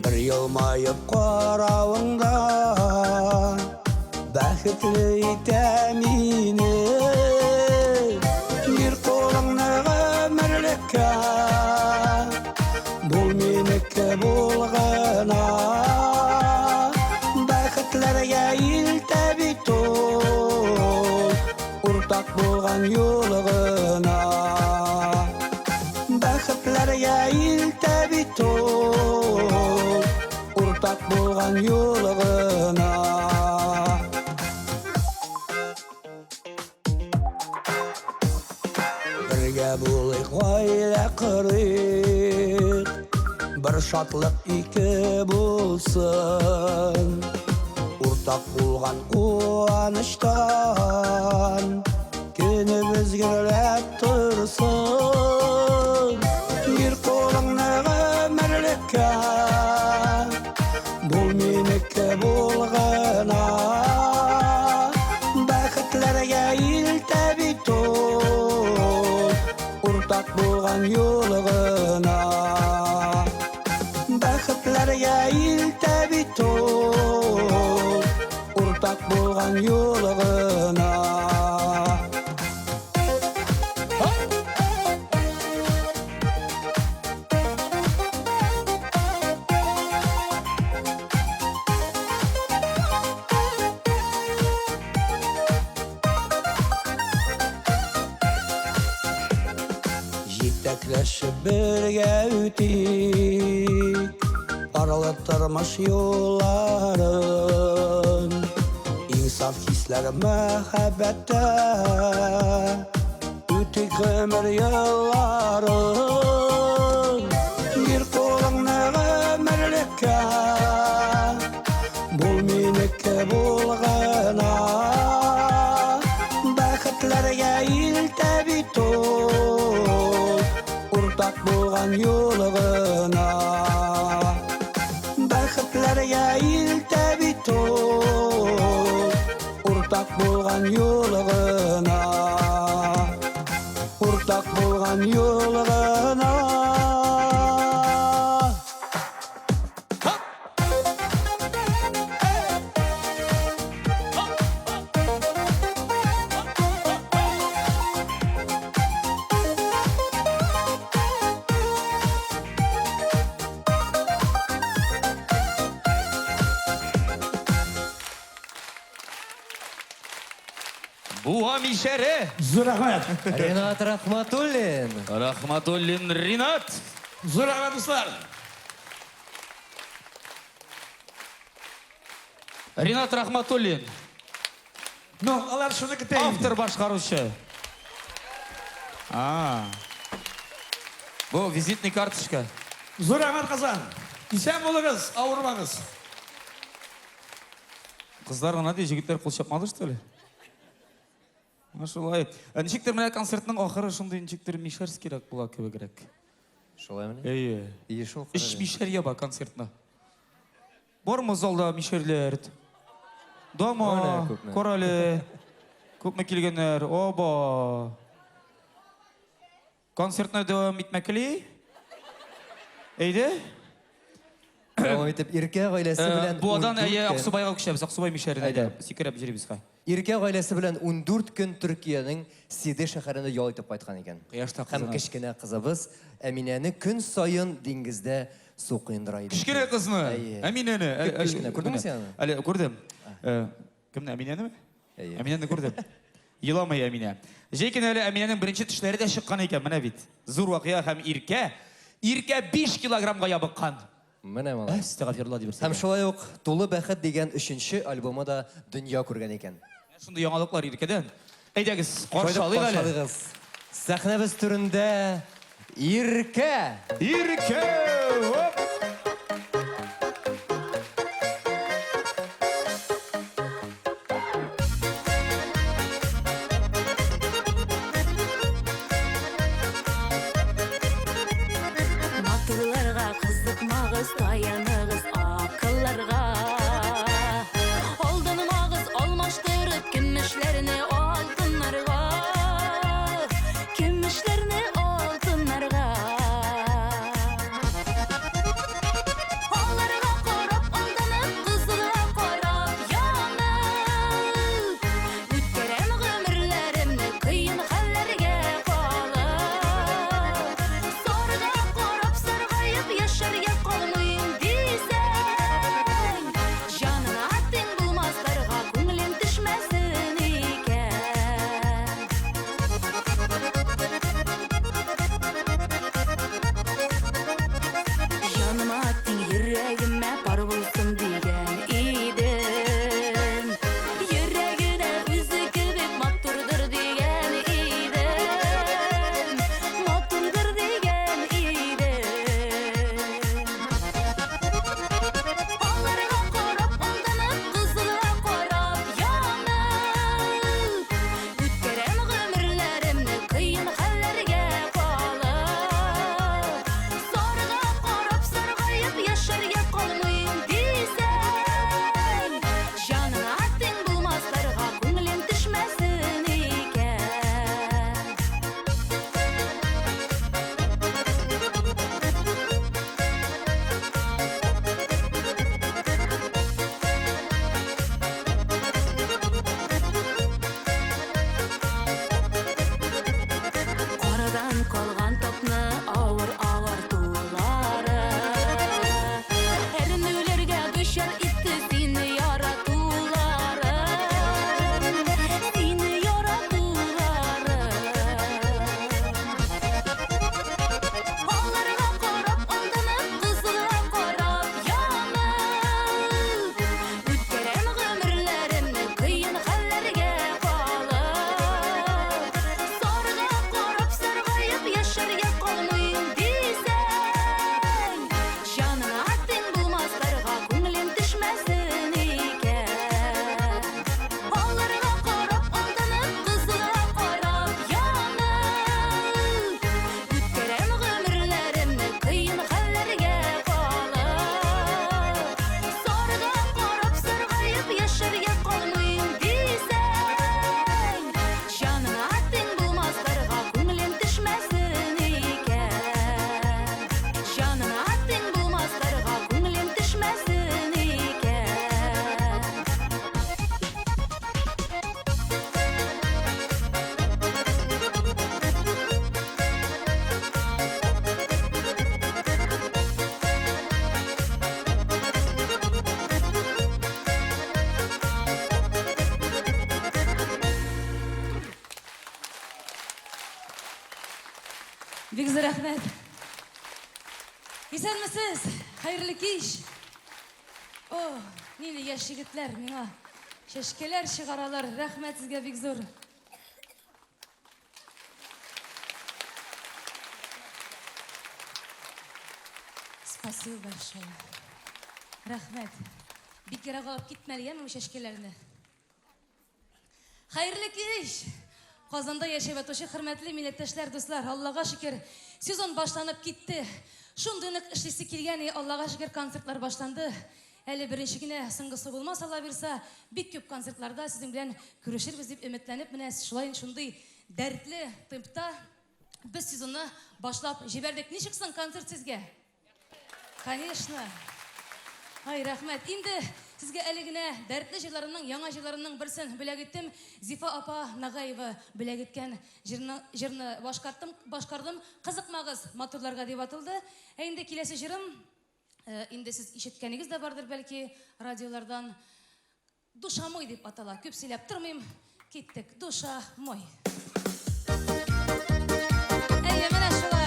Bir yılmayıp qaravыңdan Бәхетлі etəmini Bir қолыңны ömürlükə Bul meniki bulğana Бәхетләргә iltəbit ol Urtak bulğan yolğuna Bәхетләргә iltəbit ol Urtak bulğan yolğuna Birgə bulayıq ailə qırıq Bir şatlıq iki bulsun Urtak bulğan quvанышtan Günümüz gürlep tursun Bir қолыңны ömürlükə Bul meniki bulğana Бәхетләргә iltəbit ol Urtak bulğan yolğuna Бәхетләргә iltəbit ol Urtak bulğan yolğuna Jitekleşip birge ütik Aralatırmış yolların İnsaf hisler mehabbette Ütik ömür yılların Bir қолыңны ömürlükə Bul meniki bulğana Bәхетләргә iltəbit ol Urtak bulğan yolğuna Bәхетләргә iltəbit ol Urtak bulğan yolğuna Urtak bulğan yolğuna Bu hemşeri. Rahmet. Ринат Рахматуллин. Rahmatullin Rinat. Rahmet dostlar. Ринат Рахматуллин. Ну, алар шуны кетейін. Автор башқарушы. Бұл визитный карточка. Зор Ахмет Қазан. Исән болыңыз, ауырмаңыз. Қыздар ғана дей, жігіттер қол шапмады, что ли? Шулай. Ничектер менә концертның ахыры шундый ничектер мишәрс кирәк була кебегрәк. Шулай менә? Әйе. Шул. 3 мишәр яба концертна. Бармы залда мишәрләр? Дома, коралы. Күпме килгәннәр? Оба. Концертны дәвам итмәкли? Әйде? Итеп, Иркә гаиләсе белән Бу адан әйе Аксубайга күчәбез. Аксубай мишәренә дә сикереп җирибез. Иркә гаиләсе белән 14 көн Төркиянең Сиде шәһәрендә ял итеп кайткан икән. Кояшта Һәм кечкенә кызыбыз Әминәне көн сайын диңгездә су коендыра иде. Кечкенә кызны, Әминәне. Кечкенә, күрдеңме сен аны? Әле күрдем. Кемне, Әминәнеме? Әминәне күрдем. Еламый Әминә. Җәйкен әле Әминәнең беренче тешләре дә чыккан икән, менә бит. Зур вакыя һәм Иркә 5 килограммга ябыккан. Менә малай. Әстәгъфирулла дип Һәм шулай ук Тулы бәхет дигән 3нче альбомы да дөнья күргән икән. Шундый яңалыклар Иркәдән. Әйдәгез, каршылыйк әле. Каршылыгыз. Сәхнәбез түрендә Иркә. Иркә! Хоп! Матурларга кызыкмагыз, таянығыз акылларга. Алдынмагыз, алмаштырып кимешләрне алтыннарга. Кимешләрне алтыннарга. Аларга карап, алданып, кызыга карап янып. Үткәрәм гомерләремне кыен хәлләргә калып. Сарга карап, саргаеп яшәргә калмыйм дисәң. Җаныңа тең булмасларга күңелем төшмәсен икән. Җаныма тең йөрәгемә пар булсын дигән идем. Йөрәге дә үзе кебек матурдыр дигән идем. Матурдыр дигән идем. Аларга карап, алданып, кызыга карап янып. Үткәрәм гомерләремне кыен хәлләргә калып. Сарга карап, саргаеп яшәргә калмыйм дисәң. Җаныңа тең булмасларга күңелем төшмәсен икән. Карадан калган топны авыр тулары. Әрнүләргә дучар итте сине яратулары. Сине яратулары. Аларга карап, алданып, кызыга карап янып. Үткәрәм гомерләремне кыен хәлләргә калып. Сарга карап, саргаеп яшәргә калмыйм дисәң. Җаныңа тең булмасларга күңелем төшмәсен икән. Аларга карап, алданып, кызыга карап янып. Үткәрәм гомерләремне кыен хәлләргә калып. Сарга карап, саргаеп яшәргә калмыйм дисәң. Җаныңа тең булмасларга күңелем төшмәсен икән. Җаныңа тең булмасларга күңелем төшмәсен икән. Бик зур рәхмәт. Исәнмесез? Хәерле кич. О, Ниле яшь егетләр миңа чәчкәләр чыгаралар. Рәхмәт сезгә бик зур. Спасибо большое. Рәхмәт. Бик ерак алып китмәлегәнме бу чәчкәләрне? Хәерле кич. Казанда яшәп ятучы хөрмәтле милләттәшләр, дуслар, Аллага шөкер, сезон башланып китте. Шундый нык эшлисе килгән, Аллага шөкер, концертлар башланды. Әле беренче генә соңгысы булмаса ла бирсә, бик күп концертларда сезнең белән күрешербез дип өметләнеп, менә шулай шундый дәртле темпта без сезонны башлап җибәрдек. Ничек соң концерт сезгә? Конечно. Ай, рәхмәт. Инде сезгә әле генә дәртле җырларымның, яңа җырларымның берсен бүләк иттем. Зифа апа Нагаева бүләк иткән җырны башкардым. Кызыкмагыз, матурларга дип атылды. Инде киләсе җырым, инде сез ишеткәнегез дә бардыр бәлки радиолардан. Душа мой дип атала. Күп сөйләп тормыйм. Киттек. Душа мой. Әйе, менә шулай.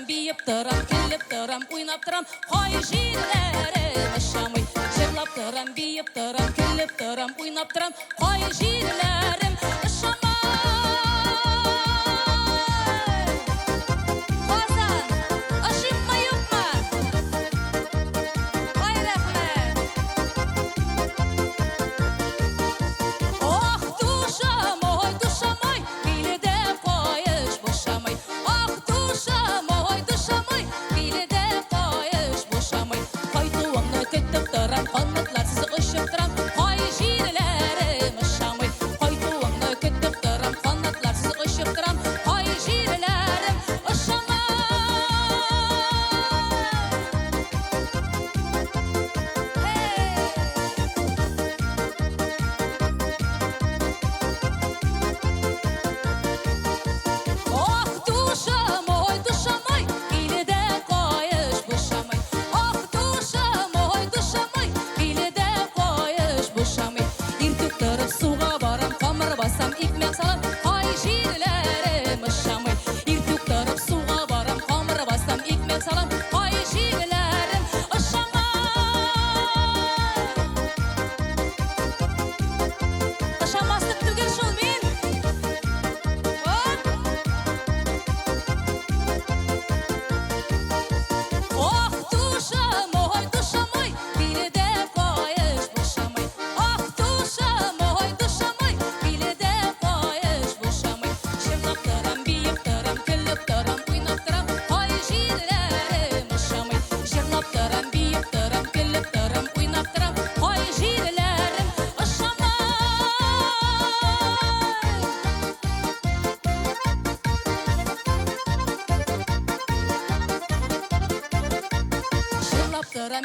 Бiyip tıram, kilip tıram, uynap tıram, hay jirlerim ışamay. Jırlap tıram, biyip tıram, kilip tıram, uynap tıram, hay jirlerim ışamay. Kazan, aşınma yokma. Hay rahmet. Oh duşam, oy duşam, oy, bile de koyuş boşamay. Ah duşam,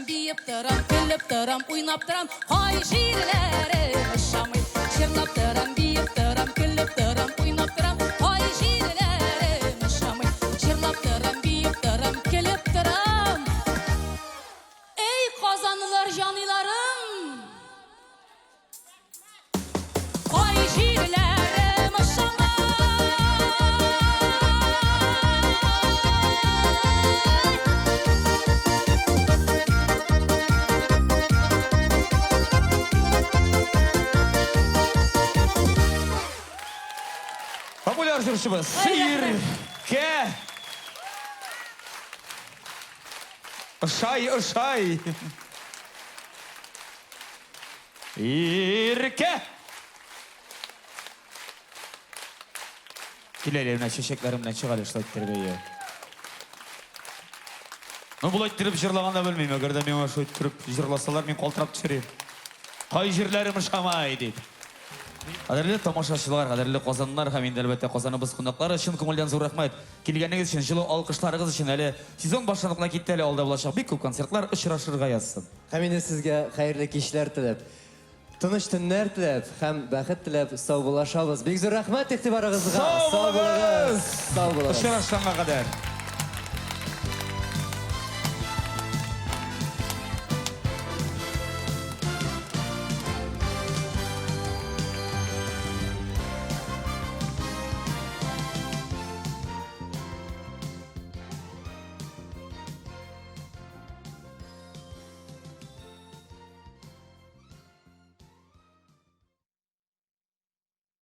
biyip tıram, kilip tıram, uynap tıram, hay jirlerim ışamay. Jırlap tıram, biyip tıram, kilip tıram, uynap tıram, hay jirlerim ışamay. Jırlap tıram, biyip tıram, kilip tıram. Ey kazanlılar, canılarım, hay jirlerim ışamay. Популяр жырчыбыз Ирке. Ышай. Ирке. Келелерімнен, шешекlerimden çıkar işlettір бейі. Бұл айттырып жырлағанда білмейм, өгірді мен ошы өттіріп жырласалар, мен қолтырап түсірем. Қай жерлерім шамай дейді. Қадірлі тамашашылар, қадірлі қозанлар, һәм енді әлбәттә қозаныбыз қонақтары үшін көңілден зор рахмет. Келгеніңіз үшін, жылы алқышларыңыз үшін әлі сезон башлануына кетті, әлі алда болашақ бик көп концертлар ұшырашырға язсын. Һәм инде сезгә хәерле кичләр теләп, тыныч төннәр теләп, һәм бәхет теләп сау булашабыз. Бик зур рәхмәт игътибарыгызга. Сау булыгыз. Ұшырашқанға қадар.